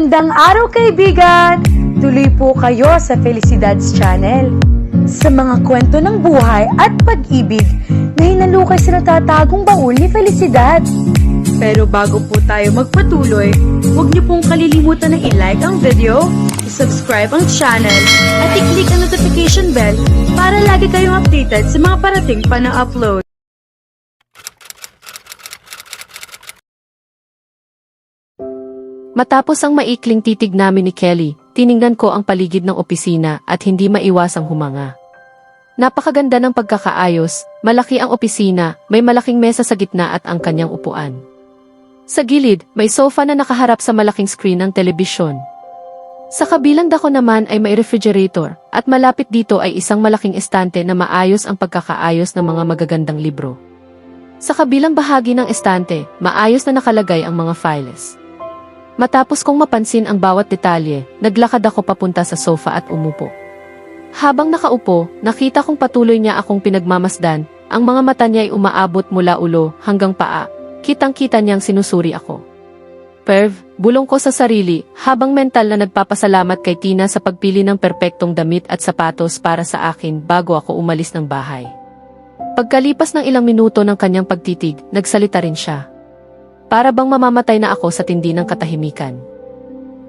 Magandang araw kaibigan! Tuloy po kayo sa Felicidad's Channel. Sa mga kwento ng buhay at pag-ibig na hinalukay sa natatagong baul ni Felicidad. Pero bago po tayo magpatuloy, huwag niyo pong kalilimutan na i-like ang video, i-subscribe ang channel, at i-click ang notification bell para lagi kayong updated sa mga parating pa na upload. Matapos ang maikling titig namin ni Kelly, tiningnan ko ang paligid ng opisina at hindi maiwasang humanga. Napakaganda ng pagkakaayos, malaki ang opisina, may malaking mesa sa gitna at ang kanyang upuan. Sa gilid, may sofa na nakaharap sa malaking screen ng telebisyon. Sa kabilang dako naman ay may refrigerator, at malapit dito ay isang malaking estante na maayos ang pagkakaayos ng mga magagandang libro. Sa kabilang bahagi ng estante, maayos na nakalagay ang mga files. Matapos kong mapansin ang bawat detalye, naglakad ako papunta sa sofa at umupo. Habang nakaupo, nakita kong patuloy niya akong pinagmamasdan, ang mga mata niya ay umaabot mula ulo hanggang paa, kitang-kita niyang sinusuri ako. Perv, bulong ko sa sarili, habang mental na nagpapasalamat kay Tina sa pagpili ng perpektong damit at sapatos para sa akin bago ako umalis ng bahay. Pagkalipas ng ilang minuto ng kanyang pagtitig, nagsalita rin siya. Para bang mamamatay na ako sa tindi ng katahimikan.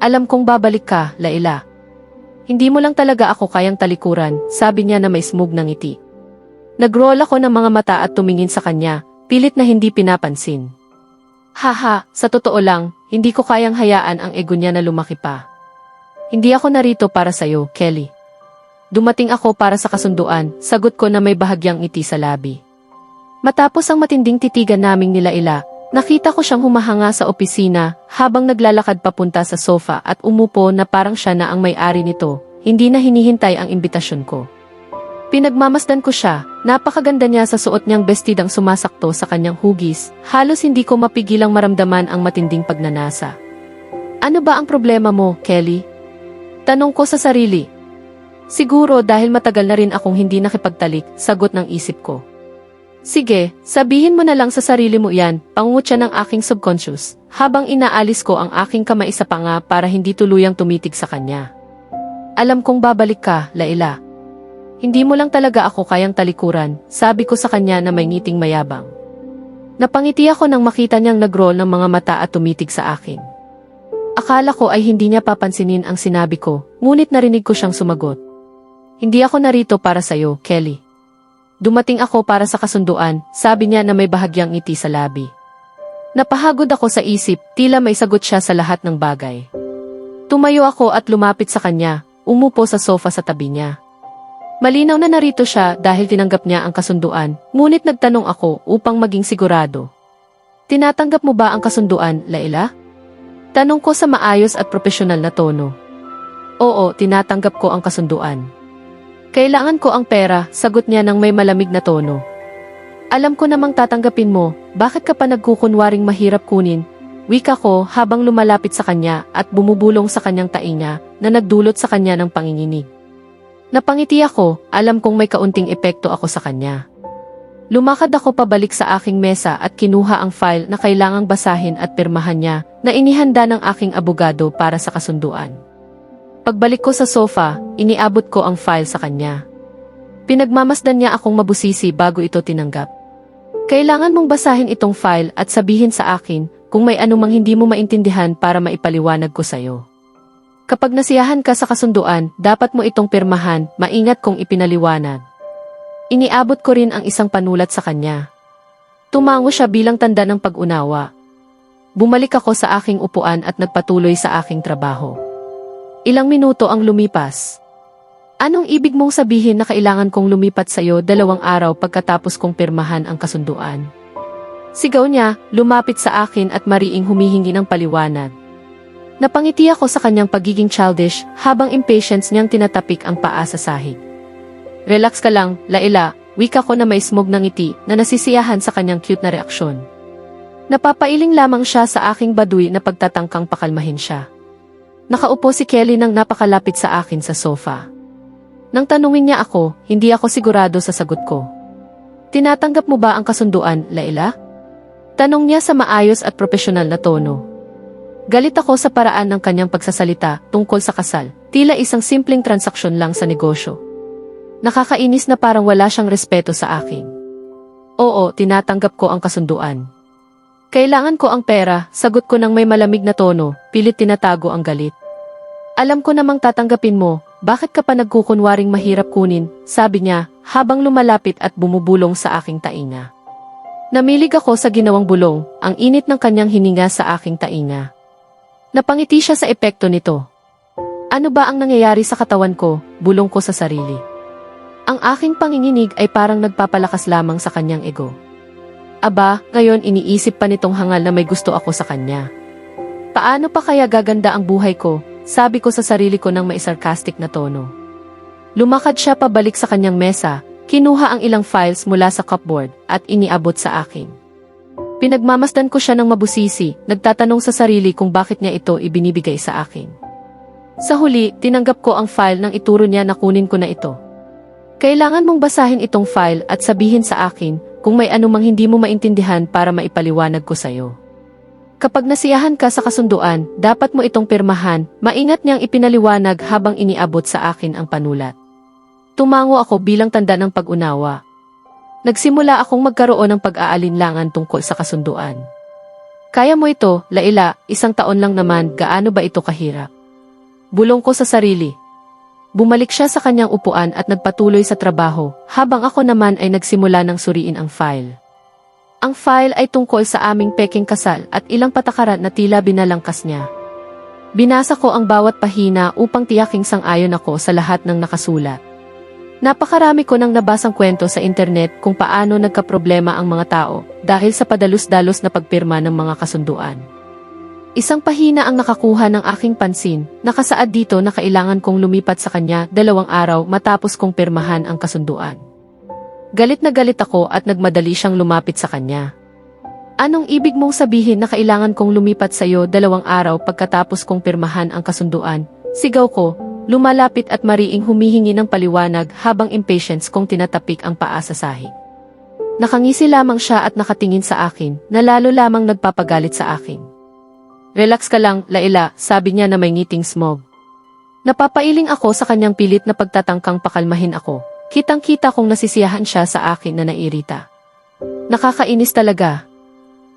Alam kong babalik ka, Laila. Hindi mo lang talaga ako kayang talikuran, sabi niya na may smug ng ngiti. Nag-roll ako ng mga mata at tumingin sa kanya, pilit na hindi pinapansin. Haha, sa totoo lang, hindi ko kayang hayaan ang ego niya na lumaki pa. Hindi ako narito para sa'yo, Kelly. Dumating ako para sa kasunduan, sagot ko na may bahagyang ngiti sa labi. Matapos ang matinding titigan naming ni Laila, nakita ko siyang humahanga sa opisina habang naglalakad papunta sa sofa at umupo na parang siya na ang may-ari nito, hindi na hinihintay ang imbitasyon ko. Pinagmamasdan ko siya, napakaganda niya sa suot niyang bestidang sumasakto sa kanyang hugis, halos hindi ko mapigilang maramdaman ang matinding pagnanasa. Ano ba ang problema mo, Kelly? Tanong ko sa sarili. Siguro dahil matagal na rin akong hindi nakipagtalik, sagot ng isip ko. Sige, sabihin mo na lang sa sarili mo yan, pangungutya ng aking subconscious, habang inaalis ko ang aking kamay sa panga para hindi tuluyang tumitig sa kanya. Alam kong babalik ka, Laila. Hindi mo lang talaga ako kayang talikuran, sabi ko sa kanya na may ngiting mayabang. Napangiti ako nang makita niyang nag-roll ng mga mata at tumitig sa akin. Akala ko ay hindi niya papansinin ang sinabi ko, ngunit narinig ko siyang sumagot. Hindi ako narito para sa'yo, Kelly. Dumating ako para sa kasunduan, sabi niya na may bahagyang ngiti sa labi. Napahagod ako sa isip, tila may sagot siya sa lahat ng bagay. Tumayo ako at lumapit sa kanya, umupo sa sofa sa tabi niya. Malinaw na narito siya dahil tinanggap niya ang kasunduan, ngunit nagtanong ako upang maging sigurado. Tinatanggap mo ba ang kasunduan, Laila? Tanong ko sa maayos at propesyonal na tono. Oo, tinatanggap ko ang kasunduan. Kailangan ko ang pera, sagot niya ng may malamig na tono. Alam ko namang tatanggapin mo, bakit ka pa nagkukunwaring mahirap kunin? Wika ko habang lumalapit sa kanya at bumubulong sa kanyang tainga na nagdulot sa kanya ng panginginig. Napangiti ako, alam kong may kaunting epekto ako sa kanya. Lumakad ako pabalik sa aking mesa at kinuha ang file na kailangang basahin at pirmahan niya na inihanda ng aking abogado para sa kasunduan. Pagbalik ko sa sofa, iniabot ko ang file sa kanya. Pinagmamasdan niya akong mabusisi bago ito tinanggap. Kailangan mong basahin itong file at sabihin sa akin kung may anumang hindi mo maintindihan para maipaliwanag ko sa'yo. Kapag nasiyahan ka sa kasunduan, dapat mo itong pirmahan, maingat kong ipinaliwanag. Iniabot ko rin ang isang panulat sa kanya. Tumango siya bilang tanda ng pag-unawa. Bumalik ako sa aking upuan at nagpatuloy sa aking trabaho. Ilang minuto ang lumipas. Anong ibig mong sabihin na kailangan kong lumipat sa'yo 2 araw pagkatapos kong pirmahan ang kasunduan? Sigaw niya, lumapit sa akin at mariing humihingi ng paliwanag. Napangiti ako sa kanyang pagiging childish habang impatience niyang tinatapik ang paa sa sahig. Relax ka lang, Laila, wika ko na may smog ng ngiti na nasisiyahan sa kanyang cute na reaksyon. Napapailing lamang siya sa aking baduy na pagtatangkang pakalmahin siya. Nakaupo si Kelly nang napakalapit sa akin sa sofa. Nang tanungin niya ako, hindi ako sigurado sa sagot ko. Tinatanggap mo ba ang kasunduan, Laila? Tanong niya sa maayos at propesyonal na tono. Galit ako sa paraan ng kanyang pagsasalita tungkol sa kasal, tila isang simpleng transaksyon lang sa negosyo. Nakakainis na parang wala siyang respeto sa akin. Oo, tinatanggap ko ang kasunduan. Kailangan ko ang pera, sagot ko ng may malamig na tono, pilit tinatago ang galit. Alam ko namang tatanggapin mo, bakit ka pa nagkukunwaring mahirap kunin, sabi niya, habang lumalapit at bumubulong sa aking tainga. Namilig ako sa ginawang bulong, ang init ng kanyang hininga sa aking tainga. Napangiti siya sa epekto nito. Ano ba ang nangyayari sa katawan ko, bulong ko sa sarili. Ang aking panginginig ay parang nagpapalakas lamang sa kanyang ego. Aba, ngayon iniisip pa nitong hangal na may gusto ako sa kanya. Paano pa kaya gaganda ang buhay ko? Sabi ko sa sarili ko ng may sarcastic na tono. Lumakad siya pabalik sa kanyang mesa, kinuha ang ilang files mula sa cupboard at iniabot sa akin. Pinagmamasdan ko siya ng mabusisi, nagtatanong sa sarili kung bakit niya ito ibinibigay sa akin. Sa huli, tinanggap ko ang file nang ituro niya na kunin ko na ito. Kailangan mong basahin itong file at sabihin sa akin kung may anumang hindi mo maintindihan para maipaliwanag ko sa'yo. Kapag nasiyahan ka sa kasunduan, dapat mo itong pirmahan, maingat niyang ipinaliwanag habang iniabot sa akin ang panulat. Tumango ako bilang tanda ng pag-unawa. Nagsimula akong magkaroon ng pag-aalinlangan tungkol sa kasunduan. Kaya mo ito, Laila, 1 taon lang naman, gaano ba ito kahirap? Bulong ko sa sarili. Bumalik siya sa kanyang upuan at nagpatuloy sa trabaho, habang ako naman ay nagsimula ng suriin ang file. Ang file ay tungkol sa aming peking kasal at ilang patakaran na tila binalangkas niya. Binasa ko ang bawat pahina upang tiyaking sang-ayon ako sa lahat ng nakasulat. Napakarami ko nang nabasang kwento sa internet kung paano nagkaproblema ang mga tao dahil sa padalos-dalos na pagpirma ng mga kasunduan. Isang pahina ang nakakuha ng aking pansin, nakasaad dito na kailangan kong lumipat sa kanya 2 araw matapos kong pirmahan ang kasunduan. Galit na galit ako at nagmadali siyang lumapit sa kanya. Anong ibig mong sabihin na kailangan kong lumipat sa iyo 2 araw pagkatapos kong pirmahan ang kasunduan? Sigaw ko, lumalapit at mariing humihingi ng paliwanag habang impatience kong tinatapik ang paa sa sahig. Nakangisi lamang siya at nakatingin sa akin, na lalo lamang nagpapagalit sa akin. Relax ka lang, Laila, sabi niya na may ngiting smog. Napapailing ako sa kanyang pilit na pagtatangkang pakalmahin ako. Kitang-kita kong nasisiyahan siya sa akin na nairita. Nakakainis talaga.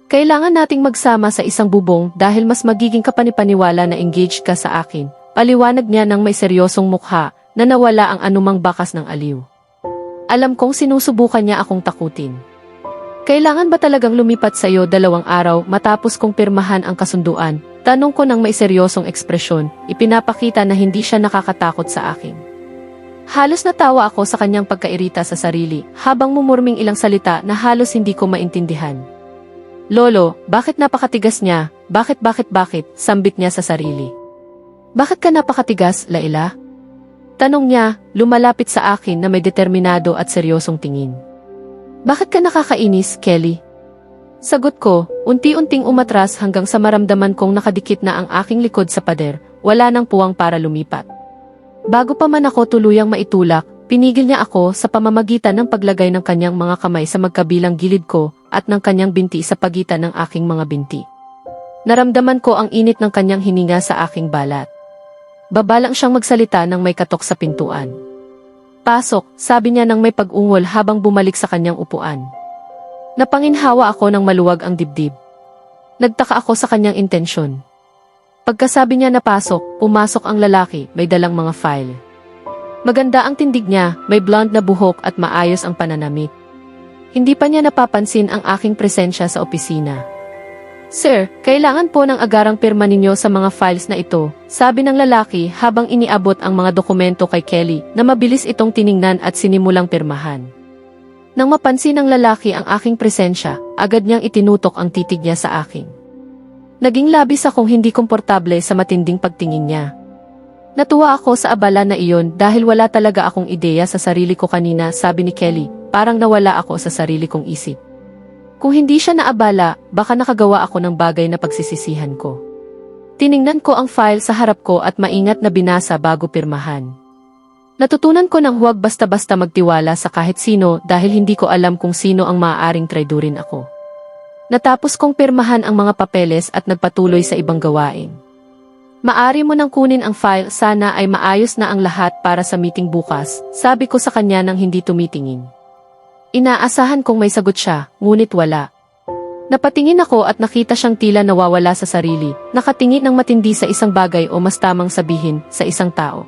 Kailangan nating magsama sa isang bubong dahil mas magiging kapanipaniwala na engaged ka sa akin. Paliwanag niya ng may seryosong mukha na nawala ang anumang bakas ng aliw. Alam kong sinusubukan niya akong takutin. Kailangan ba talagang lumipat sa iyo 2 araw matapos kong pirmahan ang kasunduan? Tanong ko ng may seryosong ekspresyon, ipinapakita na hindi siya nakakatakot sa akin. Halos natawa ako sa kanyang pagkairita sa sarili, habang mumurming ilang salita na halos hindi ko maintindihan. Lolo, bakit napakatigas niya? Bakit, sambit niya sa sarili. Bakit ka napakatigas, Laila? Tanong niya, lumalapit sa akin na may determinado at seryosong tingin. Bakit ka nakakainis, Kelly? Sagot ko, unti-unting umatras hanggang sa maramdaman kong nakadikit na ang aking likod sa pader, wala nang puwang para lumipat. Bago pa man ako tuluyang maitulak, pinigil niya ako sa pamamagitan ng paglagay ng kanyang mga kamay sa magkabilang gilid ko at ng kanyang binti sa pagitan ng aking mga binti. Naramdaman ko ang init ng kanyang hininga sa aking balat. Babalang siyang magsalita nang may katok sa pintuan. Pasok, sabi niya nang may pag-ungol habang bumalik sa kanyang upuan. Napanginhawa ako nang maluwag ang dibdib. Nagtaka ako sa kanyang intensyon. Pagkasabi niya na pasok, pumasok ang lalaki, may dalang mga file. Maganda ang tindig niya, may blonde na buhok at maayos ang pananamit. Hindi pa niya napapansin ang aking presensya sa opisina. Sir, kailangan po ng agarang pirma ninyo sa mga files na ito, sabi ng lalaki habang iniabot ang mga dokumento kay Kelly na mabilis itong tiningnan at sinimulang pirmahan. Nang mapansin ng lalaki ang aking presensya, agad niyang itinutok ang titig niya sa akin. Naging labis akong hindi komportable sa matinding pagtingin niya. Natuwa ako sa abala na iyon dahil wala talaga akong ideya sa sarili ko kanina, sabi ni Kelly, parang nawala ako sa sarili kong isip. Kung hindi siya naabala, baka nakagawa ako ng bagay na pagsisisihan ko. Tiningnan ko ang file sa harap ko at maingat na binasa bago pirmahan. Natutunan ko nang huwag basta-basta magtiwala sa kahit sino dahil hindi ko alam kung sino ang maaaring traidurin ako. Natapos kong pirmahan ang mga papeles at nagpatuloy sa ibang gawain. Maari mo nang kunin ang file, sana ay maayos na ang lahat para sa meeting bukas, sabi ko sa kanya nang hindi tumitingin. Inaasahan kong may sagot siya, ngunit wala. Napatingin ako at nakita siyang tila nawawala sa sarili, nakatingin ng matindi sa isang bagay o mas tamang sabihin, sa isang tao.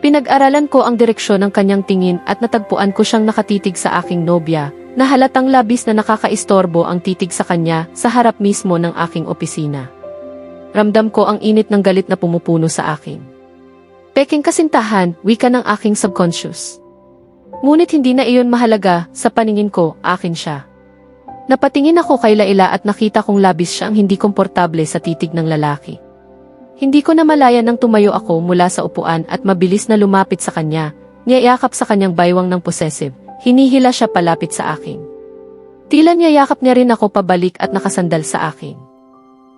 Pinag-aralan ko ang direksyon ng kanyang tingin at natagpuan ko siyang nakatitig sa aking nobya, na halatang labis na nakakaistorbo ang titig sa kanya sa harap mismo ng aking opisina. Ramdam ko ang init ng galit na pumupuno sa akin. Peking kasintahan, wika ng aking subconscious. Ngunit hindi na iyon mahalaga, sa paningin ko, akin siya. Napatingin ako kay Laila at nakita kong labis siyang hindi komportable sa titig ng lalaki. Hindi ko namalayan nang tumayo ako mula sa upuan at mabilis na lumapit sa kanya, niyayakap sa kanyang baywang ng possessive, hinihila siya palapit sa akin. Tila niyayakap niya rin ako pabalik at nakasandal sa akin.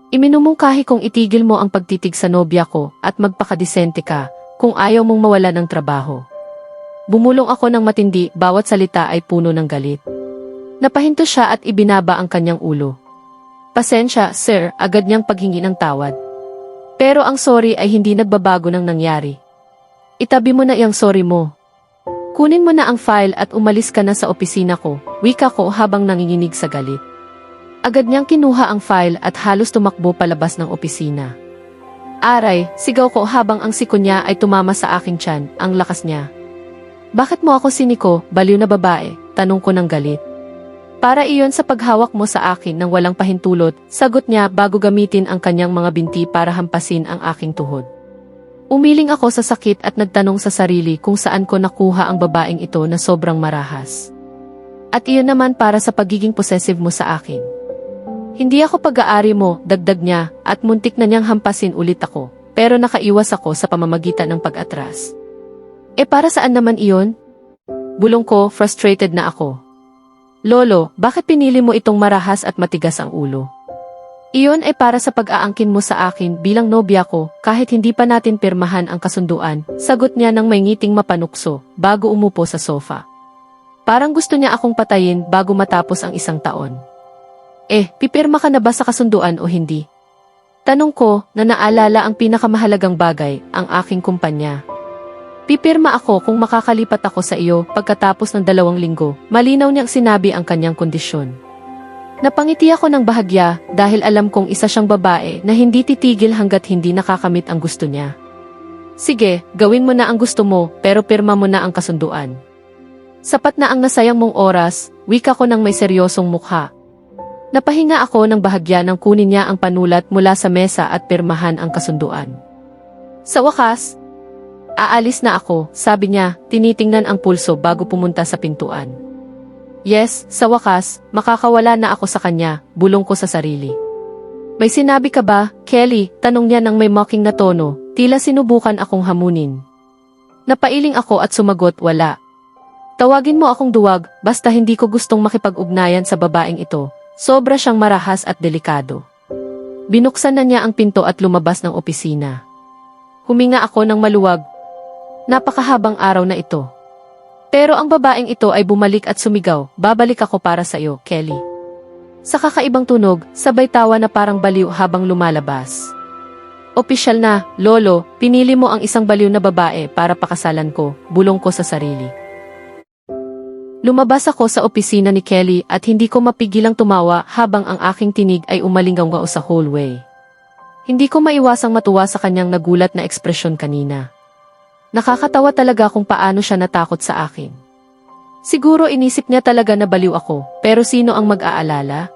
Iminumungkahi kong itigil mo ang pagtitig sa nobya ko at magpakadisente ka kung ayaw mong mawala ng trabaho. Bumulong ako ng matindi, bawat salita ay puno ng galit. Napahinto siya at ibinaba ang kanyang ulo. Pasensya, sir, agad niyang paghingi ng tawad. Pero ang sorry ay hindi nagbabago ng nangyari. Itabi mo na iyang sorry mo. Kunin mo na ang file at umalis ka na sa opisina ko, wika ko habang nanginginig sa galit. Agad niyang kinuha ang file at halos tumakbo palabas ng opisina. Aray, sigaw ko habang ang siko niya ay tumama sa aking tiyan, ang lakas niya. Bakit mo ako siniko, baliw na babae? Tanong ko ng galit. Para iyon sa paghawak mo sa akin ng walang pahintulot, sagot niya bago gamitin ang kanyang mga binti para hampasin ang aking tuhod. Umiling ako sa sakit at nagtanong sa sarili kung saan ko nakuha ang babaeng ito na sobrang marahas. At iyon naman para sa pagiging possessive mo sa akin. Hindi ako pag-aari mo, dagdag niya, at muntik na niyang hampasin ulit ako, pero nakaiwas ako sa pamamagitan ng pag-atras. Para saan naman iyon? Bulong ko, frustrated na ako. Lolo, bakit pinili mo itong marahas at matigas ang ulo? Iyon ay para sa pag-aangkin mo sa akin bilang nobya ko, kahit hindi pa natin pirmahan ang kasunduan, sagot niya ng may ngiting mapanukso, bago umupo sa sofa. Parang gusto niya akong patayin bago matapos ang isang taon. Pipirma ka na ba sa kasunduan o hindi? Tanong ko na naalala ang pinakamahalagang bagay, ang aking kumpanya. Pipirma ako kung makakalipat ako sa iyo pagkatapos ng 2 linggo, malinaw niyang sinabi ang kanyang kondisyon. Napangiti ako ng bahagya dahil alam kong isa siyang babae na hindi titigil hanggat hindi nakakamit ang gusto niya. Sige, gawin mo na ang gusto mo pero pirma mo na ang kasunduan. Sapat na ang nasayang mong oras, wika ko ng may seryosong mukha. Napahinga ako ng bahagya nang kunin niya ang panulat mula sa mesa at pirmahan ang kasunduan. Sa wakas, aalis na ako, sabi niya, tinitingnan ang pulso bago pumunta sa pintuan. Yes, sa wakas, makakawala na ako sa kanya, bulong ko sa sarili. May sinabi ka ba, Kelly? Tanong niya ng may mocking na tono, tila sinubukan akong hamunin. Napailing ako at sumagot, wala. Tawagin mo akong duwag, basta hindi ko gustong makipag-ugnayan sa babaeng ito. Sobra siyang marahas at delikado. Binuksan na niya ang pinto at lumabas ng opisina. Huminga ako ng maluwag. Napakahabang araw na ito. Pero ang babaeng ito ay bumalik at sumigaw, babalik ako para sa iyo, Kelly. Sa kakaibang tunog, sabay tawa na parang baliw habang lumalabas. Opisyal na, Lolo, pinili mo ang isang baliw na babae para pakasalan ko, bulong ko sa sarili. Lumabas ako sa opisina ni Kelly at hindi ko mapigilang tumawa habang ang aking tinig ay umalinggaw sa hallway. Hindi ko maiwasang matuwa sa kanyang nagulat na ekspresyon kanina. Nakakatawa talaga kung paano siya natakot sa akin. Siguro inisip niya talaga na baliw ako, pero sino ang mag-aalala?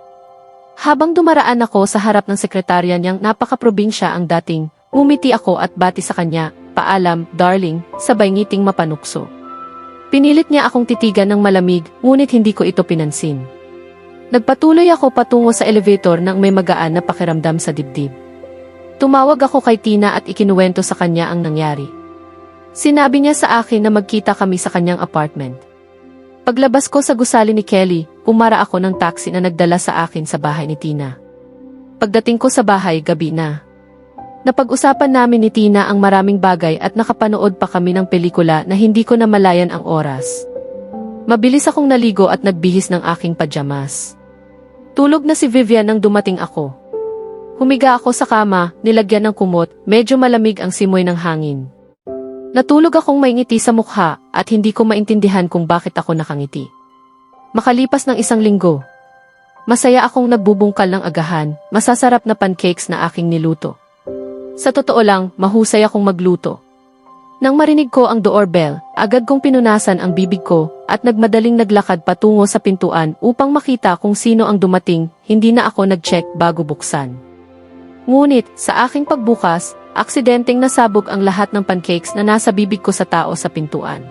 Habang dumaraan ako sa harap ng sekretarya niyang napaka-probinsya ang dating, ngumiti ako at bati sa kanya, paalam, darling, sabay ngiting mapanukso. Pinilit niya akong titigan ng malamig, ngunit hindi ko ito pinansin. Nagpatuloy ako patungo sa elevator nang may magaan na pakiramdam sa dibdib. Tumawag ako kay Tina at ikinuwento sa kanya ang nangyari. Sinabi niya sa akin na magkita kami sa kanyang apartment. Paglabas ko sa gusali ni Kelly, pumara ako ng taxi na nagdala sa akin sa bahay ni Tina. Pagdating ko sa bahay, gabi na. Napag-usapan namin ni Tina ang maraming bagay at nakapanood pa kami ng pelikula na hindi ko namalayan ang oras. Mabilis akong naligo at nagbihis ng aking pajamas. Tulog na si Vivian nang dumating ako. Humiga ako sa kama, nilagyan ng kumot, medyo malamig ang simoy ng hangin. Natulog akong may ngiti sa mukha at hindi ko maintindihan kung bakit ako nakangiti. Makalipas ng 1 linggo, masaya akong nagbubungkal ng agahan, masasarap na pancakes na aking niluto. Sa totoo lang, mahusay akong magluto. Nang marinig ko ang doorbell, agad kong pinunasan ang bibig ko at nagmadaling naglakad patungo sa pintuan upang makita kung sino ang dumating, hindi na ako nag-check bago buksan. Ngunit, sa aking pagbukas, aksidenteng nasabog ang lahat ng pancakes na nasa bibig ko sa tao sa pintuan.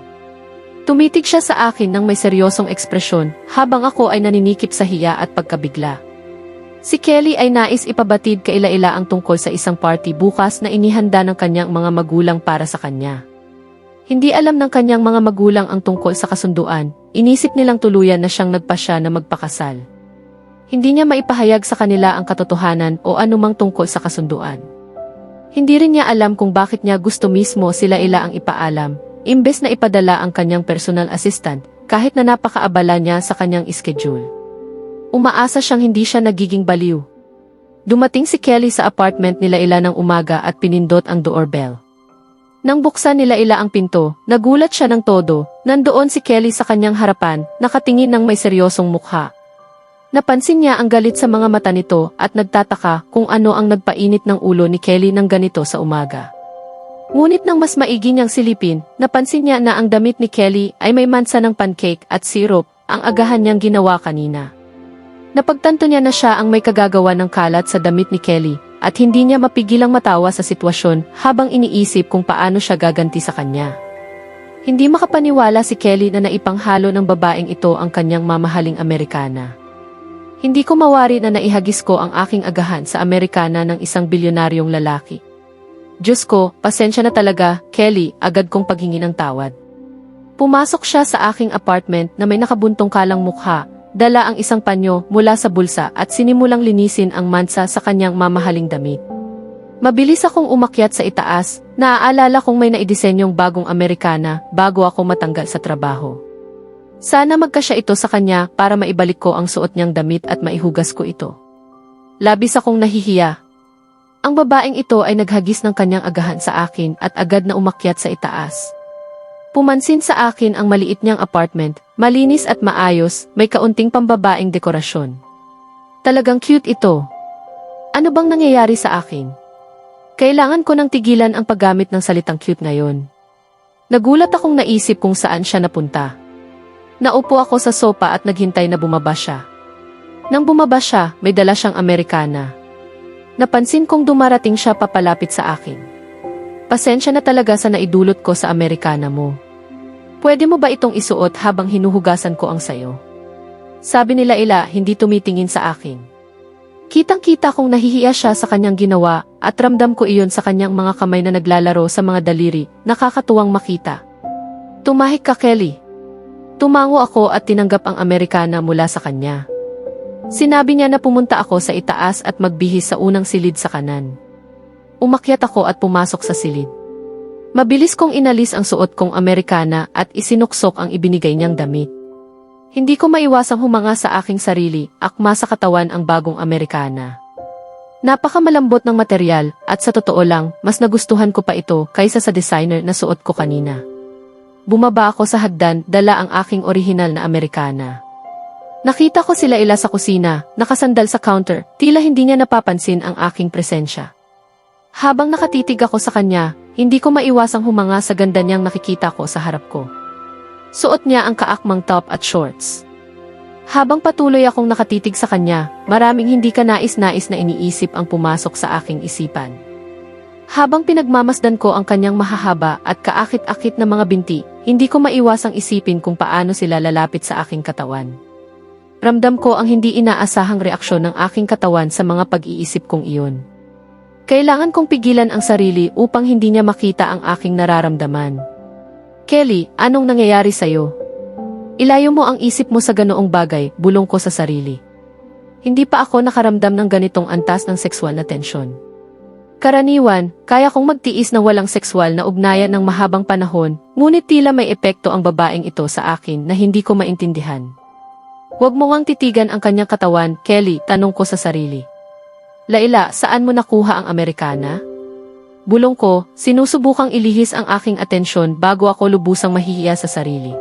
Tumitig siya sa akin ng may seryosong ekspresyon habang ako ay naninikip sa hiya at pagkabigla. Si Kelly ay nais ipabatid kaila-ila ang tungkol sa isang party bukas na inihanda ng kanyang mga magulang para sa kanya. Hindi alam ng kanyang mga magulang ang tungkol sa kasunduan, inisip nilang tuluyan na siyang nagpasya na magpakasal. Hindi niya maipahayag sa kanila ang katotohanan o anumang tungkol sa kasunduan. Hindi rin niya alam kung bakit niya gusto mismo sila-ila ang ipaalam, imbes na ipadala ang kanyang personal assistant, kahit na napakaabala niya sa kanyang schedule. Umaasa siyang hindi siya nagiging baliw. Dumating si Kelly sa apartment nila ila ng umaga at pinindot ang doorbell. Nang buksan nila ila ang pinto, nagulat siya ng todo, nandoon si Kelly sa kanyang harapan, nakatingin ng may seryosong mukha. Napansin niya ang galit sa mga mata nito at nagtataka kung ano ang nagpainit ng ulo ni Kelly ng ganito sa umaga. Ngunit nang mas maigi niyang silipin, napansin niya na ang damit ni Kelly ay may mansa ng pancake at syrup, ang agahan niyang ginawa kanina. Napagtanto niya na siya ang may kagagawa ng kalat sa damit ni Kelly at hindi niya mapigilang matawa sa sitwasyon habang iniisip kung paano siya gaganti sa kanya. Hindi makapaniwala si Kelly na naipanghalo ng babaeng ito ang kanyang mamahaling Amerikana. Hindi ko mawari na naihagis ko ang aking agahan sa Amerikana ng isang bilyonaryong lalaki. Diyos ko, pasensya na talaga, Kelly, agad kong paghingi ng tawad. Pumasok siya sa aking apartment na may nakabuntong kalang mukha, dala ang isang panyo mula sa bulsa at sinimulang linisin ang mansa sa kanyang mamahaling damit. Mabilis akong umakyat sa itaas, naaalala kong may naidisenyong bagong Amerikana bago ako matanggal sa trabaho. Sana magkasya ito sa kanya para maibalik ko ang suot niyang damit at maihugas ko ito. Labis akong nahihiya. Ang babaeng ito ay naghagis ng kanyang agahan sa akin at agad na umakyat sa itaas. Pumansin sa akin ang maliit niyang apartment, malinis at maayos, may kaunting pambabaeng dekorasyon. Talagang cute ito. Ano bang nangyayari sa akin? Kailangan ko nang tigilan ang paggamit ng salitang cute ngayon. Nagulat akong naisip kung saan siya napunta. Naupo ako sa sopa at naghintay na bumaba siya. Nang bumaba siya, may dala siyang Amerikana. Napansin kong dumarating siya papalapit sa akin. Pasensya na talaga sa naidulot ko sa Amerikana mo. Pwede mo ba itong isuot habang hinuhugasan ko ang sayo? Sabi nila ila, hindi tumitingin sa akin. Kitang-kita kong nahihiya siya sa kanyang ginawa at ramdam ko iyon sa kanyang mga kamay na naglalaro sa mga daliri, nakakatuwang makita. Tumahik ka, Kelly. Tumango ako at tinanggap ang Amerikana mula sa kanya. Sinabi niya na pumunta ako sa itaas at magbihis sa unang silid sa kanan. Umakyat ako at pumasok sa silid. Mabilis kong inalis ang suot kong Amerikana at isinuksok ang ibinigay niyang damit. Hindi ko maiwasang humanga sa aking sarili, akma sa katawan ang bagong Amerikana. Napakamalambot ng material at sa totoo lang, mas nagustuhan ko pa ito kaysa sa designer na suot ko kanina. Bumaba ako sa hagdan, dala ang aking orihinal na Amerikana. Nakita ko sila ila sa kusina, nakasandal sa counter, tila hindi niya napapansin ang aking presensya. Habang nakatitig ako sa kanya, hindi ko maiwasang humanga sa ganda niyang nakikita ko sa harap ko. Suot niya ang kaakmang top at shorts. Habang patuloy akong nakatitig sa kanya, maraming hindi ka nais-nais na iniisip ang pumasok sa aking isipan. Habang pinagmamasdan ko ang kanyang mahahaba at kaakit-akit na mga binti, hindi ko maiwasang isipin kung paano sila lalapit sa aking katawan. Ramdam ko ang hindi inaasahang reaksyon ng aking katawan sa mga pag-iisip kong iyon. Kailangan kong pigilan ang sarili upang hindi niya makita ang aking nararamdaman. Kelly, anong nangyayari sa'yo? Ilayo mo ang isip mo sa ganoong bagay, bulong ko sa sarili. Hindi pa ako nakaramdam ng ganitong antas ng sexual na tensyon. Karaniwan, kaya kong magtiis ng walang sexual na ugnayan ng mahabang panahon, ngunit tila may epekto ang babaeng ito sa akin na hindi ko maintindihan. Huwag mo ngang titigan ang kanyang katawan, Kelly, tanong ko sa sarili. Laila, saan mo nakuha ang Amerikana? Bulong ko, sinusubukang ilihis ang aking atensyon bago ako lubusang mahihiya sa sarili.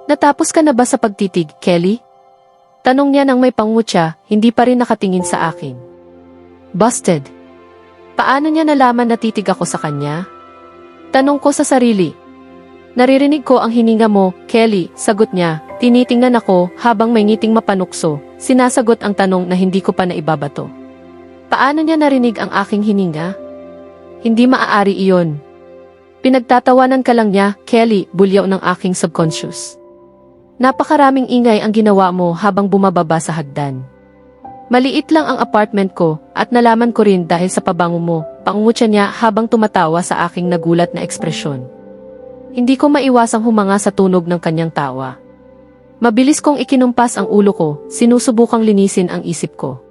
Natapos ka na ba sa pagtitig, Kelly? Tanong niya nang may pangutya, hindi pa rin nakatingin sa akin. Busted. Paano niya nalaman na titig ako sa kanya? Tanong ko sa sarili. Naririnig ko ang hininga mo, Kelly, sagot niya. Tinitingnan ako habang may ngiting mapanukso, sinasagot ang tanong na hindi ko pa naibabato. Paano niya narinig ang aking hininga? Hindi maaari iyon. Pinagtatawanan ka lang niya, Kelly, bulyaw ng aking subconscious. Napakaraming ingay ang ginawa mo habang bumababa sa hagdan. Maliit lang ang apartment ko at nalaman ko rin dahil sa pabango mo, pangungutya niya habang tumatawa sa aking nagulat na ekspresyon. Hindi ko maiwasang humanga sa tunog ng kanyang tawa. Mabilis kong ikinumpas ang ulo ko, sinusubukang linisin ang isip ko.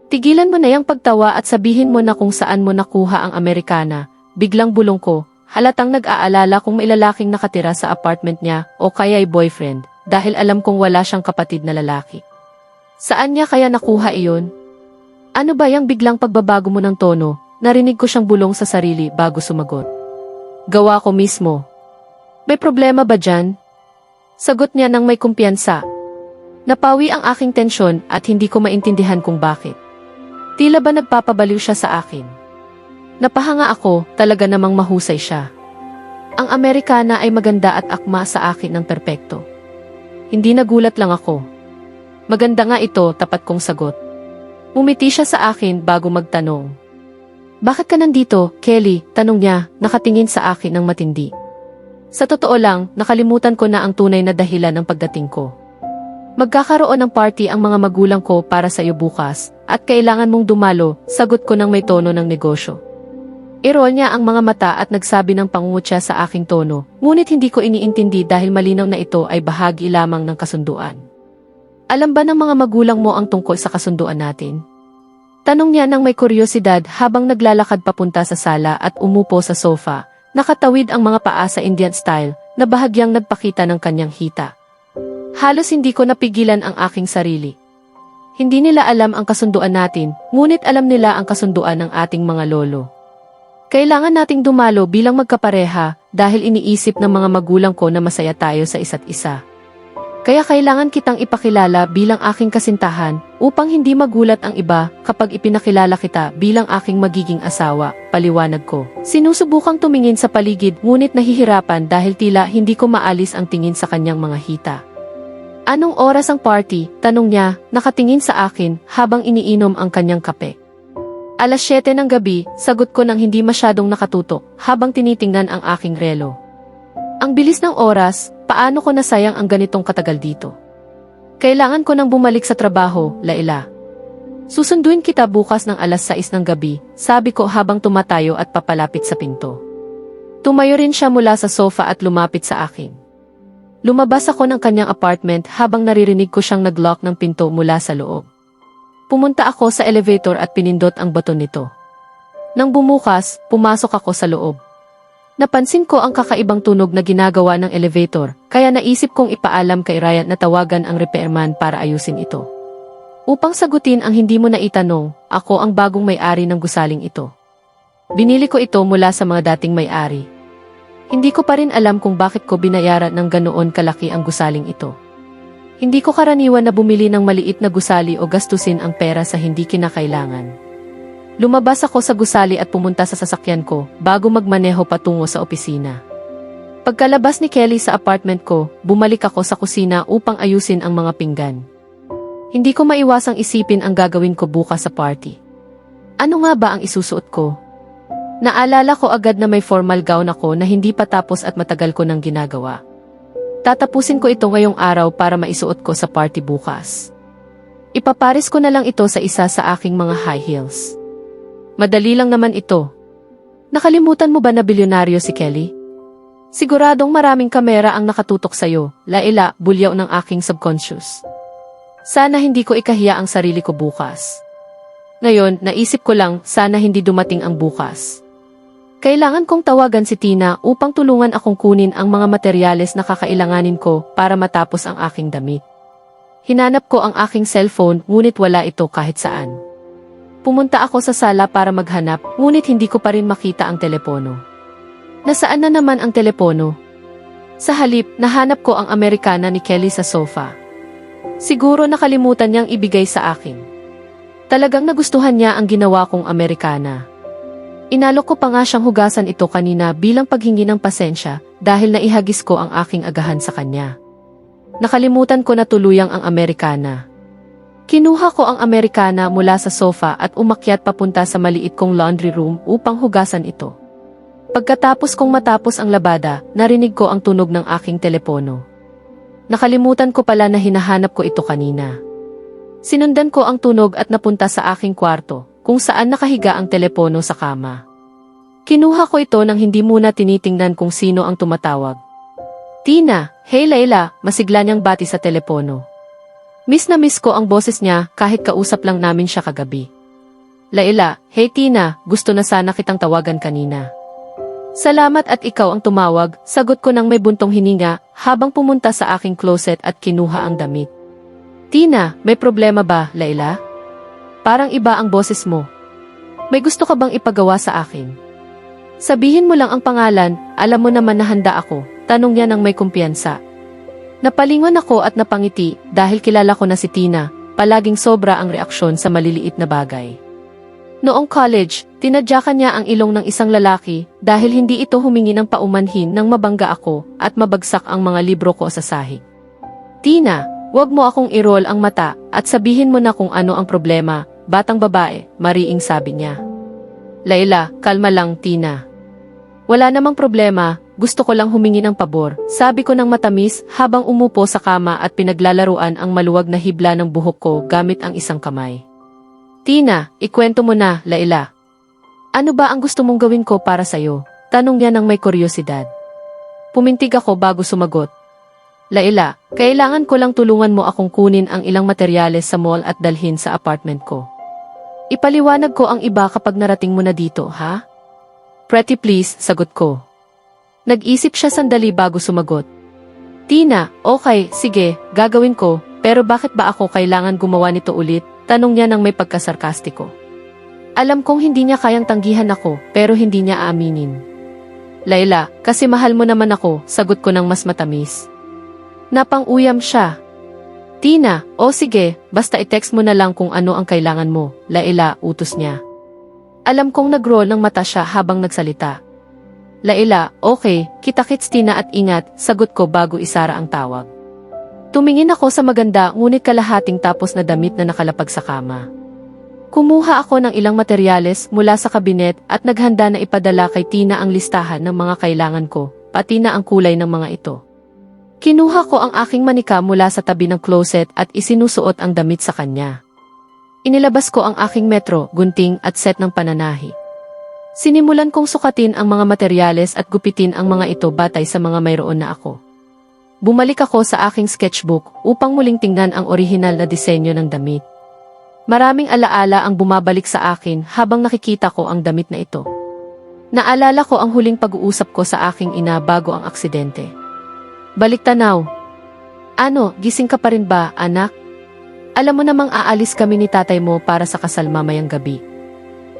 Tigilan mo na yung pagtawa at sabihin mo na kung saan mo nakuha ang Amerikana, biglang bulong ko, halatang nag-aalala kung may lalaking nakatira sa apartment niya o kaya'y boyfriend, dahil alam kong wala siyang kapatid na lalaki. Saan niya kaya nakuha iyon? Ano ba yung biglang pagbabago mo ng tono? Narinig ko siyang bulong sa sarili bago sumagot. Gawa ko mismo. May problema ba dyan? Sagot niya nang may kumpiyansa. Napawi ang aking tensyon at hindi ko maintindihan kung bakit. Tila ba nagpapabaliw siya sa akin? Napahanga ako, talaga namang mahusay siya. Ang Amerikana ay maganda at akma sa akin ng perpekto. Hindi nagulat lang ako. Maganda nga ito, tapat kong sagot. Umiti siya sa akin bago magtanong. Bakit ka nandito, Kelly? Tanong niya, nakatingin sa akin ng matindi. Sa totoo lang, nakalimutan ko na ang tunay na dahilan ng pagdating ko. Magkakaroon ng party ang mga magulang ko para sa iyo bukas, at kailangan mong dumalo, sagot ko ng may tono ng negosyo. Irol niya ang mga mata at nagsabi ng pangungutya sa aking tono, ngunit hindi ko iniintindi dahil malinaw na ito ay bahagi lamang ng kasunduan. Alam ba ng mga magulang mo ang tungkol sa kasunduan natin? Tanong niya nang may kuryosidad habang naglalakad papunta sa sala at umupo sa sofa. Nakatawid ang mga paa sa Indian style na bahagyang nagpakita ng kanyang hita. Halos hindi ko napigilan ang aking sarili. Hindi nila alam ang kasunduan natin, ngunit alam nila ang kasunduan ng ating mga lolo. Kailangan nating dumalo bilang magkapareha dahil iniisip ng mga magulang ko na masaya tayo sa isa't isa. Kaya kailangan kitang ipakilala bilang aking kasintahan upang hindi magulat ang iba kapag ipinakilala kita bilang aking magiging asawa, paliwanag ko. Sinusubukang tumingin sa paligid ngunit nahihirapan dahil tila hindi ko maalis ang tingin sa kanyang mga hita. Anong oras ang party? Tanong niya, nakatingin sa akin habang iniinom ang kanyang kape. 7:00 ng gabi, sagot ko nang hindi masyadong nakatutok habang tinitingnan ang aking relo. Ang bilis ng oras, paano ko nasayang ang ganitong katagal dito? Kailangan ko nang bumalik sa trabaho, Laila. Susunduin kita bukas ng 6:00 ng gabi, sabi ko habang tumatayo at papalapit sa pinto. Tumayo rin siya mula sa sofa at lumapit sa akin. Lumabas ako ng kanyang apartment habang naririnig ko siyang nag-lock ng pinto mula sa loob. Pumunta ako sa elevator at pinindot ang baton nito. Nang bumukas, pumasok ako sa loob. Napansin ko ang kakaibang tunog na ginagawa ng elevator, kaya naisip kong ipaalam kay Ryan na tawagan ang repairman para ayusin ito. Upang sagutin ang hindi mo naitanong, ako ang bagong may-ari ng gusaling ito. Binili ko ito mula sa mga dating may-ari. Hindi ko pa rin alam kung bakit ko binayaran ng ganoon kalaki ang gusaling ito. Hindi ko karaniwan na bumili ng maliit na gusali o gastusin ang pera sa hindi kinakailangan. Lumabas ako sa gusali at pumunta sa sasakyan ko bago magmaneho patungo sa opisina. Pagkalabas ni Kelly sa apartment ko, bumalik ako sa kusina upang ayusin ang mga pinggan. Hindi ko maiwasang isipin ang gagawin ko bukas sa party. Ano nga ba ang isusuot ko? Naalala ko agad na may formal gown ako na hindi pa tapos at matagal ko nang ginagawa. Tatapusin ko ito ngayong araw para maisuot ko sa party bukas. Ipapares ko na lang ito sa isa sa aking mga high heels. Madali lang naman ito. Nakalimutan mo ba na bilyonaryo si Kelly? Siguradong maraming kamera ang nakatutok sa'yo, Laila, bulyaw ng aking subconscious. Sana hindi ko ikahiya ang sarili ko bukas. Ngayon, naisip ko lang, sana hindi dumating ang bukas. Kailangan kong tawagan si Tina upang tulungan akong kunin ang mga materyales na kakailanganin ko para matapos ang aking damit. Hinanap ko ang aking cellphone ngunit wala ito kahit saan. Pumunta ako sa sala para maghanap ngunit hindi ko pa rin makita ang telepono. Nasaan na naman ang telepono? Sa halip, nahanap ko ang Amerikana ni Kelly sa sofa. Siguro nakalimutan niyang ibigay sa akin. Talagang nagustuhan niya ang ginawa kong Amerikana. Inalok ko pa nga siyang hugasan ito kanina bilang paghingi ng pasensya dahil naihagis ko ang aking agahan sa kanya. Nakalimutan ko na tuluyang ang Amerikana. Kinuha ko ang Amerikana mula sa sofa at umakyat papunta sa maliit kong laundry room upang hugasan ito. Pagkatapos kong matapos ang labada, narinig ko ang tunog ng aking telepono. Nakalimutan ko pala na hinahanap ko ito kanina. Sinundan ko ang tunog at napunta sa aking kwarto, kung saan nakahiga ang telepono sa kama. Kinuha ko ito nang hindi muna tinitingnan kung sino ang tumatawag. Tina, hey Layla, masigla niyang bati sa telepono. Miss na miss ko ang boses niya kahit kausap lang namin siya kagabi. Layla, hey Tina, gusto na sana kitang tawagan kanina. Salamat at ikaw ang tumawag, sagot ko nang may buntong hininga habang pumunta sa aking closet at kinuha ang damit. Tina, may problema ba, Layla? Parang iba ang boses mo. May gusto ka bang ipagawa sa akin? Sabihin mo lang ang pangalan, alam mo naman na handa ako, tanong niya nang may kumpiyansa. Napalingon ako at napangiti dahil kilala ko na si Tina, palaging sobra ang reaksyon sa maliliit na bagay. Noong college, tinadyakan niya ang ilong ng isang lalaki dahil hindi ito humingi ng paumanhin nang mabangga ako at mabagsak ang mga libro ko sa sahig. Tina, huwag mo akong i-roll ang mata at sabihin mo na kung ano ang problema, batang babae, mariing sabi niya. Layla, kalma lang Tina. Wala namang problema, gusto ko lang humingi ng pabor, sabi ko ng matamis habang umupo sa kama at pinaglalaruan ang maluwag na hibla ng buhok ko gamit ang isang kamay. Tina, ikwento mo na, Layla. Ano ba ang gusto mong gawin ko para sa'yo? Tanong niya ng may kuryosidad. Pumintig ako bago sumagot. Layla, kailangan ko lang tulungan mo akong kunin ang ilang materyales sa mall at dalhin sa apartment ko. Ipaliwanag ko ang iba kapag narating mo na dito, ha? Pretty please, sagot ko. Nag-isip siya sandali bago sumagot. Tina, okay, sige, gagawin ko, pero bakit ba ako kailangan gumawa nito ulit? Tanong niya ng may pagkasarkastiko. Alam kong hindi niya kayang tanggihan ako, pero hindi niya aaminin. Layla, kasi mahal mo naman ako, sagot ko ng mas matamis. Napang-uyam siya. Tina, o sige, basta i-text mo na lang kung ano ang kailangan mo, Layla, utos niya. Alam kong nag-roll ng mata siya habang nagsalita. Layla, okay, kita-kits Tina at ingat, sagot ko bago isara ang tawag. Tumingin ako sa maganda ngunit kalahating tapos na damit na nakalapag sa kama. Kumuha ako ng ilang materyales mula sa kabinet at naghanda na ipadala kay Tina ang listahan ng mga kailangan ko, pati na ang kulay ng mga ito. Kinuha ko ang aking manika mula sa tabi ng closet at isinusuot ang damit sa kanya. Inilabas ko ang aking metro, gunting at set ng pananahi. Sinimulan kong sukatin ang mga materyales at gupitin ang mga ito batay sa mga mayroon na ako. Bumalik ako sa aking sketchbook upang muling tingnan ang orihinal na disenyo ng damit. Maraming alaala ang bumabalik sa akin habang nakikita ko ang damit na ito. Naalala ko ang huling pag-uusap ko sa aking ina bago ang aksidente. Baliktanaw. Ano, gising ka pa rin ba, anak? Alam mo namang aalis kami ni tatay mo para sa kasal mamayang gabi.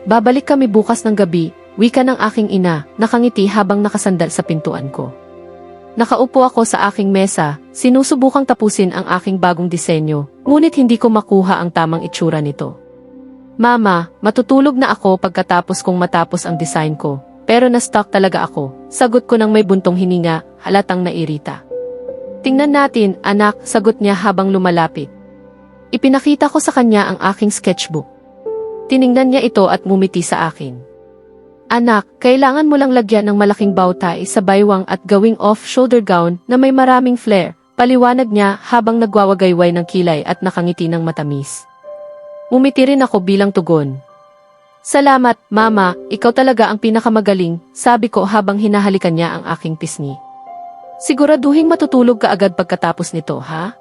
Babalik kami bukas ng gabi, wika ng aking ina, nakangiti habang nakasandal sa pintuan ko. Nakaupo ako sa aking mesa, sinusubukang tapusin ang aking bagong disenyo, ngunit hindi ko makuha ang tamang itsura nito. Mama, matutulog na ako pagkatapos kong matapos ang design ko, pero na-stuck talaga ako, sagot ko ng may buntong hininga, halatang nairita. Tingnan natin, anak, sagot niya habang lumalapit. Ipinakita ko sa kanya ang aking sketchbook. Tiningnan niya ito at ngumiti sa akin. Anak, kailangan mo lang lagyan ng malaking bow tie sa baywang at gawing off-shoulder gown na may maraming flare, paliwanag niya habang nagwawagayway ng kilay at nakangiti ng matamis. Umiti rin ako bilang tugon. Salamat, Mama, ikaw talaga ang pinakamagaling, sabi ko habang hinahalikan niya ang aking pisngi. Siguraduhin matutulog ka agad pagkatapos nito, ha?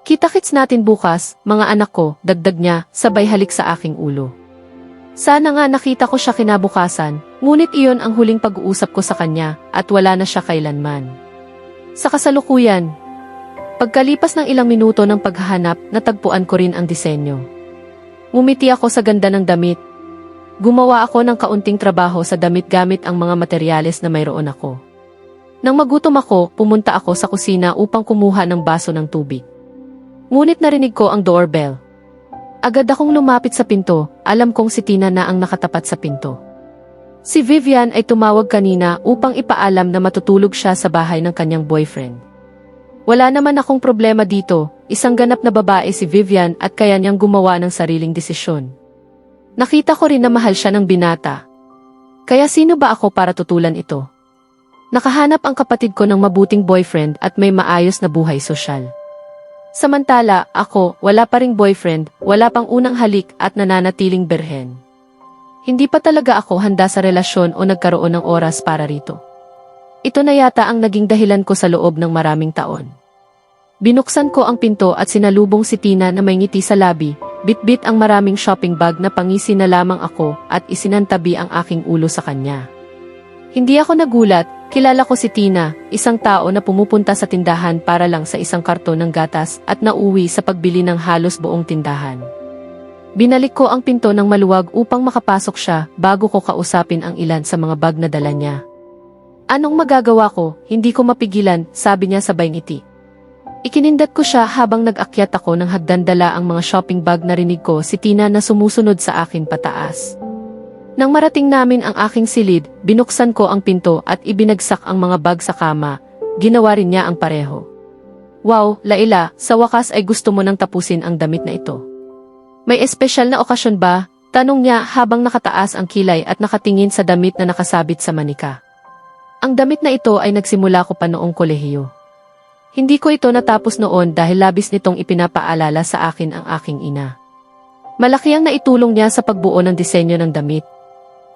Kita-kits natin bukas, mga anak ko, dagdag niya, sabay halik sa aking ulo. Sana nga nakita ko siya kinabukasan, ngunit iyon ang huling pag-uusap ko sa kanya at wala na siya kailanman. Sa kasalukuyan, Pagkalipas ng ilang minuto ng paghahanap, natagpuan ko rin ang disenyo. Ngumiti ako sa ganda ng damit. Gumawa ako ng kaunting trabaho sa damit gamit ang mga materyales na mayroon ako. Nang magutom ako, pumunta ako sa kusina upang kumuha ng baso ng tubig. Ngunit narinig ko ang doorbell. Agad akong lumapit sa pinto, alam kong si Tina na ang nakatapat sa pinto. Si Vivian ay tumawag kanina upang ipaalam na matutulog siya sa bahay ng kanyang boyfriend. Wala naman akong problema dito, isang ganap na babae si Vivian at kaya niyang gumawa ng sariling desisyon. Nakita ko rin na mahal siya ng binata. Kaya sino ba ako para tutulan ito? Nakahanap ang kapatid ko ng mabuting boyfriend at may maayos na buhay sosyal. Samantala, ako, wala pa ring boyfriend, wala pang unang halik at nananatiling berhen. Hindi pa talaga ako handa sa relasyon o nagkaroon ng oras para rito. Ito na yata ang naging dahilan ko sa loob ng maraming taon. Binuksan ko ang pinto at sinalubong si Tina na may ngiti sa labi, bitbit ang maraming shopping bag na pangisi na lamang ako at isinantabi ang aking ulo sa kanya. Hindi ako nagulat, kilala ko si Tina, isang tao na pumupunta sa tindahan para lang sa isang karton ng gatas at nauwi sa pagbili ng halos buong tindahan. Binalik ko ang pinto ng maluwag upang makapasok siya bago ko kausapin ang ilan sa mga bag na dala niya. Anong magagawa ko, hindi ko mapigilan, sabi niya sabay ngiti. Ikinindat ko siya habang nag-akyat ako ng hagdandala ang mga shopping bag. Narinig ko si Tina na sumusunod sa akin pataas. Nang marating namin ang aking silid, binuksan ko ang pinto at ibinagsak ang mga bag sa kama. Ginawa rin niya ang pareho. Wow, Laila, sa wakas ay gusto mo nang tapusin ang damit na ito. May espesyal na okasyon ba? Tanong niya habang nakataas ang kilay at nakatingin sa damit na nakasabit sa manika. Ang damit na ito ay nagsimula ko pa noong kolehiyo. Hindi ko ito natapos noon dahil labis nitong ipinapaalala sa akin ang aking ina. Malaki ang naitulong niya sa pagbuo ng disenyo ng damit.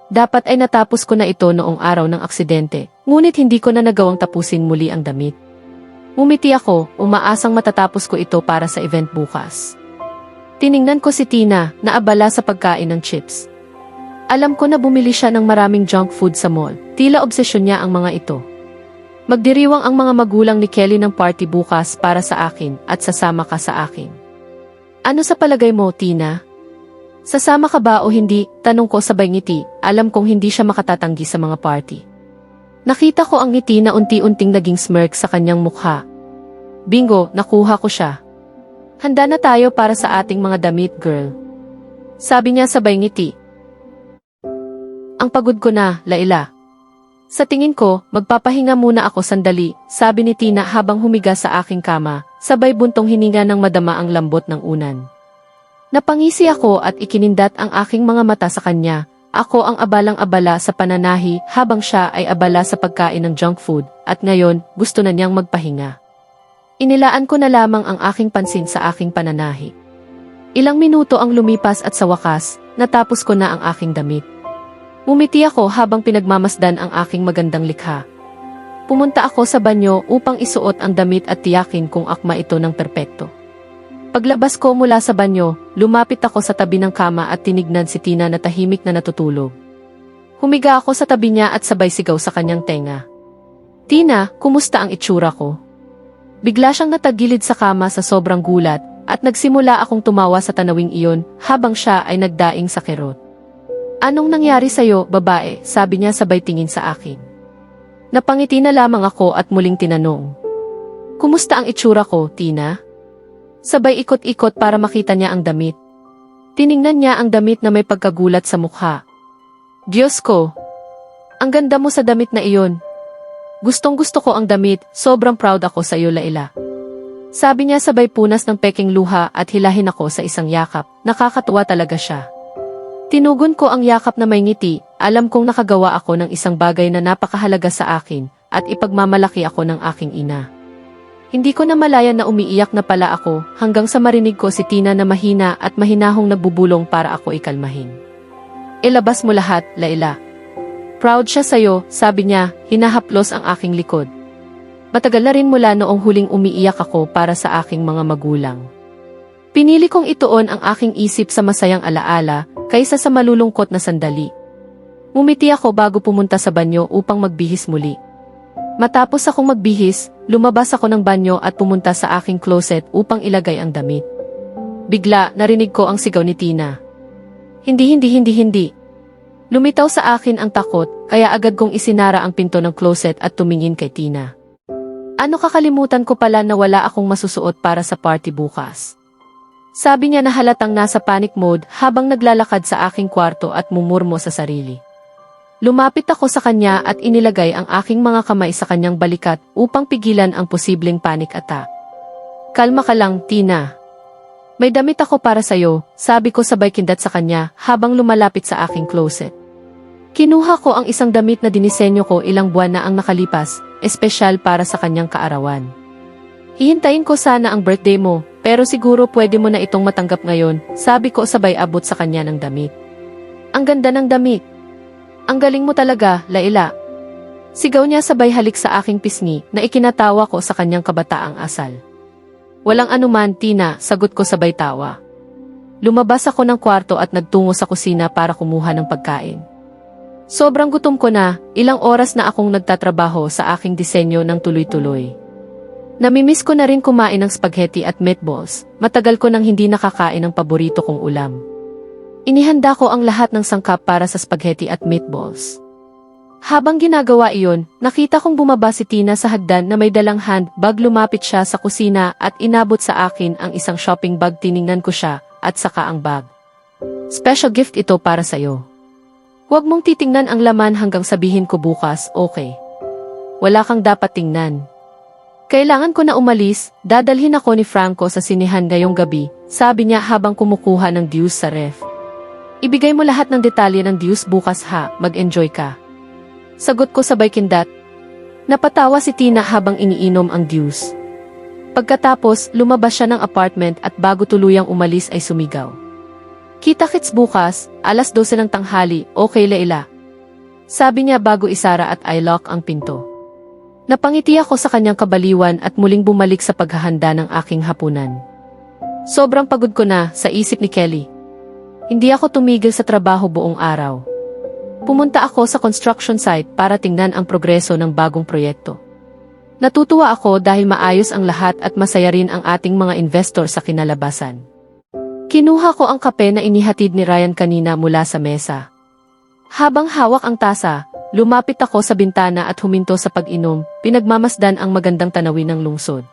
Dapat ay natapos ko na ito noong araw ng aksidente, ngunit hindi ko na nagawang tapusin muli ang damit. Ngumiti ako, umaasang matatapos ko ito para sa event bukas. Tiningnan ko si Tina, na abala sa pagkain ng chips. Alam ko na bumili siya ng maraming junk food sa mall, tila obsesyon niya ang mga ito. Magdiriwang ang mga magulang ni Kelly ng party bukas para sa akin at sasama ka sa akin. Ano sa palagay mo, Tina? Sasama ka ba o hindi? Tanong ko sabay ngiti, alam kong hindi siya makatatanggi sa mga party. Nakita ko ang ngiti na unti-unting naging smirk sa kanyang mukha. Bingo, nakuha ko siya. Handa na tayo para sa ating mga damit, girl. Sabi niya sabay ngiti. Ang pagod ko na, Laila. Sa tingin ko, magpapahinga muna ako sandali, sabi ni Tina habang humiga sa aking kama, sabay buntong hininga ng madama ang lambot ng unan. Napangisi ako at ikinindat ang aking mga mata sa kanya. Ako ang abalang-abala sa pananahi habang siya ay abala sa pagkain ng junk food at ngayon gusto na niyang magpahinga. Inilaan ko na lamang ang aking pansin sa aking pananahi. Ilang minuto ang lumipas at sa wakas, natapos ko na ang aking damit. Umiti ako habang pinagmamasdan ang aking magandang likha. Pumunta ako sa banyo upang isuot ang damit at tiyakin kung akma ito ng perpekto. Paglabas ko mula sa banyo, lumapit ako sa tabi ng kama at tinignan si Tina na tahimik na natutulog. Humiga ako sa tabi niya at sabay sigaw sa kanyang tenga. Tina, kumusta ang itsura ko? Bigla siyang natagilid sa kama sa sobrang gulat at nagsimula akong tumawa sa tanawing iyon habang siya ay nagdaing sa kerot. Anong nangyari sa'yo, babae? Sabi niya sabay tingin sa akin. Napangiti na lamang ako at muling tinanong. Kumusta ang itsura ko, Tina? Sabay ikot-ikot para makita niya ang damit. Tiningnan niya ang damit na may pagkagulat sa mukha. Diyos ko! Ang ganda mo sa damit na iyon. Gustong-gusto ko ang damit, sobrang proud ako sa iyo, Laila. Sabi niya sabay punas ng peking luha at hilahin ako sa isang yakap. Nakakatuwa talaga siya. Tinugon ko ang yakap na may ngiti, alam kong nakagawa ako ng isang bagay na napakahalaga sa akin, at ipagmamalaki ako ng aking ina. Hindi ko na malaya na umiiyak na pala ako, hanggang sa marinig ko si Tina na mahina at mahinahong nagbubulong para ako ikalmahin. Ilabas mo lahat, Laila. Proud siya sa'yo, sabi niya, hinahaplos ang aking likod. Matagal na rin mula noong huling umiiyak ako para sa aking mga magulang. Pinili kong ituon ang aking isip sa masayang alaala, kaysa sa malulungkot na sandali. Umiti ako bago pumunta sa banyo upang magbihis muli. Matapos akong magbihis, lumabas ako ng banyo at pumunta sa aking closet upang ilagay ang damit. Bigla, narinig ko ang sigaw ni Tina. Hindi. Lumitaw sa akin ang takot, kaya agad kong isinara ang pinto ng closet at tumingin kay Tina. Ano kakalimutan ko pala na wala akong masusuot para sa party bukas. Sabi niya na halatang nasa panic mode habang naglalakad sa aking kwarto at mumurmo sa sarili. Lumapit ako sa kanya at inilagay ang aking mga kamay sa kanyang balikat upang pigilan ang posibleng panic attack. Kalma ka lang, Tina. May damit ako para sa'yo, sabi ko sabay kindat sa kanya habang lumalapit sa aking closet. Kinuha ko ang isang damit na dinisenyo ko ilang buwan na ang nakalipas, espesyal para sa kanyang kaarawan. Hihintayin ko sana ang birthday mo, pero siguro pwede mo na itong matanggap ngayon, sabi ko sabay abot sa kanya ng damit. Ang ganda ng damit. Ang galing mo talaga, Laila. Sigaw niya sabay halik sa aking pisngi na ikinatawa ko sa kanyang kabataang asal. Walang anuman, Tina, sagot ko sabay tawa. Lumabas ako ng kwarto at nagtungo sa kusina para kumuha ng pagkain. Sobrang gutom ko na, ilang oras na akong nagtatrabaho sa aking disenyo ng tuloy-tuloy. Namimiss ko na rin kumain ng spaghetti at meatballs, matagal ko nang hindi nakakain ng paborito kong ulam. Inihanda ko ang lahat ng sangkap para sa spaghetti at meatballs. Habang ginagawa iyon, nakita kong bumaba si Tina sa hagdan na may dalang handbag. Lumapit siya sa kusina at inabot sa akin ang isang shopping bag. Tiningnan ko siya at saka ang bag. Special gift ito para sa'yo. Huwag mong titingnan ang laman hanggang sabihin ko bukas, okay? Wala kang dapat tingnan. Kailangan ko na umalis, dadalhin ako ni Franco sa sinihan ngayong gabi, sabi niya habang kumukuha ng juice sa ref. Ibigay mo lahat ng detalye ng juice bukas ha, mag-enjoy ka. Sagot ko sabay kindat. Napatawa si Tina habang iniinom ang juice. Pagkatapos, lumabas siya ng apartment at bago tuluyang umalis ay sumigaw. Kita-kits bukas, 12:00 ng tanghali, okay Laila? Sabi niya bago isara at i-lock ang pinto. Napangiti ako sa kanyang kabaliwan at muling bumalik sa paghahanda ng aking hapunan. Sobrang pagod ko na, sa isip ni Kelly. Hindi ako tumigil sa trabaho buong araw. Pumunta ako sa construction site para tingnan ang progreso ng bagong proyekto. Natutuwa ako dahil maayos ang lahat at masaya rin ang ating mga investor sa kinalabasan. Kinuha ko ang kape na inihatid ni Ryan kanina mula sa mesa. Habang hawak ang tasa, lumapit ako sa bintana at huminto sa pag-inom, pinagmamasdan ang magandang tanawin ng lungsod.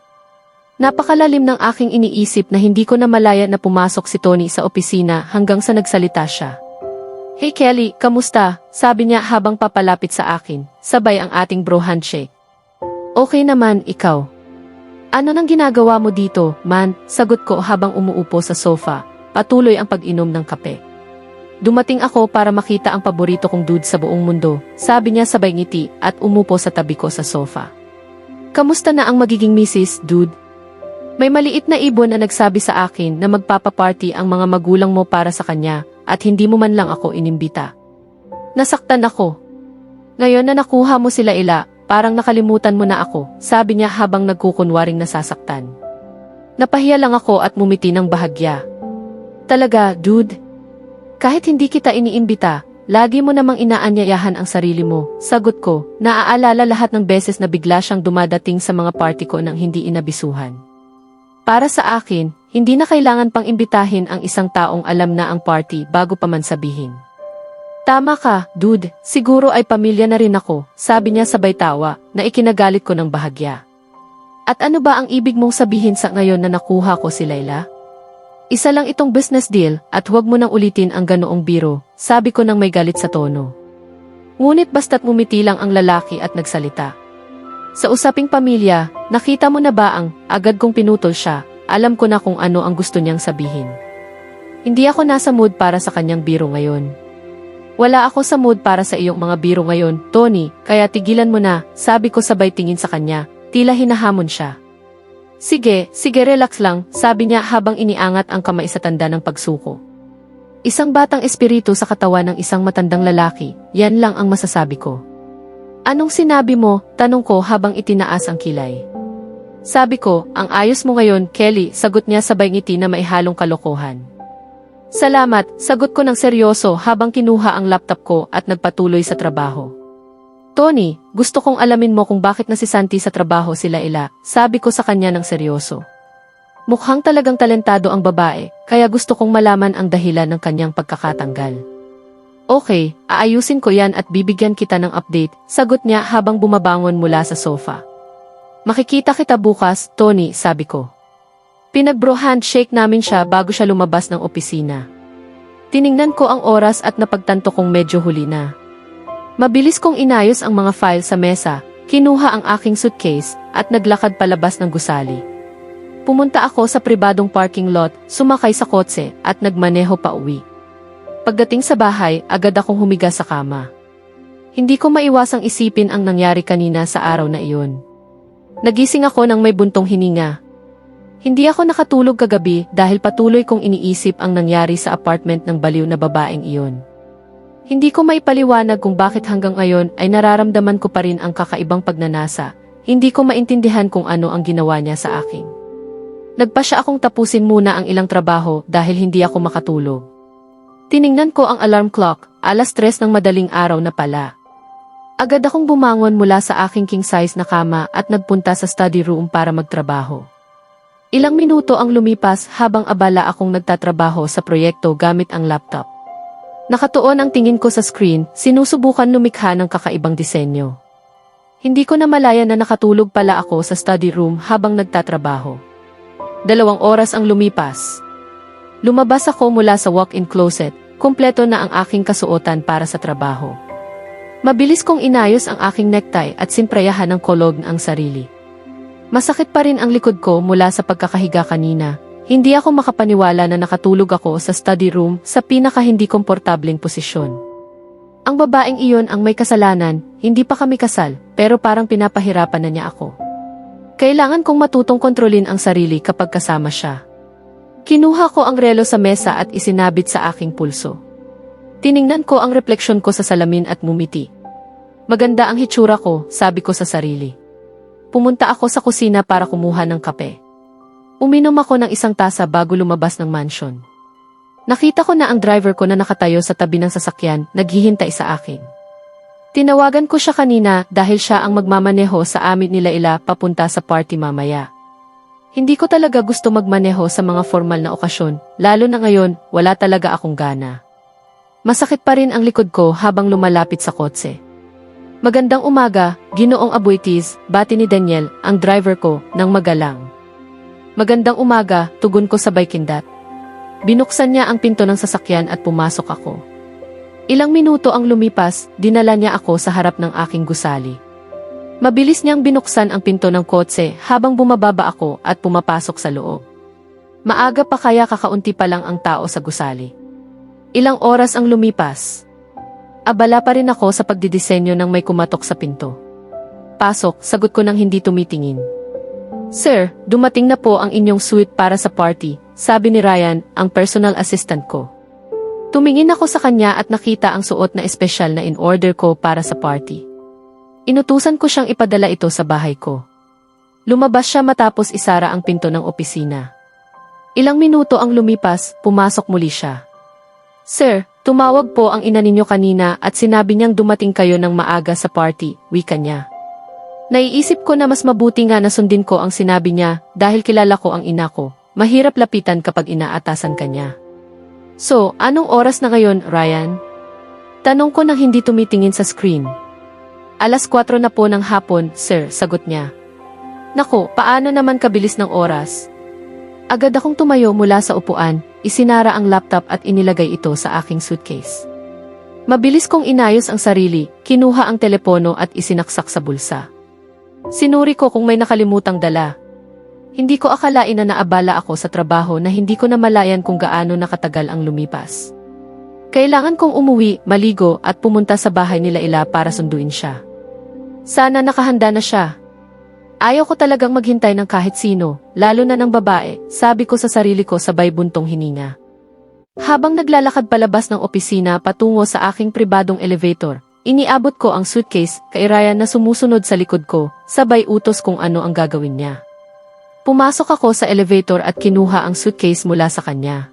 Napakalalim ng aking iniisip na hindi ko na malaya na pumasok si Tony sa opisina hanggang sa nagsalita siya. Hey Kelly, kamusta? Sabi niya habang papalapit sa akin, sabay ang ating bro handshake. Okay naman, ikaw. Ano nang ginagawa mo dito, man? Sagot ko habang umuupo sa sofa, patuloy ang pag-inom ng kape. Dumating ako para makita ang paborito kong dude sa buong mundo, sabi niya sabay ngiti at umupo sa tabi ko sa sofa. Kamusta na ang magiging misis, dude? May maliit na ibon na nagsabi sa akin na magpapaparty ang mga magulang mo para sa kanya at hindi mo man lang ako inimbita. Nasaktan ako. Ngayon na nakuha mo sila ila, parang nakalimutan mo na ako, sabi niya habang nagkukunwaring nasasaktan. Napahiya lang ako at mumiti ng bahagya. Talaga, dude? Kahit hindi kita iniimbita, lagi mo namang inaanyayahan ang sarili mo, sagot ko, naaalala lahat ng beses na bigla siyang dumadating sa mga party ko nang hindi inabisuhan. Para sa akin, hindi na kailangan pang imbitahin ang isang taong alam na ang party bago pa man sabihin. Tama ka, dude, siguro ay pamilya na rin ako, sabi niya sabay tawa, na ikinagalit ko ng bahagya. At ano ba ang ibig mong sabihin sa ngayon na nakuha ko si Laila? Isa lang itong business deal at huwag mo nang ulitin ang ganoong biro, sabi ko nang may galit sa tono. Ngunit basta't ngumiti lang ang lalaki at nagsalita. Sa usaping pamilya, nakita mo na ba ang agad kong pinutol siya, alam ko na kung ano ang gusto niyang sabihin. Hindi ako nasa mood para sa kanyang biro ngayon. Wala ako sa mood para sa iyong mga biro ngayon, Tony, kaya tigilan mo na, sabi ko sabay tingin sa kanya, tila hinahamon siya. Sige, relax lang, sabi niya habang iniangat ang kamay sa tanda ng pagsuko. Isang batang espiritu sa katawan ng isang matandang lalaki, yan lang ang masasabi ko. Anong sinabi mo? Tanong ko habang itinaas ang kilay. Sabi ko, ang ayos mo ngayon, Kelly, sagot niya sabay ngiti na may halong kalokohan. Salamat, sagot ko ng seryoso habang kinuha ang laptop ko at nagpatuloy sa trabaho. Tony, gusto kong alamin mo kung bakit nasisanti sa trabaho sila ila, sabi ko sa kanya ng seryoso. Mukhang talagang talentado ang babae, kaya gusto kong malaman ang dahilan ng kanyang pagkakatanggal. Okay, aayusin ko yan at bibigyan kita ng update, sagot niya habang bumabangon mula sa sofa. Makikita kita bukas, Tony, sabi ko. Pinag-bro handshake namin siya bago siya lumabas ng opisina. Tiningnan ko ang oras at napagtanto kong medyo huli na. Mabilis kong inayos ang mga file sa mesa, kinuha ang aking suitcase, at naglakad palabas ng gusali. Pumunta ako sa pribadong parking lot, sumakay sa kotse, at nagmaneho pa uwi. Pagdating sa bahay, agad akong humiga sa kama. Hindi ko maiwasang isipin ang nangyari kanina sa araw na iyon. Nagising ako nang may buntong hininga. Hindi ako nakatulog kagabi dahil patuloy kong iniisip ang nangyari sa apartment ng baliw na babaeng iyon. Hindi ko maipaliwanag kung bakit hanggang ngayon ay nararamdaman ko pa rin ang kakaibang pagnanasa. Hindi ko maintindihan kung ano ang ginawa niya sa akin. Nagpasya akong tapusin muna ang ilang trabaho dahil hindi ako makatulog. Tiningnan ko ang alarm clock, 3:00 ng madaling araw na pala. Agad akong bumangon mula sa aking king-size na kama at nagpunta sa study room para magtrabaho. Ilang minuto ang lumipas habang abala akong nagtatrabaho sa proyekto gamit ang laptop. Nakatuon ang tingin ko sa screen, sinusubukan lumikha ng kakaibang disenyo. Hindi ko namalayan na nakatulog pala ako sa study room habang nagtatrabaho. 2 oras ang lumipas. Lumabas ako mula sa walk-in closet, kumpleto na ang aking kasuotan para sa trabaho. Mabilis kong inayos ang aking necktie at sinprayahan ng kolog ang sarili. Masakit pa rin ang likod ko mula sa pagkakahiga kanina. Hindi ako makapaniwala na nakatulog ako sa study room sa pinaka-hindi komportableng posisyon. Ang babaeng iyon ang may kasalanan, hindi pa kami kasal, pero parang pinapahirapan na niya ako. Kailangan kong matutong kontrolin ang sarili kapag kasama siya. Kinuha ko ang relo sa mesa at isinabit sa aking pulso. Tiningnan ko ang refleksyon ko sa salamin at ngumiti. Maganda ang hitsura ko, sabi ko sa sarili. Pumunta ako sa kusina para kumuha ng kape. Uminom ako ng 1 tasa bago lumabas ng mansion. Nakita ko na ang driver ko na nakatayo sa tabi ng sasakyan, naghihintay sa akin. Tinawagan ko siya kanina dahil siya ang magmamaneho sa amin nila ila papunta sa party mamaya. Hindi ko talaga gusto magmaneho sa mga formal na okasyon, lalo na ngayon, wala talaga akong gana. Masakit pa rin ang likod ko habang lumalapit sa kotse. Magandang umaga, Ginoong Abuitis, bati ni Daniel, ang driver ko, nang magalang. Magandang umaga, tugon ko sabay kindat. Binuksan niya ang pinto ng sasakyan at pumasok ako. Ilang minuto ang lumipas, dinala niya ako sa harap ng aking gusali. Mabilis niyang binuksan ang pinto ng kotse habang bumababa ako at pumapasok sa loob. Maaga pa kaya kakaunti pa lang ang tao sa gusali. Ilang oras ang lumipas. Abala pa rin ako sa pagdidisenyo nang may kumatok sa pinto. Pasok, sagot ko nang hindi tumitingin. Sir, dumating na po ang inyong suite para sa party, sabi ni Ryan, ang personal assistant ko. Tumingin ako sa kanya at nakita ang suot na espesyal na in-order ko para sa party. Inutusan ko siyang ipadala ito sa bahay ko. Lumabas siya matapos isara ang pinto ng opisina. Ilang minuto ang lumipas, pumasok muli siya. Sir, tumawag po ang ina ninyo kanina at sinabi niyang dumating kayo ng maaga sa party, wika niya. Naiisip ko na mas mabuti nga na sundin ko ang sinabi niya dahil kilala ko ang ina ko. Mahirap lapitan kapag inaatasan ka niya. So, anong oras na ngayon, Ryan? Tanong ko nang hindi tumitingin sa screen. 4:00 na po ng hapon, sir, sagot niya. Nako, paano naman kabilis ng oras? Agad akong tumayo mula sa upuan, isinara ang laptop at inilagay ito sa aking suitcase. Mabilis kong inayos ang sarili, kinuha ang telepono at isinaksak sa bulsa. Sinuri ko kung may nakalimutang dala. Hindi ko akalain na naabala ako sa trabaho na hindi ko namalayan kung gaano nakatagal ang lumipas. Kailangan kong umuwi, maligo at pumunta sa bahay nila ila para sunduin siya. Sana nakahanda na siya. Ayaw ko talagang maghintay ng kahit sino, lalo na ng babae, sabi ko sa sarili ko sabay buntong hininga. Habang naglalakad palabas ng opisina patungo sa aking pribadong elevator, iniabot ko ang suitcase kay Ryan na sumusunod sa likod ko, sabay utos kung ano ang gagawin niya. Pumasok ako sa elevator at kinuha ang suitcase mula sa kanya.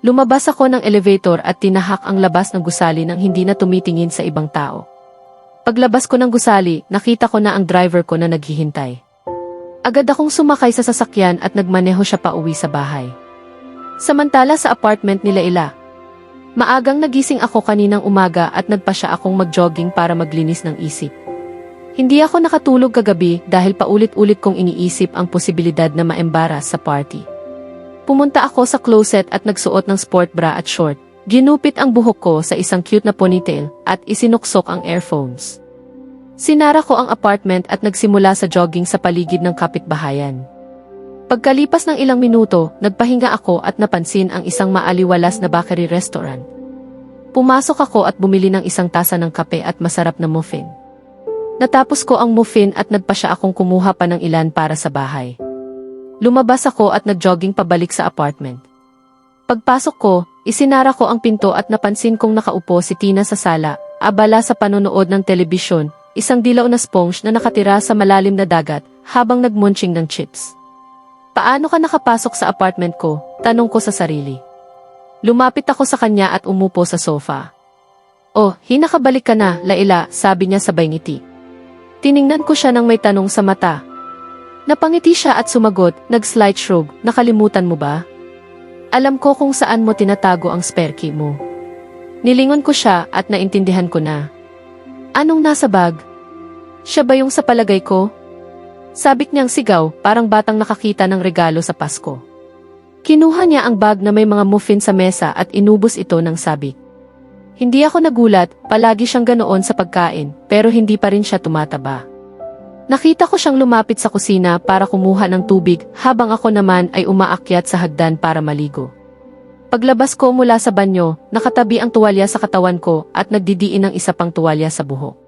Lumabas ako ng elevator at tinahak ang labas ng gusali nang hindi na tumitingin sa ibang tao. Paglabas ko ng gusali, nakita ko na ang driver ko na naghihintay. Agad akong sumakay sa sasakyan at nagmaneho siya pa uwi sa bahay. Samantala sa apartment nila Ila. Maagang nagising ako kaninang umaga at nagpasya akong mag-jogging para maglinis ng isip. Hindi ako nakatulog kagabi dahil paulit-ulit kong iniisip ang posibilidad na maembaras sa party. Pumunta ako sa closet at nagsuot ng sport bra at short. Ginupit ang buhok ko sa isang cute na ponytail at isinuksok ang earphones. Sinara ko ang apartment at nagsimula sa jogging sa paligid ng kapitbahayan. Pagkalipas ng ilang minuto, nagpahinga ako at napansin ang isang maaliwalas na bakery restaurant. Pumasok ako at bumili ng isang tasa ng kape at masarap na muffin. Natapos ko ang muffin at nagpasya akong kumuha pa ng ilan para sa bahay. Lumabas ako at nagjogging pabalik sa apartment. Pagpasok ko, isinara ko ang pinto at napansin kong nakaupo si Tina sa sala, abala sa panonood ng telebisyon, isang dilaw na sponge na nakatira sa malalim na dagat habang nagmunching ng chips. Paano ka nakapasok sa apartment ko? Tanong ko sa sarili. Lumapit ako sa kanya at umupo sa sofa. Oh, hinakabalik ka na, Laila, sabi niya sabay ngiti. Tiningnan ko siya nang may tanong sa mata. Napangiti siya at sumagot, nag-slight shrug, nakalimutan mo ba? Alam ko kung saan mo tinatago ang spare key mo. Nilingon ko siya at naintindihan ko na. Anong nasa bag? Siya ba yung sa palagay ko? Sabik niyang sigaw, parang batang nakakita ng regalo sa Pasko. Kinuha niya ang bag na may mga muffin sa mesa at inubos ito ng sabik. Hindi ako nagulat, palagi siyang ganoon sa pagkain, pero hindi pa rin siya tumataba. Nakita ko siyang lumapit sa kusina para kumuha ng tubig habang ako naman ay umaakyat sa hagdan para maligo. Paglabas ko mula sa banyo, nakatabi ang tuwalya sa katawan ko at nagdidiin ng isa pang tuwalya sa buhok.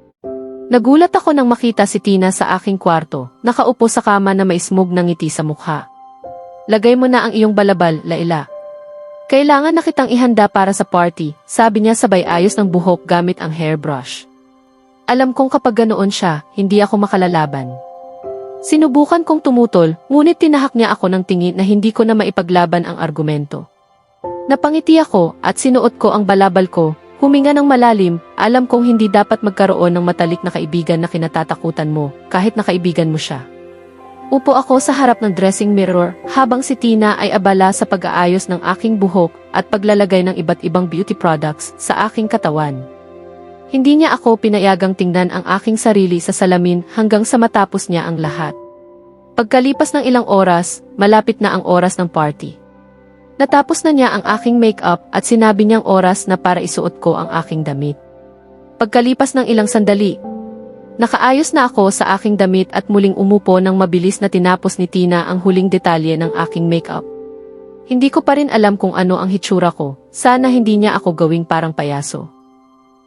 Nagulat ako nang makita si Tina sa aking kwarto, nakaupo sa kama na may smug ng ngiti sa mukha. Lagay mo na ang iyong balabal, Laila. Kailangan na kitang ihanda para sa party, sabi niya sabay ayos ng buhok gamit ang hairbrush. Alam kong kapag ganoon siya, hindi ako makalalaban. Sinubukan kong tumutol, ngunit tinahak niya ako ng tingin na hindi ko na maipaglaban ang argumento. Napangiti ako at sinuot ko ang balabal ko, huminga ng malalim, alam kong hindi dapat magkaroon ng matalik na kaibigan na kinatatakutan mo, kahit na kaibigan mo siya. Upo ako sa harap ng dressing mirror habang si Tina ay abala sa pag-aayos ng aking buhok at paglalagay ng iba't ibang beauty products sa aking katawan. Hindi niya ako pinayagang tingnan ang aking sarili sa salamin hanggang sa matapos niya ang lahat. Pagkalipas ng ilang oras, malapit na ang oras ng party. Natapos na niya ang aking makeup at sinabi niyang oras na para isuot ko ang aking damit. Pagkalipas ng ilang sandali, nakaayos na ako sa aking damit at muling umupo nang mabilis na tinapos ni Tina ang huling detalye ng aking makeup. Hindi ko pa rin alam kung ano ang hitsura ko, sana hindi niya ako gawing parang payaso.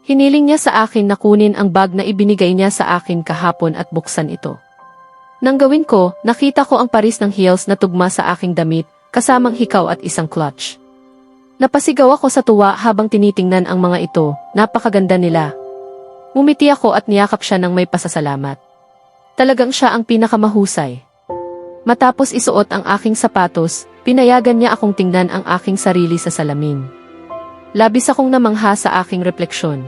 Hiniling niya sa akin na kunin ang bag na ibinigay niya sa akin kahapon at buksan ito. Nang gawin ko, nakita ko ang paris ng heels na tugma sa aking damit, kasamang hikaw at isang clutch. Napasigaw ako sa tuwa habang tinitingnan ang mga ito, napakaganda nila. Ngumiti ako at niyakap siya ng may pasasalamat. Talagang siya ang pinakamahusay. Matapos isuot ang aking sapatos, pinayagan niya akong tingnan ang aking sarili sa salamin. Labis akong namangha sa aking refleksyon.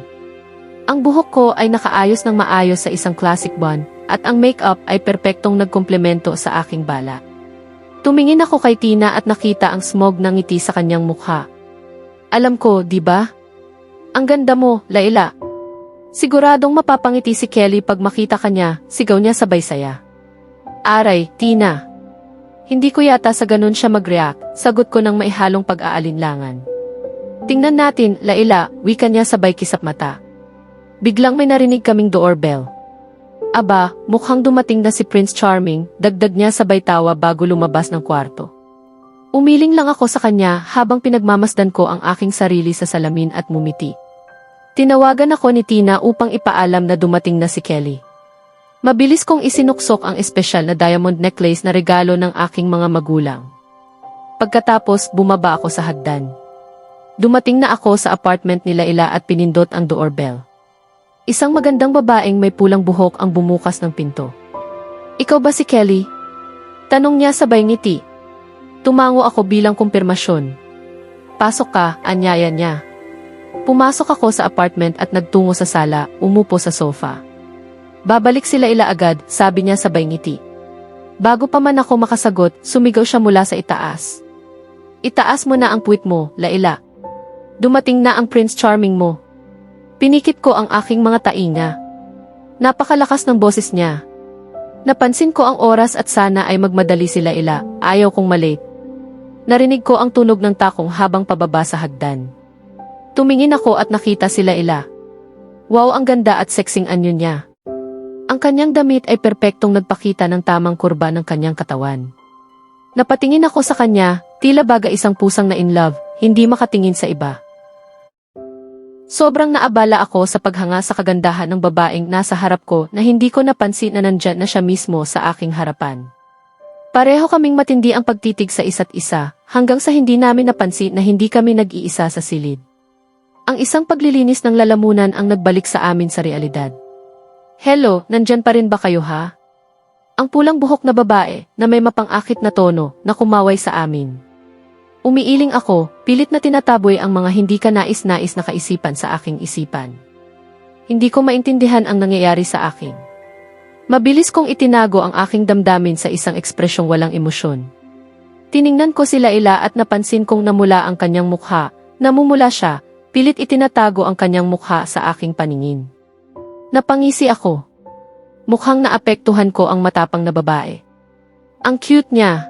Ang buhok ko ay nakaayos ng maayos sa isang classic bun, at ang makeup ay perpektong nagkumplemento sa aking bala. Tumingin ako kay Tina at nakita ang smog ng ngiti sa kanyang mukha. Alam ko, di ba? Ang ganda mo, Laila. Siguradong mapapangiti si Kelly pag makita kanya, sigaw niya sabay saya. Aray, Tina. Hindi ko yata sa ganun siya mag-react, sagot ko ng maihalong pag-aalinlangan. Tingnan natin, Laila, wika niya sabay kisap mata. Biglang may narinig kaming doorbell. Aba, mukhang dumating na si Prince Charming, dagdag niya sabay tawa bago lumabas ng kwarto. Umiling lang ako sa kanya habang pinagmamasdan ko ang aking sarili sa salamin at mumiti. Tinawagan ako ni Tina upang ipaalam na dumating na si Kelly. Mabilis kong isinuksok ang espesyal na diamond necklace na regalo ng aking mga magulang. Pagkatapos, bumaba ako sa hagdan. Dumating na ako sa apartment nila Ila at pinindot ang doorbell. Isang magandang babaeng may pulang buhok ang bumukas ng pinto. Ikaw ba si Kelly? Tanong niya sabay ngiti. Tumango ako bilang kumpirmasyon. Pasok ka, anyaya niya. Pumasok ako sa apartment at nagtungo sa sala, umupo sa sofa. Babalik sila ila agad, sabi niya sabay ngiti. Bago pa man ako makasagot, sumigaw siya mula sa itaas. Itaas mo na ang puwit mo, Laila. Dumating na ang Prince Charming mo. Pinikit ko ang aking mga tainga. Napakalakas ng boses niya. Napansin ko ang oras at sana ay magmadali sila ila, ayaw kong malate. Narinig ko ang tunog ng takong habang pababa sa hagdan. Tumingin ako at nakita sila ila. Wow, ang ganda at sexing anyo niya. Ang kanyang damit ay perpektong nagpakita ng tamang kurba ng kanyang katawan. Napatingin ako sa kanya, tila baga isang pusang na in love, hindi makatingin sa iba. Sobrang naabala ako sa paghanga sa kagandahan ng babaeng nasa harap ko na hindi ko napansin na nandyan na siya mismo sa aking harapan. Pareho kaming matindi ang pagtitig sa isa't isa, hanggang sa hindi namin napansin na hindi kami nag-iisa sa silid. Ang isang paglilinis ng lalamunan ang nagbalik sa amin sa realidad. Hello, nandyan pa rin ba kayo ha? Ang pulang buhok na babae na may mapang-akit na tono na kumaway sa amin. Umiiling ako, pilit na tinataboy ang mga hindi ka nais-nais na kaisipan sa aking isipan. Hindi ko maintindihan ang nangyayari sa akin. Mabilis kong itinago ang aking damdamin sa isang ekspresyong walang emosyon. Tiningnan ko sila ila at napansin kong namula ang kanyang mukha, namumula siya, pilit itinatago ang kanyang mukha sa aking paningin. Napangisi ako. Mukhang naapektuhan ko ang matapang na babae. Ang cute niya.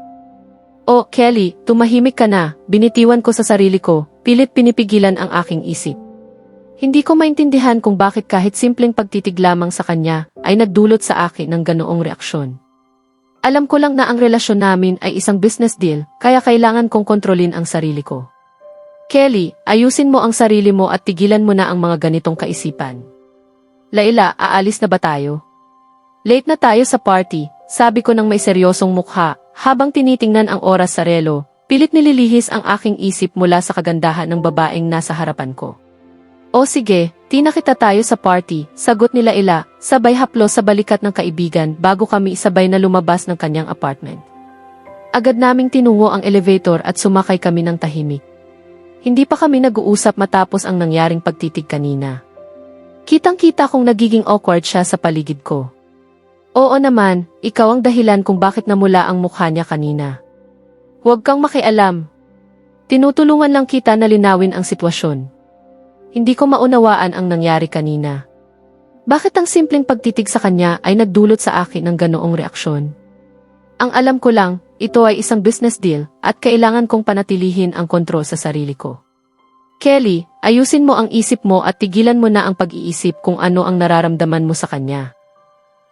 Oh, Kelly, tumahimik ka na, binitiwan ko sa sarili ko, pilit pinipigilan ang aking isip. Hindi ko maintindihan kung bakit kahit simpleng pagtitig lamang sa kanya ay nagdulot sa akin ng ganoong reaksyon. Alam ko lang na ang relasyon namin ay isang business deal, kaya kailangan kong kontrolin ang sarili ko. Kelly, ayusin mo ang sarili mo at tigilan mo na ang mga ganitong kaisipan. Laila, aalis na ba tayo? Late na tayo sa party, sabi ko ng may seryosong mukha, habang tinitingnan ang oras sa relo, pilit nililihis ang aking isip mula sa kagandahan ng babaeng nasa harapan ko. O sige, tinakita tayo sa party, sagot nila ila, sabay haplo sa balikat ng kaibigan bago kami sabay na lumabas ng kanyang apartment. Agad naming tinungo ang elevator at sumakay kami ng tahimik. Hindi pa kami nag-uusap matapos ang nangyaring pagtitig kanina. Kitang-kita kong nagiging awkward siya sa paligid ko. Oo naman, ikaw ang dahilan kung bakit namula ang mukha niya kanina. Huwag kang makialam. Tinutulungan lang kita na linawin ang sitwasyon. Hindi ko maunawaan ang nangyari kanina. Bakit ang simpleng pagtitig sa kanya ay nagdulot sa akin ng ganoong reaksyon? Ang alam ko lang, ito ay isang business deal at kailangan kong panatilihin ang kontrol sa sarili ko. Kelly, ayusin mo ang isip mo at tigilan mo na ang pag-iisip kung ano ang nararamdaman mo sa kanya.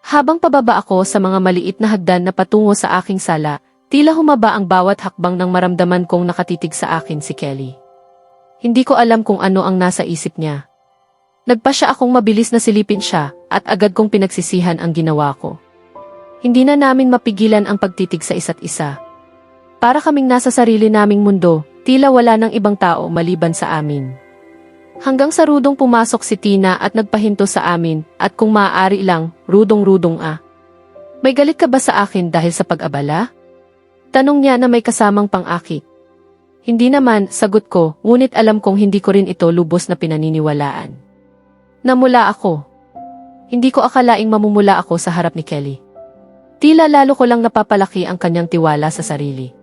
Habang pababa ako sa mga maliit na hagdan na patungo sa aking sala, tila humaba ang bawat hakbang nang maramdaman kong nakatitig sa akin si Kelly. Hindi ko alam kung ano ang nasa isip niya. Nagpa siya akong mabilis na silipin siya at agad kong pinagsisihan ang ginawa ko. Hindi na namin mapigilan ang pagtitig sa isa't isa. Para kaming nasa sarili naming mundo, tila wala ng ibang tao maliban sa amin. Hanggang sa rudong pumasok si Tina at nagpahinto sa amin at kung maaari lang, rudong-rudong May galit ka ba sa akin dahil sa pag-abala? Tanong niya na may kasamang pang-akit. Hindi naman, sagot ko, ngunit alam kong hindi ko rin ito lubos na pinaniniwalaan. Namula ako. Hindi ko akalaing mamumula ako sa harap ni Kelly. Tila lalo ko lang napapalaki ang kanyang tiwala sa sarili.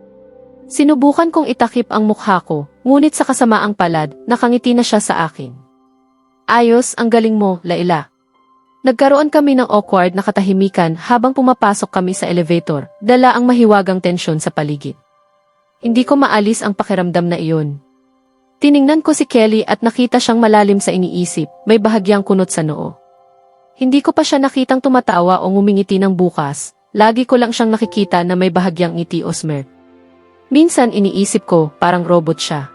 Sinubukan kong itakip ang mukha ko, ngunit sa kasamaang palad, nakangiti na siya sa akin. Ayos, ang galing mo, Laila. Nagkaroon kami ng awkward na katahimikan habang pumapasok kami sa elevator, dala ang mahiwagang tensyon sa paligid. Hindi ko maalis ang pakiramdam na iyon. Tiningnan ko si Kelly at nakita siyang malalim sa iniisip, may bahagyang kunot sa noo. Hindi ko pa siya nakitang tumatawa o ngumingiti ng bukas, lagi ko lang siyang nakikita na may bahagyang ngiti o smirk. Minsan iniisip ko, parang robot siya.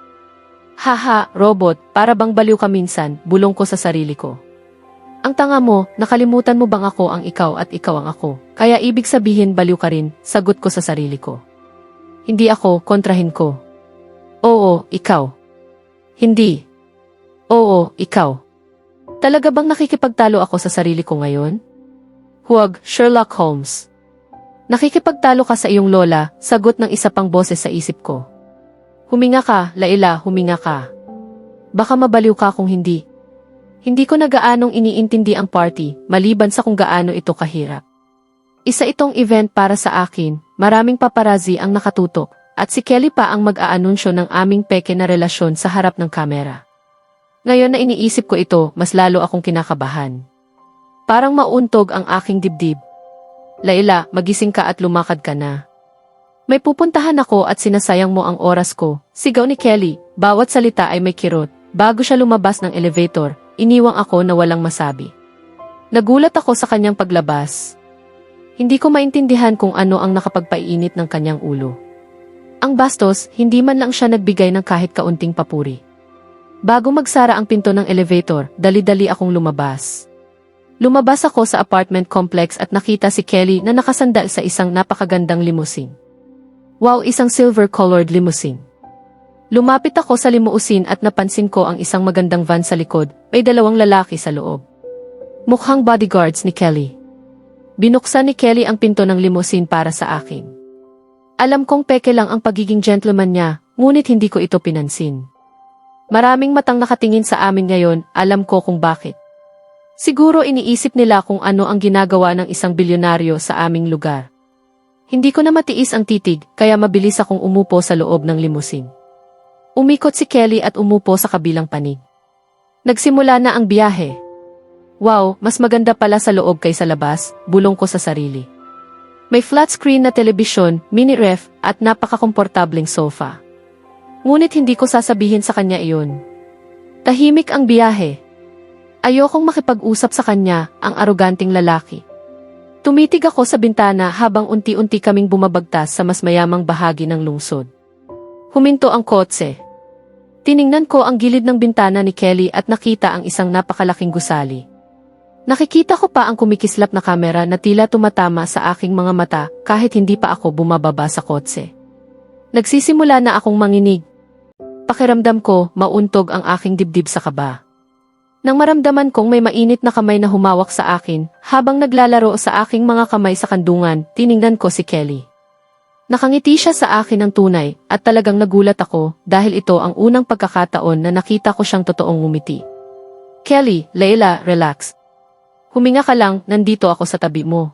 Haha, robot, para bang baliw ka minsan, bulong ko sa sarili ko. Ang tanga mo, nakalimutan mo bang ako ang ikaw at ikaw ang ako, kaya ibig sabihin baliw ka rin, sagot ko sa sarili ko. Hindi ako, kontrahin ko. Oo, ikaw. Hindi. Oo, ikaw. Talaga bang nakikipagtalo ako sa sarili ko ngayon? Huwag, Sherlock Holmes. Nakikipagtalo ka sa iyong lola, sagot ng isa pang boses sa isip ko. Huminga ka, Laila, huminga ka. Baka mabaliw ka kung hindi. Hindi ko na gaanong iniintindi ang party, maliban sa kung gaano ito kahirap. Isa itong event para sa akin, maraming paparazzi ang nakatutok, at si Kelly pa ang mag-aanunsyo ng aming peke na relasyon sa harap ng kamera. Ngayon na iniisip ko ito, mas lalo akong kinakabahan. Parang mauntog ang aking dibdib. Layla, magising ka at lumakad ka na. May pupuntahan ako at sinasayang mo ang oras ko, sigaw ni Kelly, bawat salita ay may kirot. Bago siya lumabas ng elevator, iniwang ako na walang masabi. Nagulat ako sa kanyang paglabas. Hindi ko maintindihan kung ano ang nakapagpainit ng kanyang ulo. Ang bastos, hindi man lang siya nagbigay ng kahit kaunting papuri. Bago magsara ang pinto ng elevator, dali-dali akong lumabas. Lumabas ako sa apartment complex at nakita si Kelly na nakasandal sa isang napakagandang limousine. Wow, isang silver-colored limousine. Lumapit ako sa limousine at napansin ko ang isang magandang van sa likod, may 2 lalaki sa loob. Mukhang bodyguards ni Kelly. Binuksan ni Kelly ang pinto ng limousine para sa akin. Alam kong peke lang ang pagiging gentleman niya, ngunit hindi ko ito pinansin. Maraming matang nakatingin sa amin ngayon, alam ko kung bakit. Siguro iniisip nila kung ano ang ginagawa ng isang bilyonaryo sa aming lugar. Hindi ko na matiis ang titig, kaya mabilis akong umupo sa loob ng limousine. Umikot si Kelly at umupo sa kabilang panig. Nagsimula na ang biyahe. Wow, mas maganda pala sa loob kaysa labas, bulong ko sa sarili. May flat screen na telebisyon, mini ref, at napakakomportableng sofa. Ngunit hindi ko sasabihin sa kanya iyon. Tahimik ang biyahe. Ayokong makipag-usap sa kanya, ang aroganting lalaki. Tumitig ako sa bintana habang unti-unti kaming bumabagtas sa mas mayamang bahagi ng lungsod. Huminto ang kotse. Tiningnan ko ang gilid ng bintana ni Kelly at nakita ang isang napakalaking gusali. Nakikita ko pa ang kumikislap na kamera na tila tumatama sa aking mga mata kahit hindi pa ako bumababa sa kotse. Nagsisimula na akong manginig. Pakiramdam ko, mauntog ang aking dibdib sa kaba. Nang maramdaman kong may mainit na kamay na humawak sa akin, habang naglalaro sa aking mga kamay sa kandungan, tiningnan ko si Kelly. Nakangiti siya sa akin ng tunay, at talagang nagulat ako dahil ito ang unang pagkakataon na nakita ko siyang totoong ngumiti. Kelly, Layla, relax. Huminga ka lang, nandito ako sa tabi mo.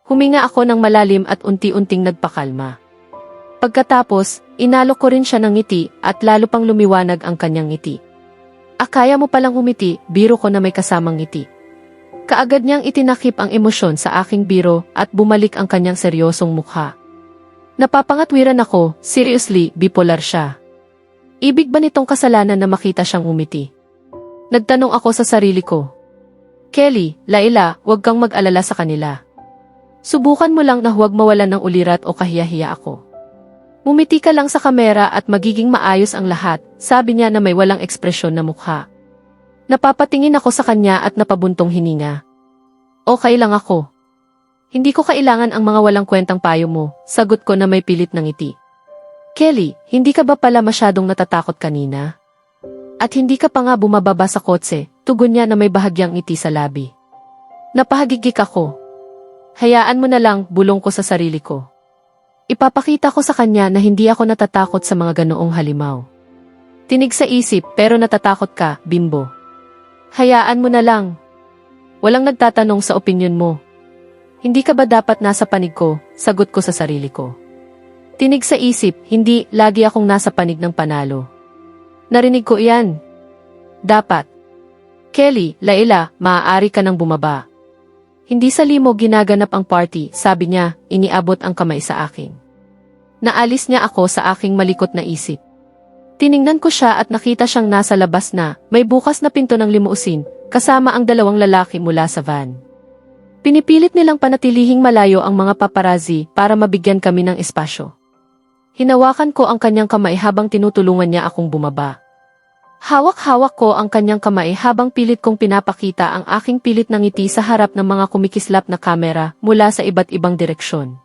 Huminga ako ng malalim at unti-unting nagpakalma. Pagkatapos, inalok ko rin siya ng ngiti at lalo pang lumiwanag ang kanyang ngiti. Akaya mo palang umiti, biro ko na may kasamang ngiti. Kaagad niyang itinakip ang emosyon sa aking biro at bumalik ang kanyang seryosong mukha. Napapangatwiran ako, seriously, bipolar siya. Ibig ba nitong kasalanan na makita siyang umiti? Nagtanong ako sa sarili ko. Kelly, Layla, huwag kang mag-alala sa kanila. Subukan mo lang na huwag mawalan ng ulirat o kahiya-hiya ako. Mumiti ka lang sa kamera at magiging maayos ang lahat, sabi niya na may walang ekspresyon na mukha. Napapatingin ako sa kanya at napabuntong hininga. Okay lang ako. Hindi ko kailangan ang mga walang kwentang payo mo, sagot ko na may pilit ng ngiti. Kelly, hindi ka ba pala masyadong natatakot kanina? At hindi ka pa nga bumababa sa kotse, tugon niya na may bahagyang ngiti sa labi. Napahagigik ako. Hayaan mo na lang, bulong ko sa sarili ko. Ipapakita ko sa kanya na hindi ako natatakot sa mga ganoong halimaw. Tinig sa isip pero natatakot ka, bimbo. Hayaan mo na lang. Walang nagtatanong sa opinyon mo. Hindi ka ba dapat nasa panig ko, sagot ko sa sarili ko. Tinig sa isip, hindi, lagi akong nasa panig ng panalo. Narinig ko iyan. Dapat. Kelly, Layla, maaari ka nang bumaba. Hindi sa limo ginaganap ang party, sabi niya, iniabot ang kamay sa akin. Naalis niya ako sa aking malikot na isip. Tiningnan ko siya at nakita siyang nasa labas na, may bukas na pinto ng limousine, kasama ang 2 lalaki mula sa van. Pinipilit nilang panatilihing malayo ang mga paparazzi para mabigyan kami ng espasyo. Hinawakan ko ang kanyang kamay habang tinutulungan niya akong bumaba. Hawak-hawak ko ang kanyang kamay habang pilit kong pinapakita ang aking pilit na ngiti sa harap ng mga kumikislap na kamera mula sa iba't ibang direksyon.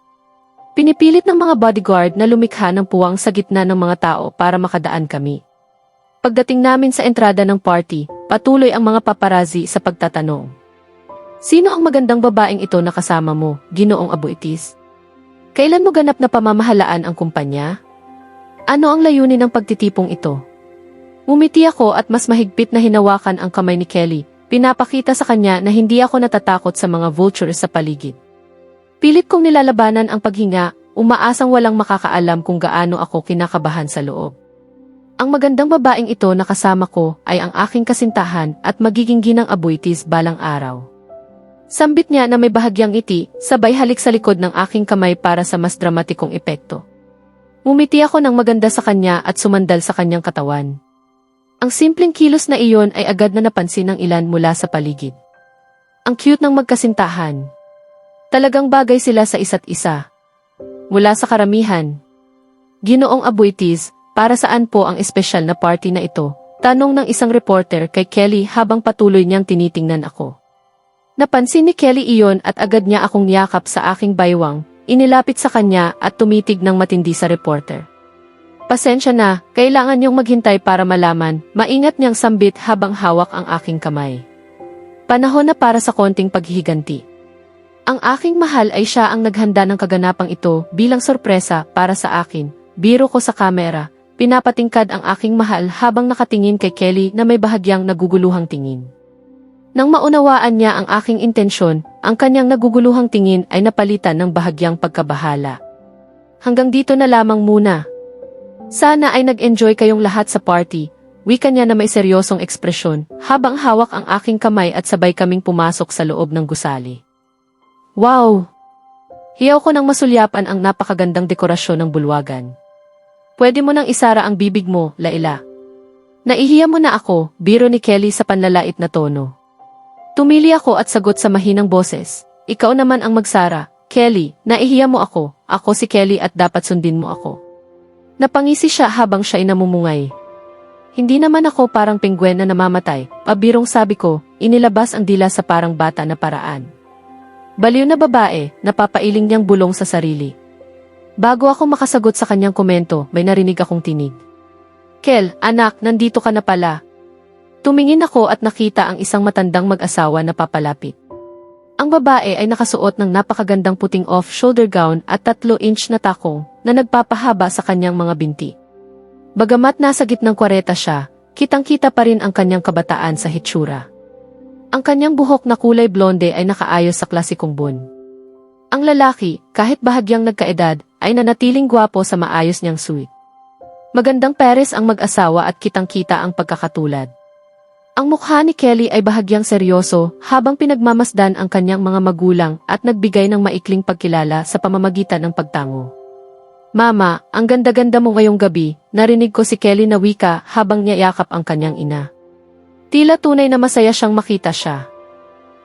Pinipilit ng mga bodyguard na lumikha ng puwang sa gitna ng mga tao para makadaan kami. Pagdating namin sa entrada ng party, patuloy ang mga paparazzi sa pagtatanong. Sino ang magandang babaeng ito na kasama mo, Ginoong Abuitis? Kailan mo ganap na pamamahalaan ang kumpanya? Ano ang layunin ng pagtitipong ito? Umiti ako at mas mahigpit na hinawakan ang kamay ni Kelly. Pinapakita sa kanya na hindi ako natatakot sa mga vultures sa paligid. Pilit kong nilalabanan ang paghinga, umaasang walang makakaalam kung gaano ako kinakabahan sa loob. Ang magandang babaeng ito na kasama ko ay ang aking kasintahan at magiging ginang abuitis balang araw. Sambit niya na may bahagyang ngiti, sabay halik sa likod ng aking kamay para sa mas dramatikong epekto. Umiti ako ng maganda sa kanya at sumandal sa kanyang katawan. Ang simpleng kilos na iyon ay agad na napansin ng ilan mula sa paligid. Ang cute ng magkasintahan. Talagang bagay sila sa isa't isa. Mula sa karamihan. Ginoong abuitis, para saan po ang espesyal na party na ito? Tanong ng isang reporter kay Kelly habang patuloy niyang tinitingnan ako. Napansin ni Kelly iyon at agad niya akong niyakap sa aking baywang, inilapit sa kanya at tumitig ng matindi sa reporter. Pasensya na, kailangan niyong maghintay para malaman, maingat niyang sambit habang hawak ang aking kamay. Panahon na para sa konting paghihiganti. Ang aking mahal ay siya ang naghanda ng kaganapang ito bilang sorpresa para sa akin. Biro ko sa kamera, pinapatingkad ang aking mahal habang nakatingin kay Kelly na may bahagyang naguguluhang tingin. Nang maunawaan niya ang aking intensyon, ang kanyang naguguluhang tingin ay napalitan ng bahagyang pagkabahala. Hanggang dito na lamang muna. Sana ay nag-enjoy kayong lahat sa party, wika niya na may seryosong ekspresyon, habang hawak ang aking kamay at sabay kaming pumasok sa loob ng gusali. Wow! Hiyaw ko nang masulyapan ang napakagandang dekorasyon ng bulwagan. Pwede mo nang isara ang bibig mo, Laila. Naihiya mo na ako, biro ni Kelly sa panlalait na tono. Tumili ako at sagot sa mahinang boses, ikaw naman ang magsara, Kelly, naihiya mo ako si Kelly at dapat sundin mo ako. Napangisi siya habang siya ay namumungay. Hindi naman ako parang pengguwen na namamatay, pabirong sabi ko, inilabas ang dila sa parang bata na paraan. Baliw na babae, napapailing niyang bulong sa sarili. Bago ako makasagot sa kanyang komento, may narinig akong tinig. Kel, anak, nandito ka na pala. Tumingin ako at nakita ang isang matandang mag-asawa na papalapit. Ang babae ay nakasuot ng napakagandang puting off-shoulder gown at 3-inch na takong na nagpapahaba sa kanyang mga binti. Bagamat nasa gitnang 40 siya, kitang-kita pa rin ang kanyang kabataan sa hitsura. Ang kanyang buhok na kulay blonde ay nakaayos sa klasikong bun. Ang lalaki, kahit bahagyang nagkaedad, ay nanatiling gwapo sa maayos niyang suit. Magandang pares ang mag-asawa at kitang-kita ang pagkakatulad. Ang mukha ni Kelly ay bahagyang seryoso habang pinagmamasdan ang kanyang mga magulang at nagbigay ng maikling pagkilala sa pamamagitan ng pagtango. Mama, ang ganda-ganda mo ngayong gabi, narinig ko si Kelly na wika habang niyayakap ang kanyang ina. Tila tunay na masaya siyang makita siya.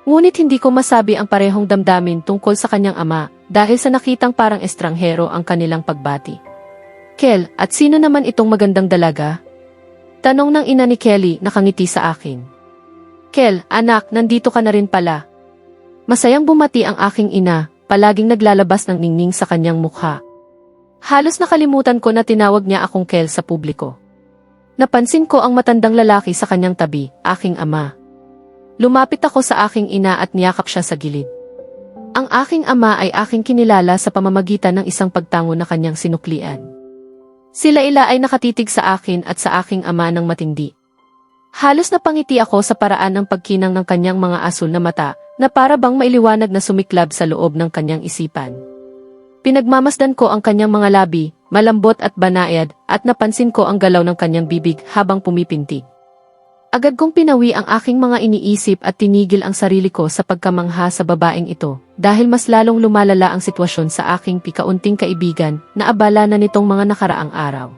Ngunit hindi ko masabi ang parehong damdamin tungkol sa kanyang ama dahil sa nakitang parang estranghero ang kanilang pagbati. Kel, at sino naman itong magandang dalaga? Tanong ng ina ni Kelly nakangiti sa akin. Kel, anak, nandito ka na rin pala. Masayang bumati ang aking ina, palaging naglalabas ng ningning sa kanyang mukha. Halos nakalimutan ko na tinawag niya akong Kel sa publiko. Napansin ko ang matandang lalaki sa kanyang tabi, aking ama. Lumapit ako sa aking ina at niyakap siya sa gilid. Ang aking ama ay aking kinilala sa pamamagitan ng isang pagtango na kanyang sinuklian. Sila ay nakatitig sa akin at sa aking ama ng matindi. Halos napangiti ako sa paraan ng pagkinang ng kanyang mga asul na mata na para bang mailiwanag na sumiklab sa loob ng kanyang isipan. Pinagmamasdan ko ang kanyang mga labi, malambot at banayad, at napansin ko ang galaw ng kanyang bibig habang pumipintig. Agad kong pinawi ang aking mga iniisip at tinigil ang sarili ko sa pagkamangha sa babaeng ito, dahil mas lalong lumalala ang sitwasyon sa aking pikaunting kaibigan na abala na nitong mga nakaraang araw.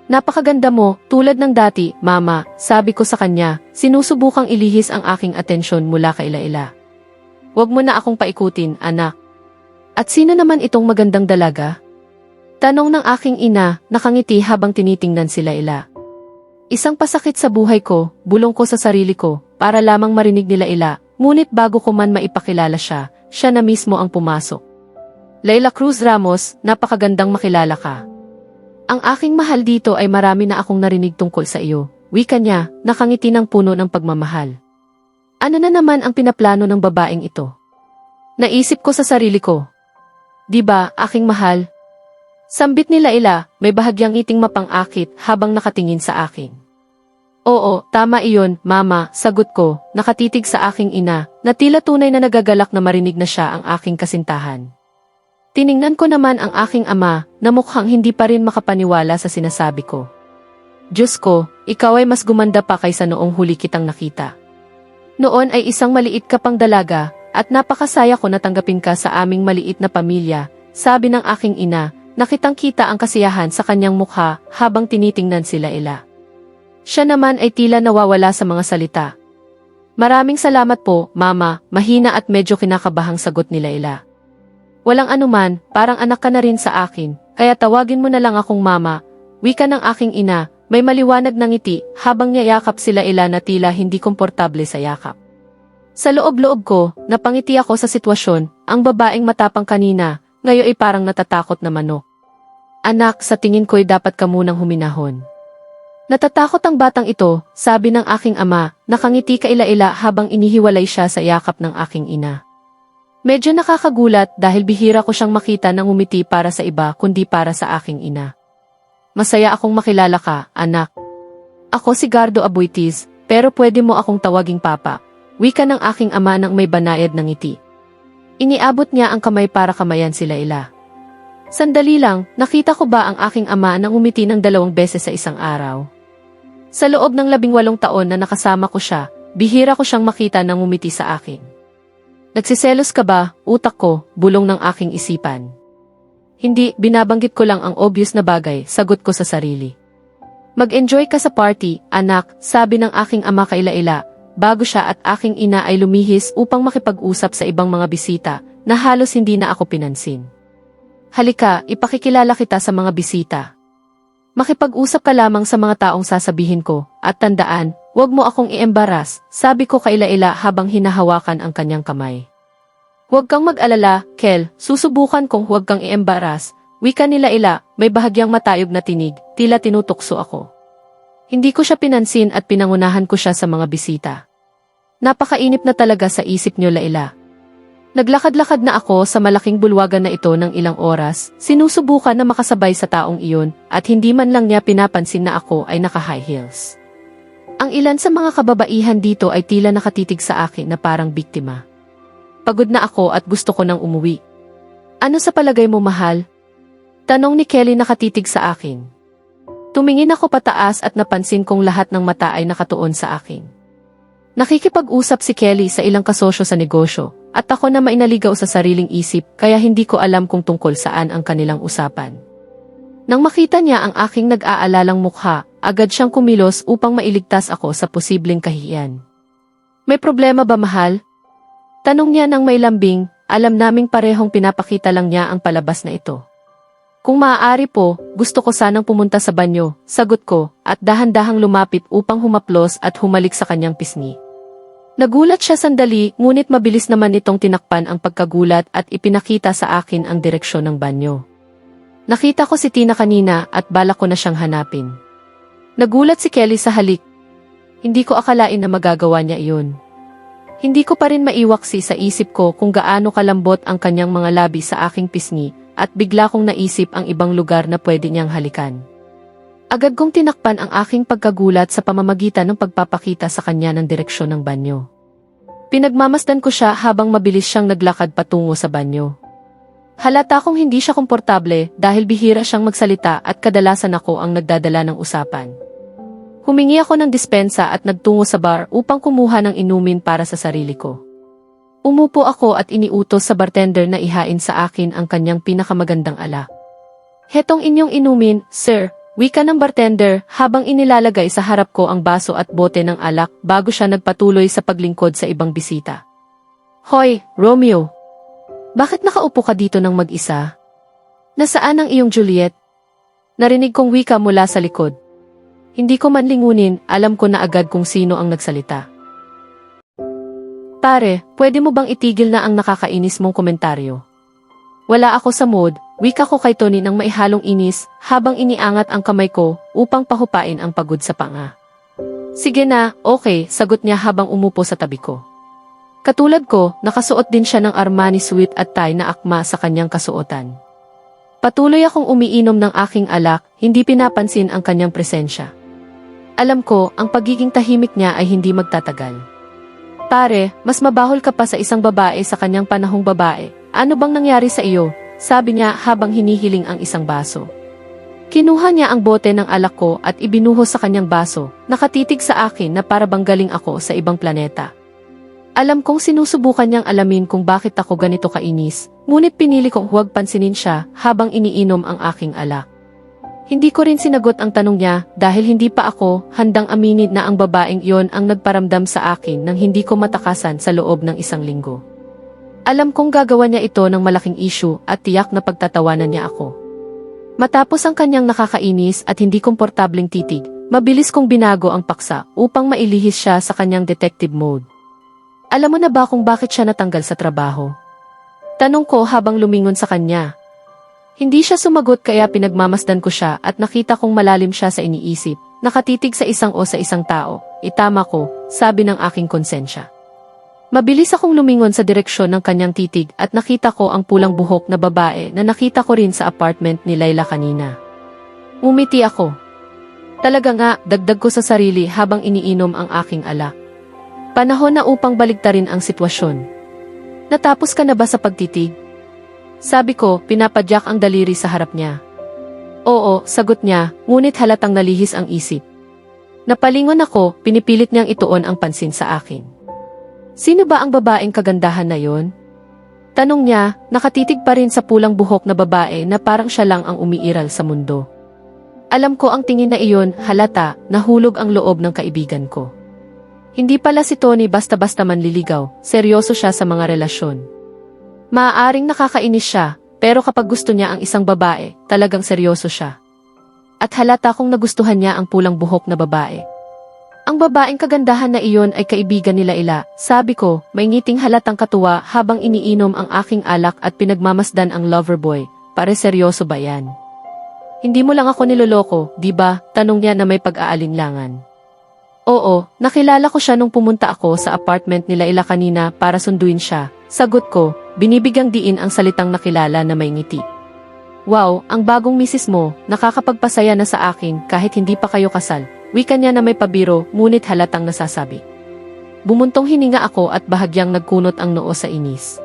Napakaganda mo, tulad ng dati, mama, sabi ko sa kanya, sinusubukang ilihis ang aking atensyon mula kay Laila. Huwag mo na akong paikutin, anak. At sino naman itong magandang dalaga? Tanong ng aking ina, nakangiti habang tinitingnan si Laila. Isang pasakit sa buhay ko, bulong ko sa sarili ko, para lamang marinig ni Laila, ngunit bago ko man maipakilala siya, siya na mismo ang pumasok. Laila Cruz Ramos, napakagandang makilala ka. Ang aking mahal dito ay marami na akong narinig tungkol sa iyo, wika niya, nakangiti ng puno ng pagmamahal. Ano na naman ang pinaplano ng babaeng ito? Naisip ko sa sarili ko. Diba, aking mahal? Sambit ni Laila, may bahagyang ngiting mapang-akit habang nakatingin sa akin. Oo, tama iyon, mama, sagot ko, nakatitig sa aking ina, na tila tunay na nagagalak na marinig na siya ang aking kasintahan. Tiningnan ko naman ang aking ama, na mukhang hindi pa rin makapaniwala sa sinasabi ko. Diyos ko, ikaw ay mas gumanda pa kaysa noong huli kitang nakita. Noon ay isang maliit ka pang dalaga, at napakasaya ko na tanggapin ka sa aming maliit na pamilya, sabi ng aking ina, nakitang-kita ang kasiyahan sa kanyang mukha habang tinitingnan sila ila. Siya naman ay tila nawawala sa mga salita. Maraming salamat po, mama, mahina at medyo kinakabahang sagot nila ila. Walang anuman, parang anak ka na rin sa akin, kaya tawagin mo na lang akong mama, wika ng aking ina, may maliwanag na ngiti habang niyayakap sila ila na tila hindi komportable sa yakap. Sa loob-loob ko, napangiti ako sa sitwasyon, ang babaeng matapang kanina, ngayon ay parang natatakot na manok. Anak, sa tingin ko'y dapat ka munang huminahon. Natatakot ang batang ito, sabi ng aking ama, nakangiti kaila-ila habang inihiwalay siya sa yakap ng aking ina. Medyo nakakagulat dahil bihira ko siyang makita nang umiti para sa iba kundi para sa aking ina. Masaya akong makilala ka, anak. Ako si Gardo Abuitis, pero pwede mo akong tawaging papa, wika ng aking ama nang may banayad ng ngiti. Iniabot niya ang kamay para kamayan sila ila. Sandali lang, nakita ko ba ang aking ama nang umiti ng 2 beses sa isang araw? Sa loob ng 18 taon na nakasama ko siya, bihira ko siyang makita nang umiti sa akin. Nagsiselos ka ba, utak ko, bulong ng aking isipan. Hindi, binabanggit ko lang ang obvious na bagay, sagot ko sa sarili. Mag-enjoy ka sa party, anak, sabi ng aking ama kaila-ila, bago siya at aking ina ay lumihis upang makipag-usap sa ibang mga bisita, na halos hindi na ako pinansin. Halika, ipakikilala kita sa mga bisita. Makipag-usap ka lamang sa mga taong sasabihin ko, at tandaan, huwag mo akong i-embaras, sabi ko kaila-ila habang hinahawakan ang kanyang kamay. Huwag kang mag-alala, Kel, susubukan kong huwag kang i-embaras, wika nila ila, may bahagyang matayog na tinig, tila tinutukso ako. Hindi ko siya pinansin at pinangunahan ko siya sa mga bisita. Napakainip na talaga sa isip niyo laila. Naglakad-lakad na ako sa malaking bulwagan na ito ng ilang oras, sinusubukan na makasabay sa taong iyon, at hindi man lang niya pinapansin na ako ay naka-high heels. Ang ilan sa mga kababaihan dito ay tila nakatitig sa akin na parang biktima. Pagod na ako at gusto ko nang umuwi. Ano sa palagay mo, mahal? Tanong ni Kelly nakatitig sa akin. Tumingin ako pataas at napansin kong lahat ng mata ay nakatuon sa akin. Nakikipag-usap si Kelly sa ilang kasosyo sa negosyo, at ako na mainaligaw sa sariling isip kaya hindi ko alam kung tungkol saan ang kanilang usapan. Nang makita niya ang aking nag-aalalang mukha, agad siyang kumilos upang mailigtas ako sa posibleng kahihiyan. May problema ba, mahal? Tanong niya nang may lambing, alam naming parehong pinapakita lang niya ang palabas na ito. Kung maaari po, gusto ko sanang pumunta sa banyo, sagot ko, at dahan-dahang lumapit upang humaplos at humalik sa kanyang pisngi. Nagulat siya sandali, ngunit mabilis naman itong tinakpan ang pagkagulat at ipinakita sa akin ang direksyon ng banyo. Nakita ko si Tina kanina at balak ko na siyang hanapin. Nagulat si Kelly sa halik. Hindi ko akalain na magagawa niya iyon. Hindi ko pa rin maiwaksi sa isip ko kung gaano kalambot ang kanyang mga labi sa aking pisngi, at bigla kong naisip ang ibang lugar na pwede niyang halikan. Agad kong tinakpan ang aking pagkagulat sa pamamagitan ng pagpapakita sa kanya ng direksyon ng banyo. Pinagmamasdan ko siya habang mabilis siyang naglakad patungo sa banyo. Halata kong hindi siya komportable dahil bihira siyang magsalita at kadalasan ako ang nagdadala ng usapan. Humingi ako ng dispensa at nagtungo sa bar upang kumuha ng inumin para sa sarili ko. Umupo ako at iniutos sa bartender na ihain sa akin ang kanyang pinakamagandang alak. Hetong inyong inumin, sir, wika ng bartender habang inilalagay sa harap ko ang baso at bote ng alak bago siya nagpatuloy sa paglingkod sa ibang bisita. Hoy, Romeo! Bakit nakaupo ka dito ng mag-isa? Nasaan ang iyong Juliet? Narinig kong wika mula sa likod. Hindi ko man lingunin, alam ko na agad kung sino ang nagsalita. Pare, pwede mo bang itigil na ang nakakainis mong komentaryo? Wala ako sa mood, wika ko kay Tony nang maihalong inis habang iniangat ang kamay ko upang pahupain ang pagod sa panga. Sige na, okay, sagot niya habang umupo sa tabi ko. Katulad ko, nakasuot din siya ng Armani suit at tie na akma sa kanyang kasuotan. Patuloy akong umiinom ng aking alak, hindi pinapansin ang kanyang presensya. Alam ko, ang pagiging tahimik niya ay hindi magtatagal. Pare, mas mabahol ka pa sa isang babae sa kanyang panahong babae. Ano bang nangyari sa iyo? Sabi niya habang hinihiling ang isang baso. Kinuha niya ang bote ng alak ko at ibinuhos sa kanyang baso, nakatitig sa akin na para bang galing ako sa ibang planeta. Alam kong sinusubukan niyang alamin kung bakit ako ganito kainis, ngunit pinili kong huwag pansinin siya habang iniinom ang aking alak. Hindi ko rin sinagot ang tanong niya dahil hindi pa ako handang aminin na ang babaeng iyon ang nagparamdam sa akin nang hindi ko matakasan sa loob ng 1 linggo. Alam kong gagawa niya ito ng malaking issue at tiyak na pagtatawanan niya ako. Matapos ang kanyang nakakainis at hindi komportableng titig, mabilis kong binago ang paksa upang mailihis siya sa kanyang detective mode. Alam mo na ba kung bakit siya natanggal sa trabaho? Tanong ko habang lumingon sa kanya. Hindi siya sumagot kaya pinagmamasdan ko siya at nakita kong malalim siya sa iniisip, nakatitig sa isang tao. Itama ko, sabi ng aking konsensya. Mabilis akong lumingon sa direksyon ng kanyang titig at nakita ko ang pulang buhok na babae na nakita ko rin sa apartment ni Layla kanina. Umiti ako. Talaga nga, dagdag ko sa sarili habang iniinom ang aking alak. Panahon na upang baligtarin ang sitwasyon. Natapos ka na ba sa pagtitig? Sabi ko, pinapadyak ang daliri sa harap niya. Oo, sagot niya, ngunit halatang nalihis ang isip. Napalingon ako, pinipilit niyang ituon ang pansin sa akin. Sino ba ang babaeng kagandahan na yon? Tanong niya, nakatitig pa rin sa pulang buhok na babae na parang siya lang ang umiiral sa mundo. Alam ko ang tingin na iyon, halata, nahulog ang loob ng kaibigan ko. Hindi pala si Tony basta-basta manliligaw, seryoso siya sa mga relasyon. Maaaring nakakainis siya, pero kapag gusto niya ang isang babae, talagang seryoso siya. At halata kong nagustuhan niya ang pulang buhok na babae. Ang babaeng kagandahan na iyon ay kaibigan nila Ila, sabi ko, may ngiting halatang katuwa habang iniinom ang aking alak at pinagmamasdan ang lover boy, pare seryoso ba yan? Hindi mo lang ako niloloko, di ba? Tanong niya na may pag-aalinlangan. Oo, nakilala ko siya nung pumunta ako sa apartment nila Ila kanina para sunduin siya. Sagot ko, binibigyang diin ang salitang nakilala na may ngiti. Wow, ang bagong misis mo, nakakapagpasaya na sa akin kahit hindi pa kayo kasal. Wika niya na may pabiro, ngunit halatang nasasabi. Bumuntong hininga ako at bahagyang nagkunot ang noo sa inis.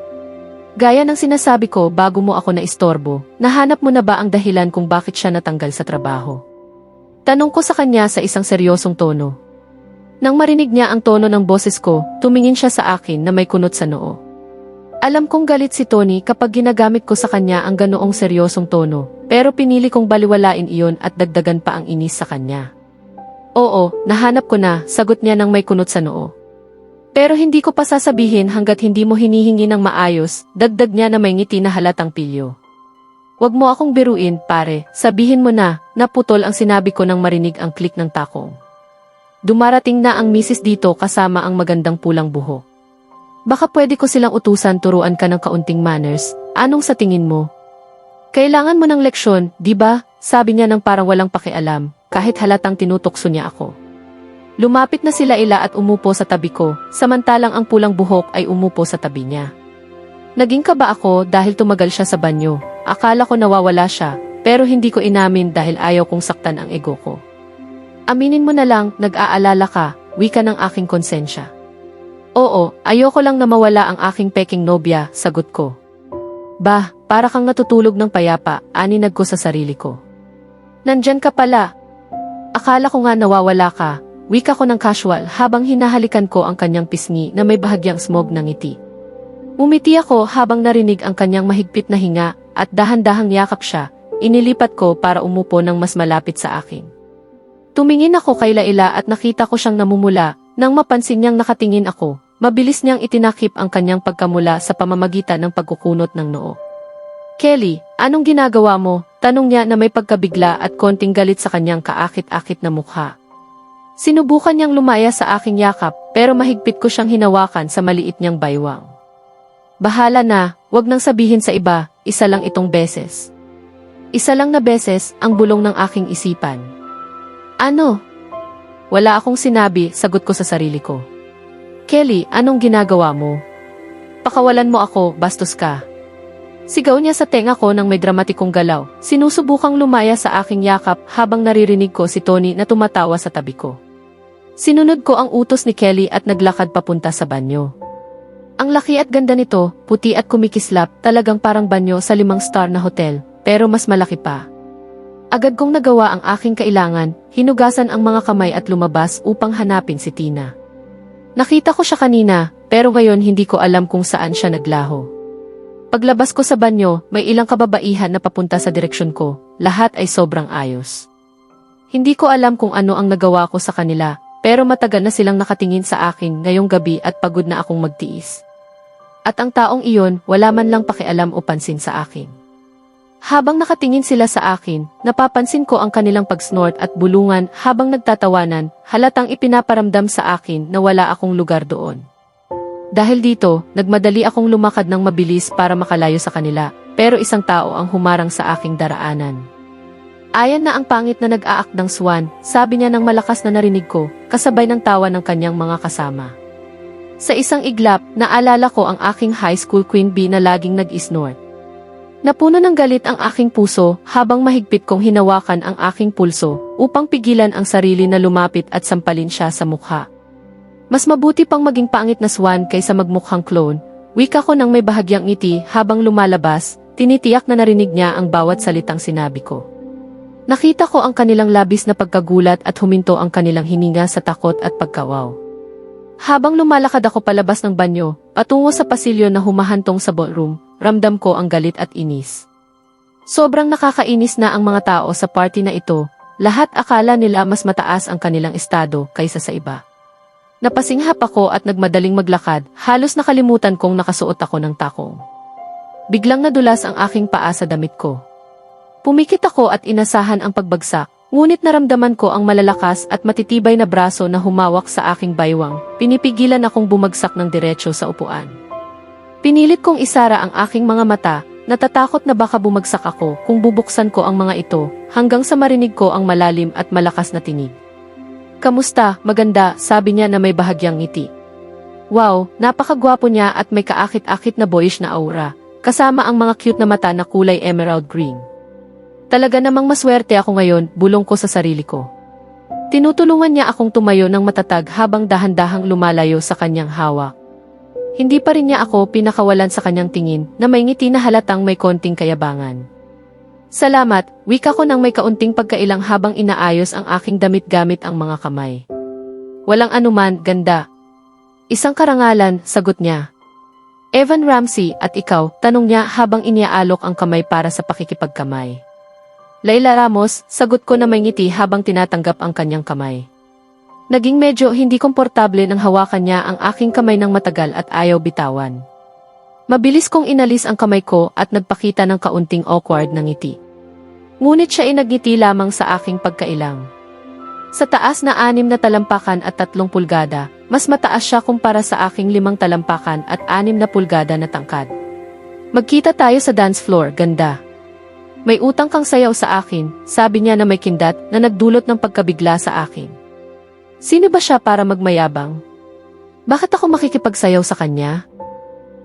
Gaya ng sinasabi ko bago mo ako naistorbo, nahanap mo na ba ang dahilan kung bakit siya natanggal sa trabaho? Tanong ko sa kanya sa isang seryosong tono. Nang marinig niya ang tono ng boses ko, tumingin siya sa akin na may kunot sa noo. Alam kong galit si Tony kapag ginagamit ko sa kanya ang ganoong seryosong tono, pero pinili kong baliwalain iyon at dagdagan pa ang inis sa kanya. Oo, nahanap ko na, sagot niya nang may kunot sa noo. Pero hindi ko pa sasabihin hanggat hindi mo hinihingi ng maayos, dagdag niya na may ngiti na halatang pilyo. Huwag mo akong biruin, pare, sabihin mo na, naputol ang sinabi ko nang marinig ang klik ng takong. Dumarating na ang misis dito kasama ang magandang pulang buhok. Baka pwede ko silang utusan turuan ka ng kaunting manners, anong sa tingin mo? Kailangan mo ng leksyon, di ba? Sabi niya nang parang walang pakialam, kahit halatang tinutokso niya ako. Lumapit na sila Ila at umupo sa tabi ko, samantalang ang pulang buhok ay umupo sa tabi niya. Naging kaba ako dahil tumagal siya sa banyo, akala ko nawawala siya, pero hindi ko inamin dahil ayaw kong saktan ang ego ko. Aminin mo na lang, nag-aalala ka, wika ng aking konsensya. Oo, ayoko lang na mawala ang aking peking nobya, sagot ko. Bah, para kang natutulog ng payapa, aninag ko sa sarili ko. Nandyan ka pala. Akala ko nga nawawala ka, wika ko ng casual habang hinahalikan ko ang kanyang pisngi na may bahagyang smog ng ngiti. Umiti ako habang narinig ang kanyang mahigpit na hinga at dahan-dahang yakap siya, inilipat ko para umupo ng mas malapit sa akin. Tumingin ako kay Layla at nakita ko siyang namumula, nang mapansin niyang nakatingin ako, mabilis niyang itinakip ang kanyang pagkamula sa pamamagitan ng pagkukunot ng noo. Kelly, anong ginagawa mo? Tanong niya na may pagkabigla at konting galit sa kanyang kaakit-akit na mukha. Sinubukan niyang lumaya sa aking yakap, pero mahigpit ko siyang hinawakan sa maliit niyang baywang. Bahala na, wag nang sabihin sa iba, isa lang itong beses. Isa lang na beses ang bulong ng aking isipan. Ano? Wala akong sinabi, sagot ko sa sarili ko. Kelly, anong ginagawa mo? Pakawalan mo ako, bastos ka. Sigaw niya sa tenga ko ng may dramatikong galaw. Sinusubukang lumaya sa aking yakap habang naririnig ko si Tony na tumatawa sa tabi ko. Sinunod ko ang utos ni Kelly at naglakad papunta sa banyo. Ang laki at ganda nito, puti at kumikislap, talagang parang banyo sa 5-star na hotel, pero mas malaki pa. Agad kong nagawa ang aking kailangan, hinugasan ang mga kamay at lumabas upang hanapin si Tina. Nakita ko siya kanina, pero ngayon hindi ko alam kung saan siya naglaho. Paglabas ko sa banyo, may ilang kababaihan na papunta sa direksyon ko, lahat ay sobrang ayos. Hindi ko alam kung ano ang nagawa ko sa kanila, pero matagal na silang nakatingin sa akin ngayong gabi at pagod na akong magtiis. At ang taong iyon, wala man lang pakialam o pansin sa akin. Habang nakatingin sila sa akin, napapansin ko ang kanilang pag-snort at bulungan habang nagtatawanan, halatang ipinaparamdam sa akin na wala akong lugar doon. Dahil dito, nagmadali akong lumakad ng mabilis para makalayo sa kanila, pero isang tao ang humarang sa aking daraanan. Ayan na ang pangit na nag-aakdang swan, sabi niya ng malakas na narinig ko, kasabay ng tawa ng kanyang mga kasama. Sa isang iglap, naalala ko ang aking high school queen bee na laging nag-snort. Napuno ng galit ang aking puso habang mahigpit kong hinawakan ang aking pulso upang pigilan ang sarili na lumapit at sampalin siya sa mukha. Mas mabuti pang maging pangit na swan kaysa magmukhang clone, wika ko nang may bahagyang ngiti habang lumalabas, tinitiyak na narinig niya ang bawat salitang sinabi ko. Nakita ko ang kanilang labis na pagkagulat at huminto ang kanilang hininga sa takot at pagkawaw. Habang lumalakad ako palabas ng banyo, patungo sa pasilyo na humahantong sa ballroom, ramdam ko ang galit at inis. Sobrang nakakainis na ang mga tao sa party na ito, lahat akala nila mas mataas ang kanilang estado kaysa sa iba. Napasinghap ako at nagmadaling maglakad, halos nakalimutan kong nakasuot ako ng takong. Biglang nadulas ang aking paa sa damit ko. Pumikit ako at inasahan ang pagbagsak, ngunit naramdaman ko ang malalakas at matitibay na braso na humawak sa aking baywang, pinipigilan akong bumagsak ng diretso sa upuan. Pinilit kong isara ang aking mga mata, natatakot na baka bumagsak ako kung bubuksan ko ang mga ito, hanggang sa marinig ko ang malalim at malakas na tinig. Kamusta, maganda, sabi niya na may bahagyang ngiti. Wow, napakagwapo niya at may kaakit-akit na boyish na aura, kasama ang mga cute na mata na kulay emerald green. Talaga namang maswerte ako ngayon, bulong ko sa sarili ko. Tinutulungan niya akong tumayo ng matatag habang dahan-dahang lumalayo sa kanyang hawak. Hindi pa rin niya ako pinakawalan sa kanyang tingin na may ngiti na halatang may konting kayabangan. Salamat, wika ko nang may kaunting pagkailang habang inaayos ang aking damit gamit ang mga kamay. Walang anuman, ganda. Isang karangalan, sagot niya. Evan Ramsey, at ikaw, tanong niya habang iniaalok ang kamay para sa pakikipagkamay. Layla Ramos, sagot ko na may ngiti habang tinatanggap ang kanyang kamay. Naging medyo hindi komportable nang hawakan niya ang aking kamay ng matagal at ayaw bitawan. Mabilis kong inalis ang kamay ko at nagpakita ng kaunting awkward na ngiti. Ngunit siya ay nagngiti lamang sa aking pagkailang. Sa taas na 6 na talampakan at 3 pulgada, mas mataas siya kumpara sa aking 5 talampakan at 6 na pulgada na tangkad. Magkita tayo sa dance floor, ganda. May utang kang sayaw sa akin, sabi niya na may kindat na nagdulot ng pagkabigla sa akin. Sino ba siya para magmayabang? Bakit ako makikipagsayaw sa kanya?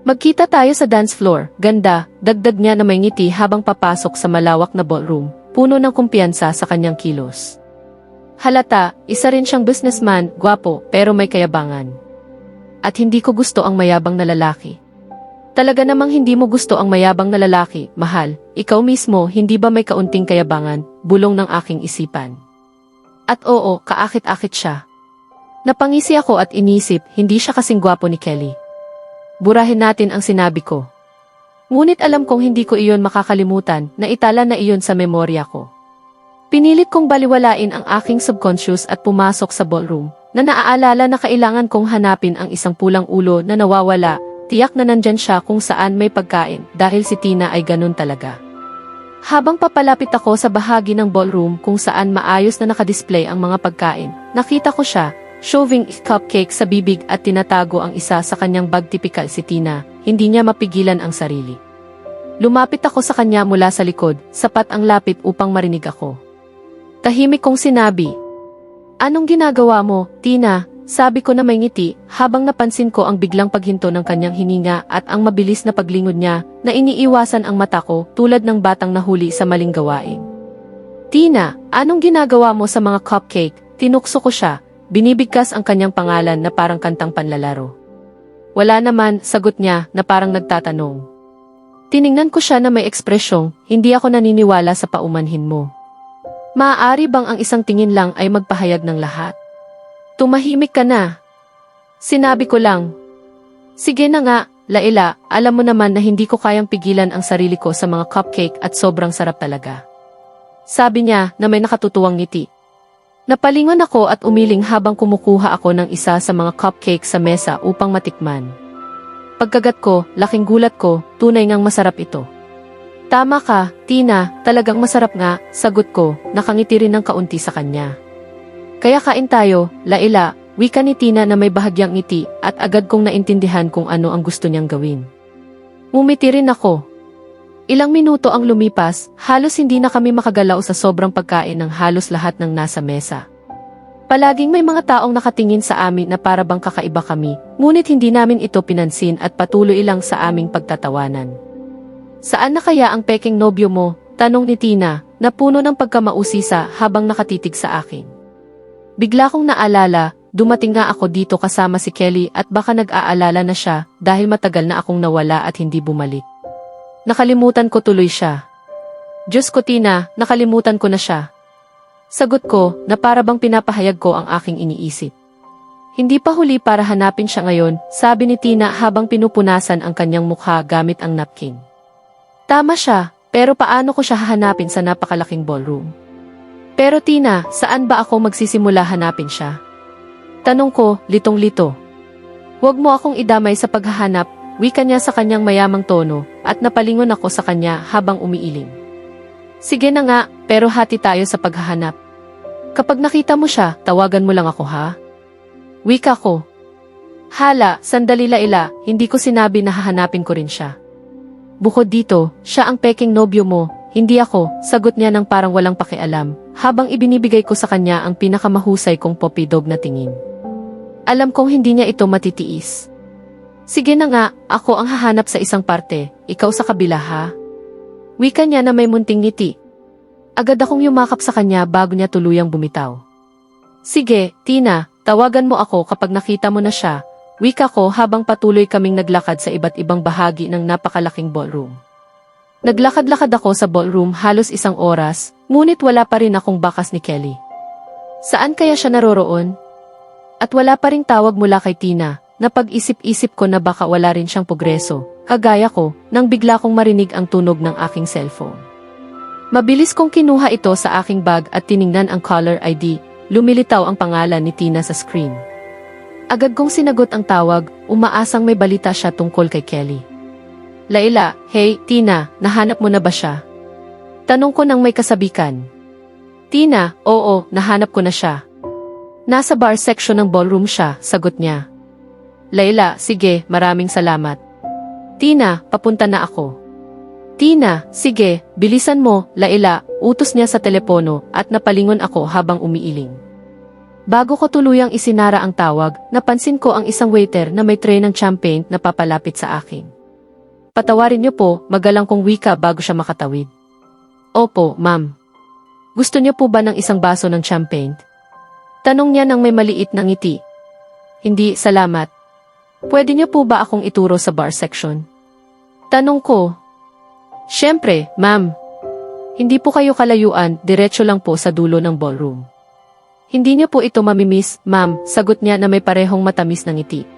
Magkita tayo sa dance floor, ganda, dagdag niya na may ngiti habang papasok sa malawak na ballroom, puno ng kumpiyansa sa kanyang kilos. Halata, isa rin siyang businessman, gwapo, pero may kayabangan. At hindi ko gusto ang mayabang na lalaki. Talaga namang hindi mo gusto ang mayabang na lalaki, mahal, ikaw mismo hindi ba may kaunting kayabangan, bulong ng aking isipan. At oo, kaakit-akit siya. Napangisi ako at inisip, hindi siya kasing gwapo ni Kelly. Burahin natin ang sinabi ko. Ngunit alam kong hindi ko iyon makakalimutan, na itala na iyon sa memorya ko. Pinilit kong baliwalain ang aking subconscious at pumasok sa ballroom, na naaalala na kailangan kong hanapin ang isang pulang ulo na nawawala, tiyak na nandyan siya kung saan may pagkain, dahil si Tina ay ganun talaga. Habang papalapit ako sa bahagi ng ballroom kung saan maayos na nakadisplay ang mga pagkain, nakita ko siya, shoving cupcake sa bibig at tinatago ang isa sa kanyang bag. Tipikal si Tina, hindi niya mapigilan ang sarili. Lumapit ako sa kanya mula sa likod, sapat ang lapit upang marinig ako. Tahimik kong sinabi, "Anong ginagawa mo, Tina?" Sabi ko na may ngiti, habang napansin ko ang biglang paghinto ng kanyang hininga at ang mabilis na paglingon niya na iniiwasan ang mata ko tulad ng batang nahuli sa maling gawain. Tina, anong ginagawa mo sa mga cupcake? Tinukso ko siya, binibigkas ang kanyang pangalan na parang kantang panlalaro. Wala naman, sagot niya na parang nagtatanong. Tiningnan ko siya na may ekspresyong, hindi ako naniniwala sa paumanhin mo. Maaari bang ang isang tingin lang ay magpahayag ng lahat? Tumahimik ka na. Sinabi ko lang. Sige na nga, Laila, alam mo naman na hindi ko kayang pigilan ang sarili ko sa mga cupcake at sobrang sarap talaga. Sabi niya na may nakatutuwang ngiti. Napalingon ako at umiling habang kumukuha ako ng isa sa mga cupcake sa mesa upang matikman. Pagkagat ko, laking gulat ko, tunay ngang masarap ito. Tama ka, Tina, talagang masarap nga, sagot ko, nakangiti rin ng kaunti sa kanya. Kaya kain tayo, Laila, wika ni Tina na may bahagyang ngiti at agad kong naintindihan kung ano ang gusto niyang gawin. Ngumiti rin ako. Ilang minuto ang lumipas, halos hindi na kami makagalaw sa sobrang pagkain ng halos lahat ng nasa mesa. Palaging may mga taong nakatingin sa amin na para bang kakaiba kami, ngunit hindi namin ito pinansin at patuloy lang sa aming pagtatawanan. Saan na kaya ang peking nobyo mo? Tanong ni Tina, na puno ng pagkamausisa habang nakatitig sa akin. Bigla kong naalala, dumating nga ako dito kasama si Kelly at baka nag-aalala na siya dahil matagal na akong nawala at hindi bumalik. Nakalimutan ko tuloy siya. Diyos ko Tina, nakalimutan ko na siya. Sagot ko na para bang pinapahayag ko ang aking iniisip. Hindi pa huli para hanapin siya ngayon, sabi ni Tina habang pinupunasan ang kanyang mukha gamit ang napkin. Tama siya, pero paano ko siya hahanapin sa napakalaking ballroom? Pero Tina, saan ba ako magsisimula hanapin siya? Tanong ko, litong-lito. Huwag mo akong idamay sa paghahanap, wika niya sa kanyang mayamang tono, at napalingon ako sa kanya habang umiiling. Sige na nga, pero hati tayo sa paghahanap. Kapag nakita mo siya, tawagan mo lang ako ha? Wika ko. Hala, sandali Laila, hindi ko sinabi na hahanapin ko rin siya. Bukod dito, siya ang peking nobyo mo, hindi ako, sagot niya ng parang walang pakialam, habang ibinibigay ko sa kanya ang pinakamahusay kong puppy dog na tingin. Alam kong hindi niya ito matitiis. Sige na nga, ako ang hahanap sa isang parte, ikaw sa kabila ha? Wika niya na may munting ngiti. Agad akong yumakap sa kanya bago niya tuluyang bumitaw. Sige, Tina, tawagan mo ako kapag nakita mo na siya, wika ko habang patuloy kaming naglakad sa iba't ibang bahagi ng napakalaking ballroom. Naglakad-lakad ako sa ballroom halos isang oras, ngunit wala pa rin akong bakas ni Kelly. Saan kaya siya naroroon? At wala pa ring tawag mula kay Tina, na pag-isip-isip ko na baka wala rin siyang progreso, kagaya ko, nang bigla kong marinig ang tunog ng aking cellphone. Mabilis kong kinuha ito sa aking bag at tiningnan ang caller ID, lumilitaw ang pangalan ni Tina sa screen. Agad kong sinagot ang tawag, umaasang may balita siya tungkol kay Kelly. Laila, hey, Tina, nahanap mo na ba siya? Tanong ko nang may kasabikan. Tina, oo, nahanap ko na siya. Nasa bar section ng ballroom siya, sagot niya. Laila, sige, maraming salamat. Tina, papunta na ako. Tina, sige, bilisan mo, Laila, utos niya sa telepono at napalingon ako habang umiiling. Bago ko tuluyang isinara ang tawag, napansin ko ang isang waiter na may tray ng champagne na papalapit sa akin. Patawarin niyo po, magalang kong wika bago siya makatawid. Opo, ma'am. Gusto niyo po ba ng isang baso ng champagne? Tanong niya nang may maliit na ngiti. Hindi, salamat. Pwede niyo po ba akong ituro sa bar section? Tanong ko. Siyempre, ma'am. Hindi po kayo kalayuan, diretso lang po sa dulo ng ballroom. Hindi niyo po ito mamimiss, ma'am, sagot niya na may parehong matamis na ngiti.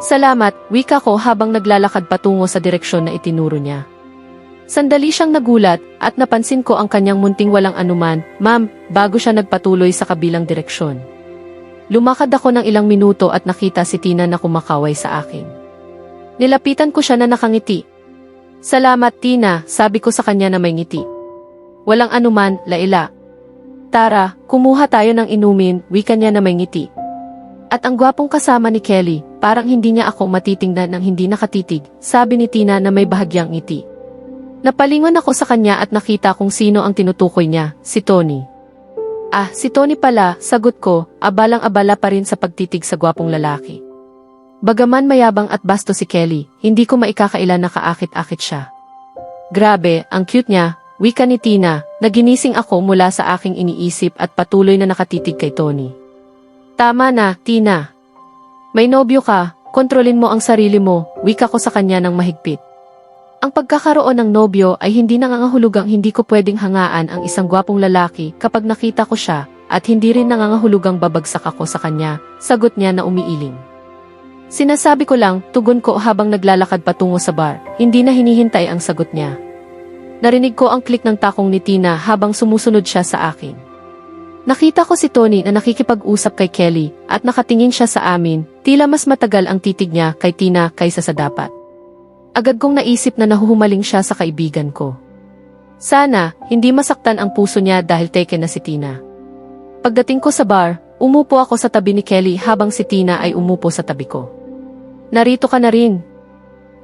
Salamat, wika ko habang naglalakad patungo sa direksyon na itinuro niya. Sandali siyang nagulat at napansin ko ang kanyang munting walang anuman, ma'am, bago siya nagpatuloy sa kabilang direksyon. Lumakad ako ng ilang minuto at nakita si Tina na kumakaway sa akin. Nilapitan ko siya na nakangiti. Salamat Tina, sabi ko sa kanya na may ngiti. Walang anuman, Laila. Tara, kumuha tayo ng inumin, wika niya na may ngiti. At ang gwapong kasama ni Kelly, parang hindi niya ako matitingnan ng hindi nakatitig, sabi ni Tina na may bahagyang ngiti. Napalingon ako sa kanya at nakita kung sino ang tinutukoy niya, si Tony. Ah, si Tony pala, sagot ko, abalang-abala pa rin sa pagtitig sa gwapong lalaki. Bagaman mayabang at basto si Kelly, hindi ko maikakailan na kaakit-akit siya. Grabe, ang cute niya, wika ni Tina, naginising ako mula sa aking iniisip at patuloy na nakatitig kay Tony. Tama na, Tina. May nobyo ka, kontrolin mo ang sarili mo, wika ko sa kanya ng mahigpit. Ang pagkakaroon ng nobyo ay hindi nangangahulugang hindi ko pwedeng hangaan ang isang gwapong lalaki kapag nakita ko siya at hindi rin nangangahulugang babagsak ako sa kanya, sagot niya na umiiling. Sinasabi ko lang, tugon ko habang naglalakad patungo sa bar, hindi na hinihintay ang sagot niya. Narinig ko ang klik ng takong ni Tina habang sumusunod siya sa akin. Nakita ko si Tony na nakikipag-usap kay Kelly at nakatingin siya sa amin, tila mas matagal ang titig niya kay Tina kaysa sa dapat. Agad kong naisip na nahuhumaling siya sa kaibigan ko. Sana, hindi masaktan ang puso niya dahil taken na si Tina. Pagdating ko sa bar, umupo ako sa tabi ni Kelly habang si Tina ay umupo sa tabi ko. Narito ka na rin.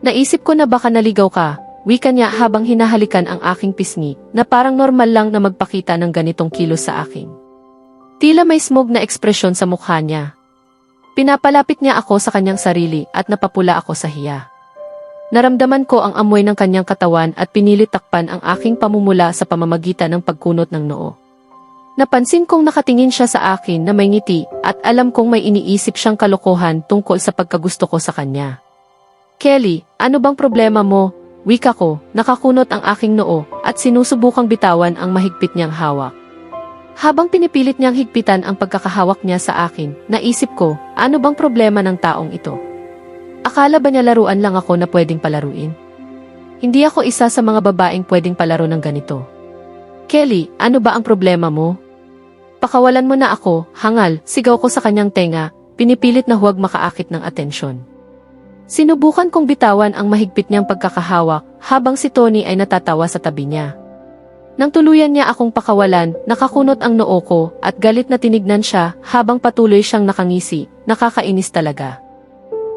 Naisip ko na baka naligaw ka, wika niya habang hinahalikan ang aking pisngi na parang normal lang na magpakita ng ganitong kilos sa akin. Tila may smog na ekspresyon sa mukha niya. Pinapalapit niya ako sa kanyang sarili at napapula ako sa hiya. Naramdaman ko ang amoy ng kanyang katawan at pinilit takpan ang aking pamumula sa pamamagitan ng pagkunot ng noo. Napansin kong nakatingin siya sa akin na may ngiti at alam kong may iniisip siyang kalokohan tungkol sa pagkagusto ko sa kanya. Kelly, ano bang problema mo? Wika ko, nakakunot ang aking noo at sinusubukang bitawan ang mahigpit niyang hawak. Habang pinipilit niyang higpitan ang pagkakahawak niya sa akin, naisip ko, ano bang problema ng taong ito? Akala ba niya laruan lang ako na pwedeng palaruin? Hindi ako isa sa mga babaeng pwedeng palaro ng ganito. Kelly, ano ba ang problema mo? Pakawalan mo na ako, hangal, sigaw ko sa kanyang tenga, pinipilit na huwag makaakit ng atensyon. Sinubukan kong bitawan ang mahigpit niyang pagkakahawak habang si Tony ay natatawa sa tabi niya. Nang tuluyan niya akong pakawalan, nakakunot ang noo ko at galit na tinignan siya habang patuloy siyang nakangisi, nakakainis talaga.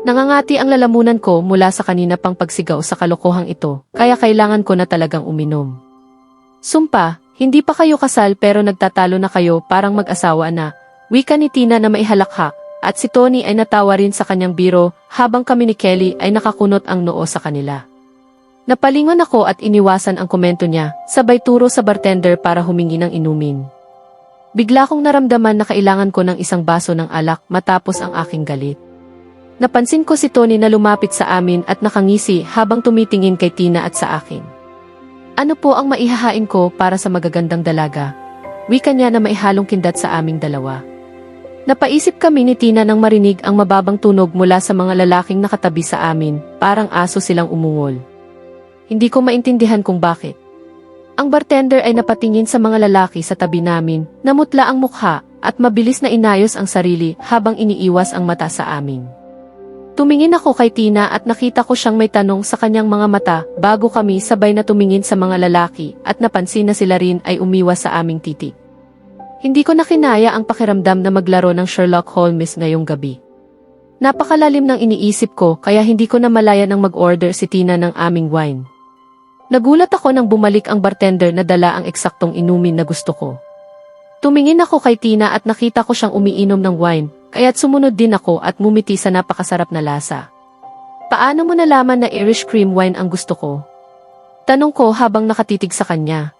Nangangati ang lalamunan ko mula sa kanina pang pagsigaw sa kalokohang ito, kaya kailangan ko na talagang uminom. Sumpa, hindi pa kayo kasal pero nagtatalo na kayo parang mag-asawa na, wika ni Tina na maihalakhak, at si Tony ay natawa rin sa kanyang biro habang kami ni Kelly ay nakakunot ang noo sa kanila. Napalingon ako at iniwasan ang komento niya, sabay turo sa bartender para humingi ng inumin. Bigla kong naramdaman na kailangan ko ng isang baso ng alak matapos ang aking galit. Napansin ko si Tony na lumapit sa amin at nakangisi habang tumitingin kay Tina at sa akin. Ano po ang maihahain ko para sa magagandang dalaga? Wika niya na maihalong kindat sa aming dalawa. Napaisip kami ni Tina nang marinig ang mababang tunog mula sa mga lalaking nakatabi sa amin, parang aso silang umungol. Hindi ko maintindihan kung bakit. Ang bartender ay napatingin sa mga lalaki sa tabi namin, namutla ang mukha at mabilis na inayos ang sarili habang iniiwas ang mata sa amin. Tumingin ako kay Tina at nakita ko siyang may tanong sa kanyang mga mata bago kami sabay na tumingin sa mga lalaki at napansin na sila rin ay umiwas sa aming titig. Hindi ko na kinaya ang pakiramdam na maglaro ng Sherlock Holmes ngayong gabi. Napakalalim ng iniisip ko kaya hindi ko na malaya nang mag-order si Tina ng aming wine. Nagulat ako nang bumalik ang bartender na dala ang eksaktong inumin na gusto ko. Tumingin ako kay Tina at nakita ko siyang umiinom ng wine, kaya't sumunod din ako at mumiti sa napakasarap na lasa. Paano mo nalaman na Irish cream wine ang gusto ko? Tanong ko habang nakatitig sa kanya.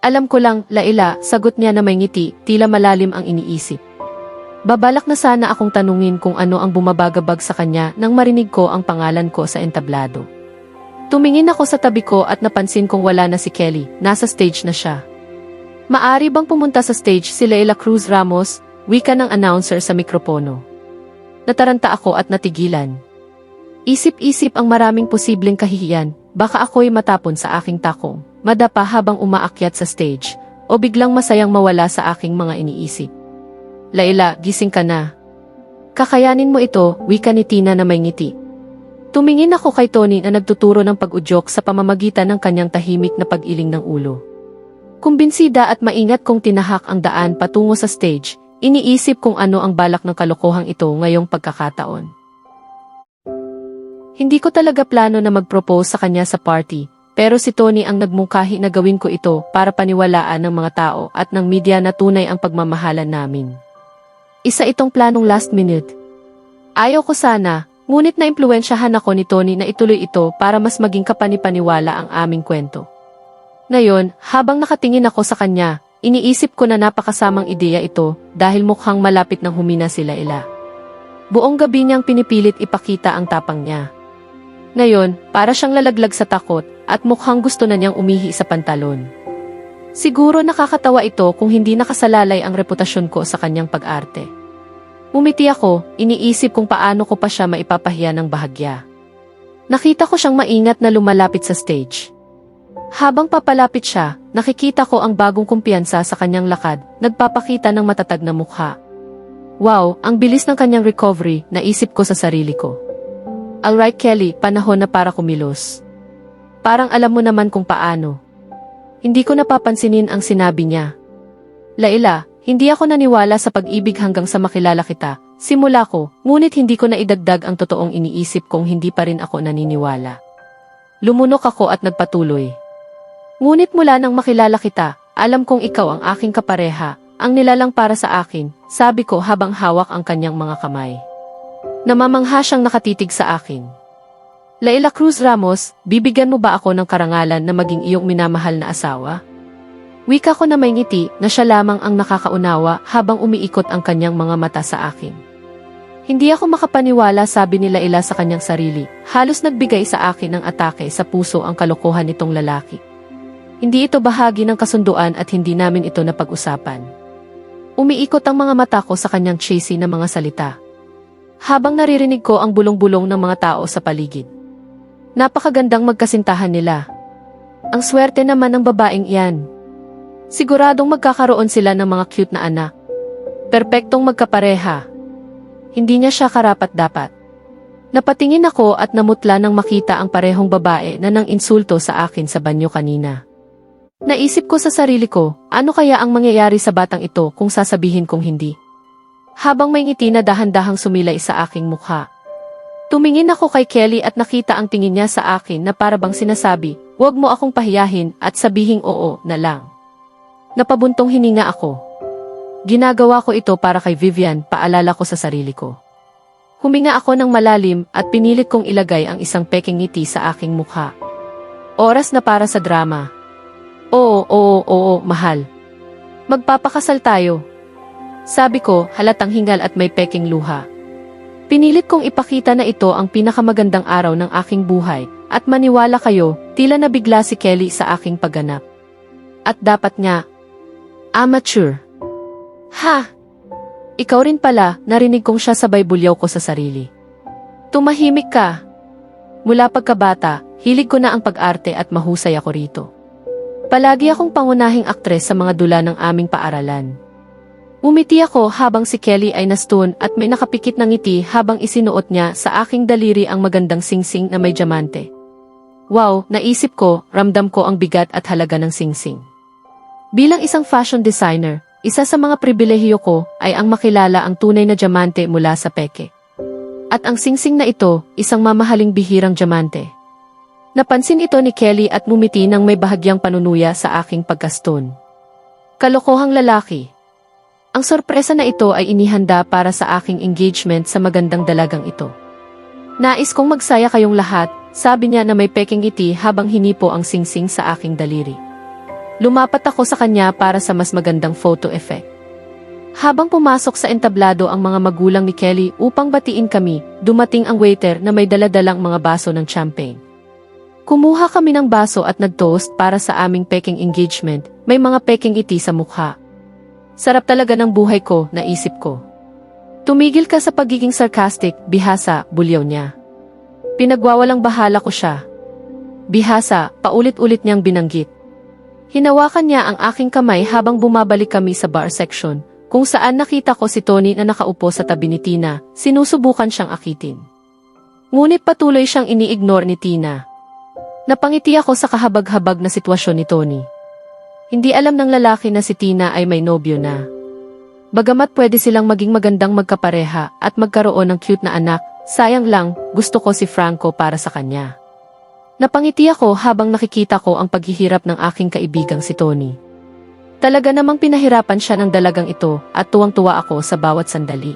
Alam ko lang, Laila, sagot niya na may ngiti, tila malalim ang iniisip. Babalak na sana akong tanungin kung ano ang bumabagabag sa kanya nang marinig ko ang pangalan ko sa entablado. Tumingin ako sa tabi ko at napansin kong wala na si Kelly, nasa stage na siya. Maari bang pumunta sa stage si Leila Cruz Ramos, wika ng announcer sa mikropono. Nataranta ako at natigilan. Isip-isip ang maraming posibleng kahihiyan, baka ako'y matapon sa aking takong, madapa habang umaakyat sa stage, o biglang masayang mawala sa aking mga iniisip. Laila, gising ka na. Kakayanin mo ito, wika ni Tina na may ngiti. Tumingin ako kay Tony na nagtuturo ng pag-udyok sa pamamagitan ng kanyang tahimik na pag-iling ng ulo. Kumbinsida at maingat kong tinahak ang daan patungo sa stage, iniisip kung ano ang balak ng kalokohang ito ngayong pagkakataon. Hindi ko talaga plano na mag-propose sa kanya sa party, pero si Tony ang nagmungkahi na gawin ko ito para paniwalaan ng mga tao at ng media na tunay ang pagmamahalan namin. Isa itong planong last minute. Ayaw ko sana, ngunit naimpluwensyahan ako ni Tony na ituloy ito para mas maging kapanipaniwala ang aming kwento. Ngayon, habang nakatingin ako sa kanya, iniisip ko na napakasamang ideya ito dahil mukhang malapit nang humina sila ila. Buong gabi niyang pinipilit ipakita ang tapang niya. Ngayon, para siyang lalaglag sa takot at mukhang gusto na niyang umihi sa pantalon. Siguro nakakatawa ito kung hindi nakasalalay ang reputasyon ko sa kanyang pag-arte. Umiti ako, iniisip kung paano ko pa siya maipapahiya ng bahagya. Nakita ko siyang maingat na lumalapit sa stage. Habang papalapit siya, nakikita ko ang bagong kumpiyansa sa kanyang lakad, nagpapakita ng matatag na mukha. Wow, ang bilis ng kanyang recovery, naisip ko sa sarili ko. Alright Kelly, panahon na para kumilos. Parang alam mo naman kung paano. Hindi ko napapansinin ang sinabi niya. Laila, hindi ako naniwala sa pag-ibig hanggang sa makilala kita. Simula ko, ngunit hindi ko na idagdag ang totoong iniisip kung hindi pa rin ako naniniwala. Lumunok ako at nagpatuloy. Ngunit mula nang makilala kita, alam kong ikaw ang aking kapareha, ang nilalang para sa akin, sabi ko habang hawak ang kanyang mga kamay. Namamangha siyang nakatitig sa akin. Laila Cruz Ramos, bibigyan mo ba ako ng karangalan na maging iyong minamahal na asawa? Wika ko na may ngiti na siya lamang ang nakakaunawa habang umiikot ang kanyang mga mata sa akin. Hindi ako makapaniwala, sabi ni Laila sa kanyang sarili. Halos nagbigay sa akin ng atake sa puso ang kalokohan nitong lalaki. Hindi ito bahagi ng kasunduan at hindi namin ito napag-usapan. Umiikot ang mga mata ko sa kanyang cheesy na mga salita. Habang naririnig ko ang bulong-bulong ng mga tao sa paligid. Napakagandang magkasintahan nila. Ang swerte naman ng babaeng iyan. Siguradong magkakaroon sila ng mga cute na anak. Perpektong magkapareha. Hindi niya siya karapat-dapat. Napatingin ako at namutla nang makita ang parehong babae na nang insulto sa akin sa banyo kanina. Naisip ko sa sarili ko, ano kaya ang mangyayari sa batang ito kung sasabihin kong hindi? Habang may ngiti na dahan-dahang sumilay sa aking mukha. Tumingin ako kay Kelly at nakita ang tingin niya sa akin na para bang sinasabi, huwag mo akong pahiyahin at sabihing oo na lang. Napabuntong hininga ako. Ginagawa ko ito para kay Vivian, paalala ko sa sarili ko. Huminga ako ng malalim at pinilit kong ilagay ang isang peking ngiti sa aking mukha. Oras na para sa drama. Oo, mahal. Magpapakasal tayo. Sabi ko, halatang hingal at may peking luha. Pinilit kong ipakita na ito ang pinakamagandang araw ng aking buhay, at maniwala kayo, tila nabigla si Kelly sa aking pagganap. At dapat nga, amateur. Ha! Ikaw rin pala, narinig kong siya sabay bulyaw ko sa sarili. Tumahimik ka. Mula pagkabata, hilig ko na ang pag-arte at mahusay ako rito. Palagi akong pangunahing aktres sa mga dula ng aming paaralan. Umiti ako habang si Kelly ay nastun at may nakapikit na ngiti habang isinuot niya sa aking daliri ang magandang singsing na may diamante. Wow, naisip ko, ramdam ko ang bigat at halaga ng singsing. Bilang isang fashion designer, isa sa mga pribilehiyo ko ay ang makilala ang tunay na diamante mula sa peke. At ang singsing na ito, isang mamahaling bihirang diamante. Napansin ito ni Kelly at ngumiti nang may bahagyang panunuya sa aking pagkastun. Kalokohang lalaki. Ang sorpresa na ito ay inihanda para sa aking engagement sa magandang dalagang ito. Nais kong magsaya kayong lahat, sabi niya na may peking ngiti habang hinipo ang singsing sa aking daliri. Lumapat ako sa kanya para sa mas magandang photo effect. Habang pumasok sa entablado ang mga magulang ni Kelly upang batiin kami, dumating ang waiter na may daladalang mga baso ng champagne. Kumuha kami ng baso at nag-toast para sa aming peking engagement, may mga peking ngiti sa mukha. Sarap talaga ng buhay ko, naisip ko. Tumigil ka sa pagiging sarcastic, bihasa, bulyaw niya. Pinagwawalang bahala ko siya. Bihasa, paulit-ulit niyang binanggit. Hinawakan niya ang aking kamay habang bumabalik kami sa bar section, kung saan nakita ko si Tony na nakaupo sa tabi ni Tina, sinusubukan siyang akitin. Ngunit patuloy siyang ini-ignore ni Tina. Napangiti ako sa kahabag-habag na sitwasyon ni Tony. Hindi alam ng lalaki na si Tina ay may nobyo na. Bagamat pwede silang maging magandang magkapareha at magkaroon ng cute na anak, sayang lang, gusto ko si Franco para sa kanya. Napangiti ako habang nakikita ko ang paghihirap ng aking kaibigang si Tony. Talaga namang pinahirapan siya ng dalagang ito at tuwang-tuwa ako sa bawat sandali.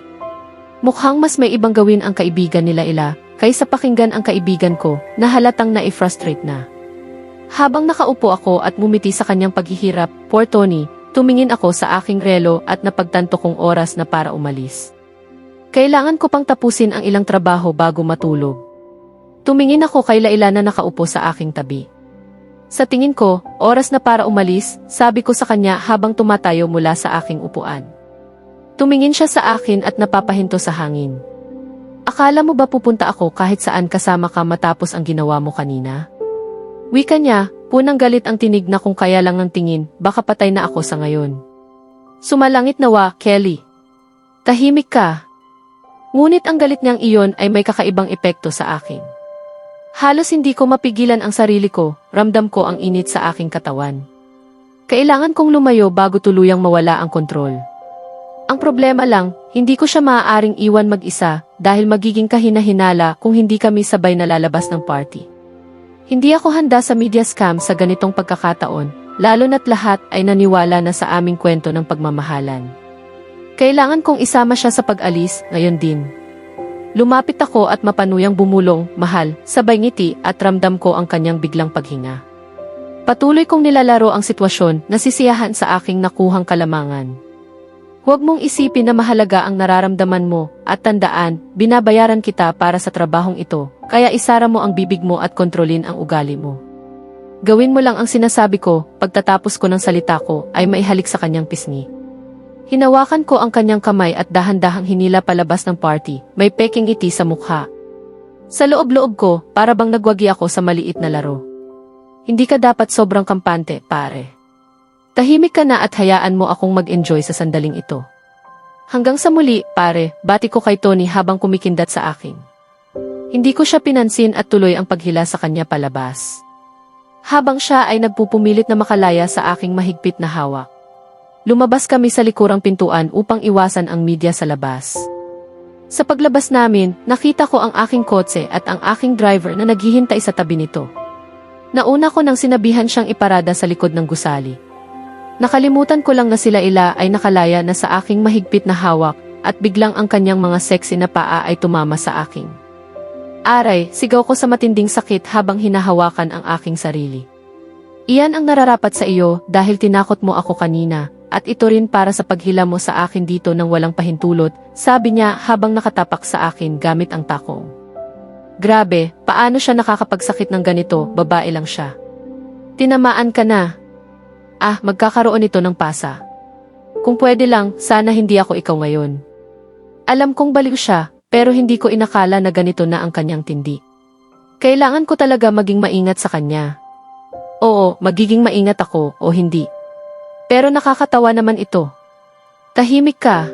Mukhang mas may ibang gawin ang kaibigan nila kaysa pakinggan ang kaibigan ko na halatang na-frustrate na. Habang nakaupo ako at ngumiti sa kanyang paghihirap, poor Tony, tumingin ako sa aking relo at napagtanto kong oras na para umalis. Kailangan ko pang tapusin ang ilang trabaho bago matulog. Tumingin ako kay Laila na nakaupo sa aking tabi. Sa tingin ko, oras na para umalis, sabi ko sa kanya habang tumatayo mula sa aking upuan. Tumingin siya sa akin at napapahinto sa hangin. Akala mo ba pupunta ako kahit saan kasama ka matapos ang ginawa mo kanina? Wika niya, punang galit ang tinig na kung kaya lang ng tingin, baka patay na ako sa ngayon. Sumalangit nawa, Kelly. Tahimik ka. Ngunit ang galit niyang iyon ay may kakaibang epekto sa akin. Halos hindi ko mapigilan ang sarili ko, ramdam ko ang init sa aking katawan. Kailangan kong lumayo bago tuluyang mawala ang kontrol. Ang problema lang, hindi ko siya maaaring iwan mag-isa dahil magiging kahina-hinala kung hindi kami sabay na lalabas ng party. Hindi ako handa sa media scam sa ganitong pagkakataon, lalo na't lahat ay naniwala na sa aming kwento ng pagmamahalan. Kailangan kong isama siya sa pag-alis, ngayon din. Lumapit ako at mapanuyang bumulong, mahal, sabay ngiti at ramdam ko ang kanyang biglang paghinga. Patuloy kong nilalaro ang sitwasyon, nasisiyahan sa aking nakuhang kalamangan. Huwag mong isipin na mahalaga ang nararamdaman mo at tandaan, binabayaran kita para sa trabahong ito, kaya isara mo ang bibig mo at kontrolin ang ugali mo. Gawin mo lang ang sinasabi ko, pagtatapos ko ng salita ko ay maihalik sa kanyang pisngi. Hinawakan ko ang kanyang kamay at dahan-dahang hinila palabas ng party, may peking ngiti sa mukha. Sa loob-loob ko, para bang nagwagi ako sa maliit na laro. Hindi ka dapat sobrang kampante, pare. Tahimik ka na at hayaan mo akong mag-enjoy sa sandaling ito. Hanggang sa muli, pare, bati ko kay Tony habang kumikindat sa akin. Hindi ko siya pinansin at tuloy ang paghila sa kanya palabas. Habang siya ay nagpupumilit na makalaya sa aking mahigpit na hawak. Lumabas kami sa likurang pintuan upang iwasan ang media sa labas. Sa paglabas namin, nakita ko ang aking kotse at ang aking driver na naghihintay sa tabi nito. Nauna ko nang sinabihan siyang iparada sa likod ng gusali. Nakalimutan ko lang na sila ay nakalaya na sa aking mahigpit na hawak at biglang ang kanyang mga sexy na paa ay tumama sa aking. Aray, sigaw ko sa matinding sakit habang hinahawakan ang aking sarili. Iyan ang nararapat sa iyo dahil tinakot mo ako kanina. At ito rin para sa paghila mo sa akin dito ng walang pahintulot, sabi niya habang nakatapak sa akin gamit ang takong. Grabe, paano siya nakakapagsakit ng ganito, babae lang siya. Tinamaan ka na. Magkakaroon ito ng pasa. Kung pwede lang, sana hindi ako ikaw ngayon. Alam kong baliw siya, pero hindi ko inakala na ganito na ang kanyang tindi. Kailangan ko talaga maging maingat sa kanya. Oo, magiging maingat ako o hindi. Pero nakakatawa naman ito. Tahimik ka.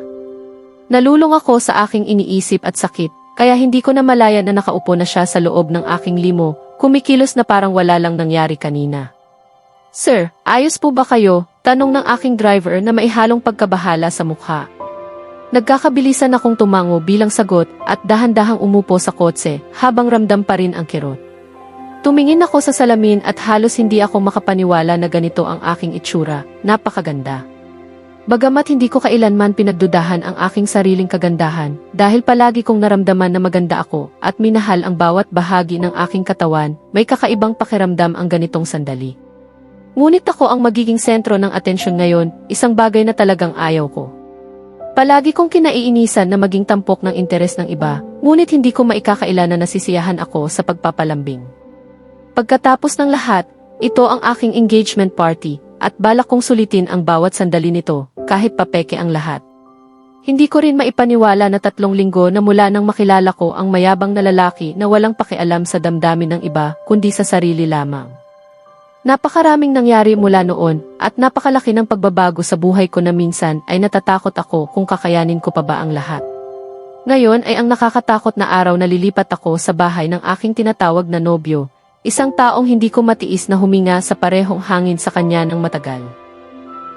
Nalulung ako sa aking iniisip at sakit, kaya hindi ko na malaya na nakaupo na siya sa loob ng aking limo, kumikilos na parang wala lang nangyari kanina. Sir, ayos po ba kayo? Tanong ng aking driver na maihalong pagkabahala sa mukha. Nagkakabilisan akong tumango bilang sagot at dahan-dahang umupo sa kotse habang ramdam pa rin ang kirot. Tumingin ako sa salamin at halos hindi ako makapaniwala na ganito ang aking itsura, napakaganda. Bagamat hindi ko kailanman pinagdudahan ang aking sariling kagandahan dahil palagi kong naramdaman na maganda ako at minahal ang bawat bahagi ng aking katawan, may kakaibang pakiramdam ang ganitong sandali. Ngunit ako ang magiging sentro ng atensyon ngayon, isang bagay na talagang ayaw ko. Palagi kong kinaiinisan na maging tampok ng interes ng iba, ngunit hindi ko maikakailan na nasisiyahan ako sa pagpapalambing. Pagkatapos ng lahat, ito ang aking engagement party at balak kong sulitin ang bawat sandali nito kahit papeke ang lahat. Hindi ko rin maipaniwala na 3 linggo na mula nang makilala ko ang mayabang na lalaki na walang pakialam sa damdamin ng iba kundi sa sarili lamang. Napakaraming nangyari mula noon at napakalaki ng pagbabago sa buhay ko na minsan ay natatakot ako kung kakayanin ko pa ba ang lahat. Ngayon ay ang nakakatakot na araw na lilipat ako sa bahay ng aking tinatawag na nobyo. Isang taong hindi ko matiis na huminga sa parehong hangin sa kanya ng matagal.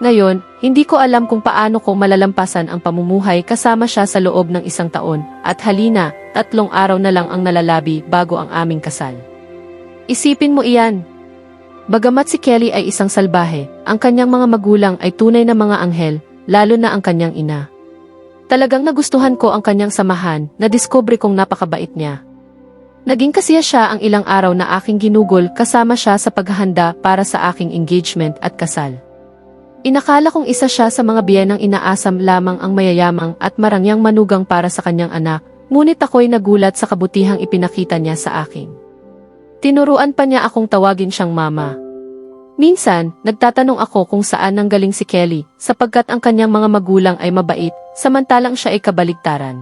Ngayon, hindi ko alam kung paano ko malalampasan ang pamumuhay kasama siya sa loob ng 1 taon, at halina, 3 araw na lang ang nalalabi bago ang aming kasal. Isipin mo iyan. Bagamat si Kelly ay isang salbahe, ang kanyang mga magulang ay tunay na mga anghel, lalo na ang kanyang ina. Talagang nagustuhan ko ang kanyang samahan, nadiskubre kong napakabait niya. Naging kasiya siya ang ilang araw na aking ginugol kasama siya sa paghahanda para sa aking engagement at kasal. Inakala kong isa siya sa mga biyenang inaasam lamang ang mayayamang at marangyang manugang para sa kanyang anak, ngunit ako'y nagulat sa kabutihang ipinakita niya sa akin. Tinuruan pa niya akong tawagin siyang mama. Minsan, nagtatanong ako kung saan nanggaling si Kelly, sapagkat ang kanyang mga magulang ay mabait, samantalang siya ay kabaligtaran.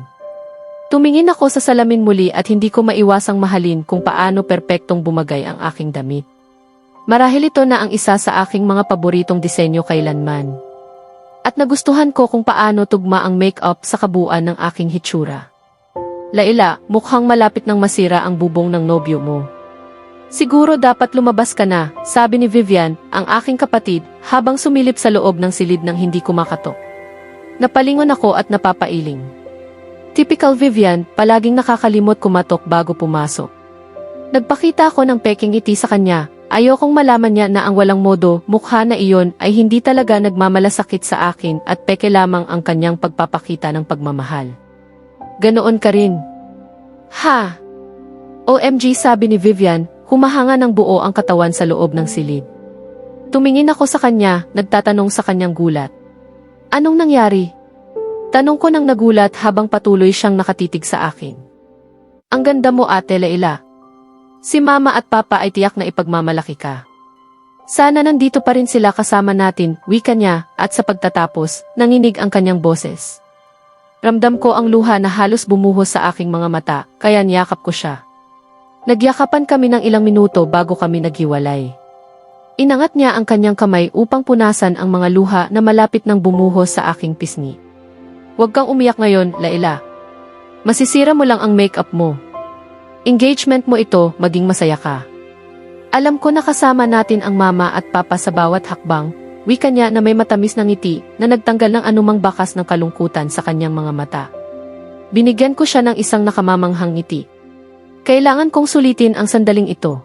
Tumingin ako sa salamin muli at hindi ko maiwasang mahalin kung paano perpektong bumagay ang aking damit. Marahil ito na ang isa sa aking mga paboritong disenyo kailanman. At nagustuhan ko kung paano tugma ang make-up sa kabuuan ng aking hitsura. Laila, mukhang malapit nang masira ang bubong ng nobyo mo. Siguro dapat lumabas ka na, sabi ni Vivian, ang aking kapatid, habang sumilip sa loob ng silid ng hindi kumakatok. Napalingon ako at napapailing. Typical Vivian, palaging nakakalimot kumatok bago pumasok. Nagpakita ako ng peking ngiti sa kanya, ayokong malaman niya na ang walang modo, mukha na iyon ay hindi talaga nagmamalasakit sa akin at peke lamang ang kanyang pagpapakita ng pagmamahal. Ganoon ka rin. Ha! OMG, sabi ni Vivian, humahanga ng buo ang katawan sa loob ng silid. Tumingin ako sa kanya, nagtatanong sa kanyang gulat. Anong nangyari? Tanong ko nang nagulat habang patuloy siyang nakatitig sa akin. Ang ganda mo, Ate Laila. Si Mama at Papa ay tiyak na ipagmamalaki ka. Sana nandito pa rin sila kasama natin, wika niya, at sa pagtatapos, nanginig ang kanyang boses. Ramdam ko ang luha na halos bumuhos sa aking mga mata, kaya niyakap ko siya. Nagyakapan kami ng ilang minuto bago kami naghiwalay. Inangat niya ang kanyang kamay upang punasan ang mga luha na malapit nang bumuhos sa aking pisngi. Huwag kang umiyak ngayon, Laila. Masisira mo lang ang makeup mo. Engagement mo ito, maging masaya ka. Alam ko na kasama natin ang Mama at Papa sa bawat hakbang, wika niya na may matamis na ngiti na nagtanggal ng anumang bakas ng kalungkutan sa kanyang mga mata. Binigyan ko siya ng isang nakamamanghang ngiti. Kailangan kong sulitin ang sandaling ito.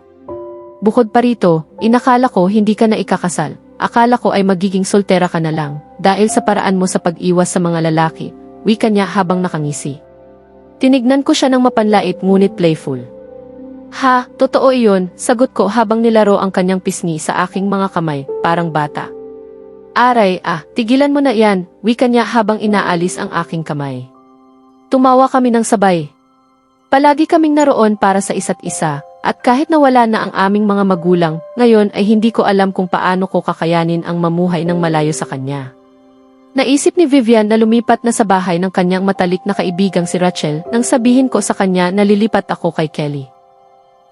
Bukod pa rito, inakala ko hindi ka na ikakasal. Akala ko ay magiging soltera ka na lang, dahil sa paraan mo sa pag-iwas sa mga lalaki, wika niya habang nakangisi. Tinignan ko siya ng mapanlait ngunit playful. Ha, totoo iyon, sagot ko habang nilaro ang kanyang pisngi sa aking mga kamay, parang bata. Aray, tigilan mo na yan, wika niya habang inaalis ang aking kamay. Tumawa kami ng sabay. Palagi kaming naroon para sa isa't isa, at kahit nawala na ang aming mga magulang, ngayon ay hindi ko alam kung paano ko kakayanin ang mamuhay ng malayo sa kanya. Naisip ni Vivian na lumipat na sa bahay ng kanyang matalik na kaibigang si Rachel nang sabihin ko sa kanya na lilipat ako kay Kelly.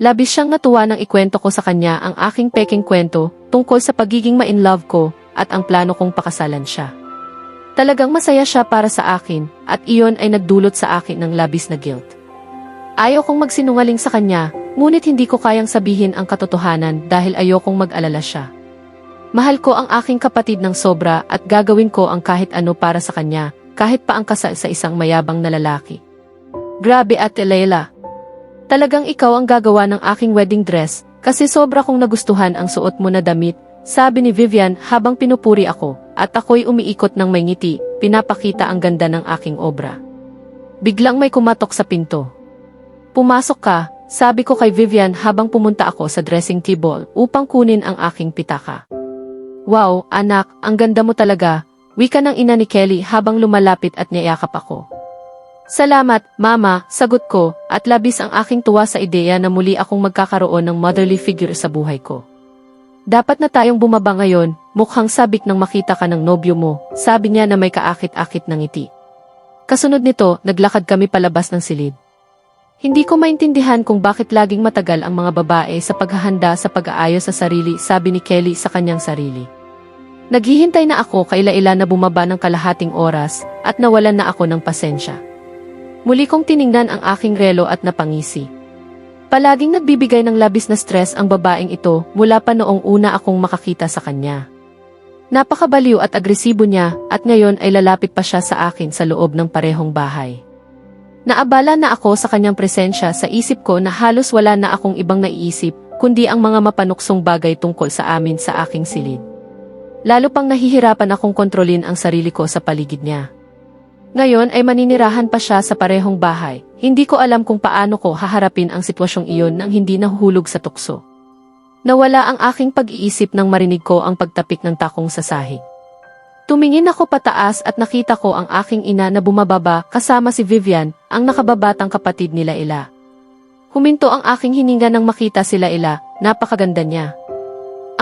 Labis siyang natuwa nang ikwento ko sa kanya ang aking peking kwento tungkol sa pagiging ma-in-love ko at ang plano kong pakasalan siya. Talagang masaya siya para sa akin at iyon ay nagdulot sa akin ng labis na guilt. Ayaw kong magsinungaling sa kanya, ngunit hindi ko kayang sabihin ang katotohanan dahil ayokong mag-alala siya. Mahal ko ang aking kapatid ng sobra at gagawin ko ang kahit ano para sa kanya, kahit pa ang kasal sa isang mayabang na lalaki. Grabe, Ate Laila. Talagang ikaw ang gagawa ng aking wedding dress kasi sobra kong nagustuhan ang suot mo na damit, sabi ni Vivian habang pinupuri ako at ako'y umiikot ng may ngiti, pinapakita ang ganda ng aking obra. Biglang may kumatok sa pinto. Pumasok ka, sabi ko kay Vivian habang pumunta ako sa dressing table upang kunin ang aking pitaka. Wow, anak, ang ganda mo talaga, wika ng ina ni Kelly habang lumalapit at niyayakap ako. Salamat, Mama, sagot ko, at labis ang aking tuwa sa ideya na muli akong magkakaroon ng motherly figure sa buhay ko. Dapat na tayong bumaba ngayon, mukhang sabik nang makita ka ng nobyo mo, sabi niya na may kaakit-akit ng ngiti. Kasunod nito, naglakad kami palabas ng silid. Hindi ko maintindihan kung bakit laging matagal ang mga babae sa paghahanda sa pag-aayos sa sarili, sabi ni Kelly sa kanyang sarili. Naghihintay na ako kay Laila na bumaba ng kalahating oras at nawalan na ako ng pasensya. Muli kong tiningnan ang aking relo at napangisi. Palaging nagbibigay ng labis na stress ang babaeng ito mula pa noong una akong makakita sa kanya. Napakabaliw at agresibo niya at ngayon ay lalapit pa siya sa akin sa loob ng parehong bahay. Naabala na ako sa kanyang presensya, sa isip ko na halos wala na akong ibang naiisip, kundi ang mga mapanuksong bagay tungkol sa amin sa aking silid. Lalo pang nahihirapan akong kontrolin ang sarili ko sa paligid niya. Ngayon ay maninirahan pa siya sa parehong bahay. Hindi ko alam kung paano ko haharapin ang sitwasyong iyon nang hindi nahuhulog sa tukso. Nawala ang aking pag-iisip nang marinig ko ang pagtapik ng takong sa sahig. Tumingin ako pataas at nakita ko ang aking ina na bumababa kasama si Vivian, ang nakababatang kapatid nila Ila. Huminto ang aking hininga nang makita sila Ila, napakaganda niya.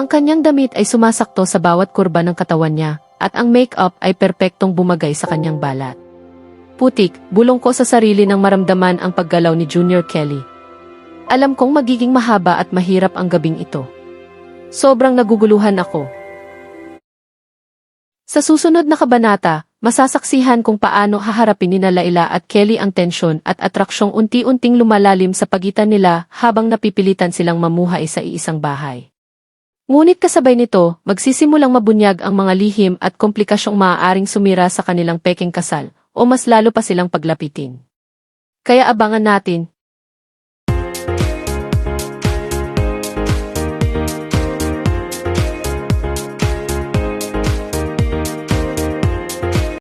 Ang kanyang damit ay sumasakto sa bawat kurba ng katawan niya, at ang make-up ay perpektong bumagay sa kanyang balat. Putik, bulong ko sa sarili nang maramdaman ang paggalaw ni Junior Kelly. Alam kong magiging mahaba at mahirap ang gabing ito. Sobrang naguguluhan ako. Sa susunod na kabanata, masasaksihan kung paano haharapin ni Laila at Kelly ang tensyon at atraksyong unti-unting lumalalim sa pagitan nila habang napipilitan silang mamuhay sa iisang bahay. Ngunit kasabay nito, magsisimulang mabunyag ang mga lihim at komplikasyong maaaring sumira sa kanilang pekeng kasal, o mas lalo pa silang paglapitin. Kaya abangan natin,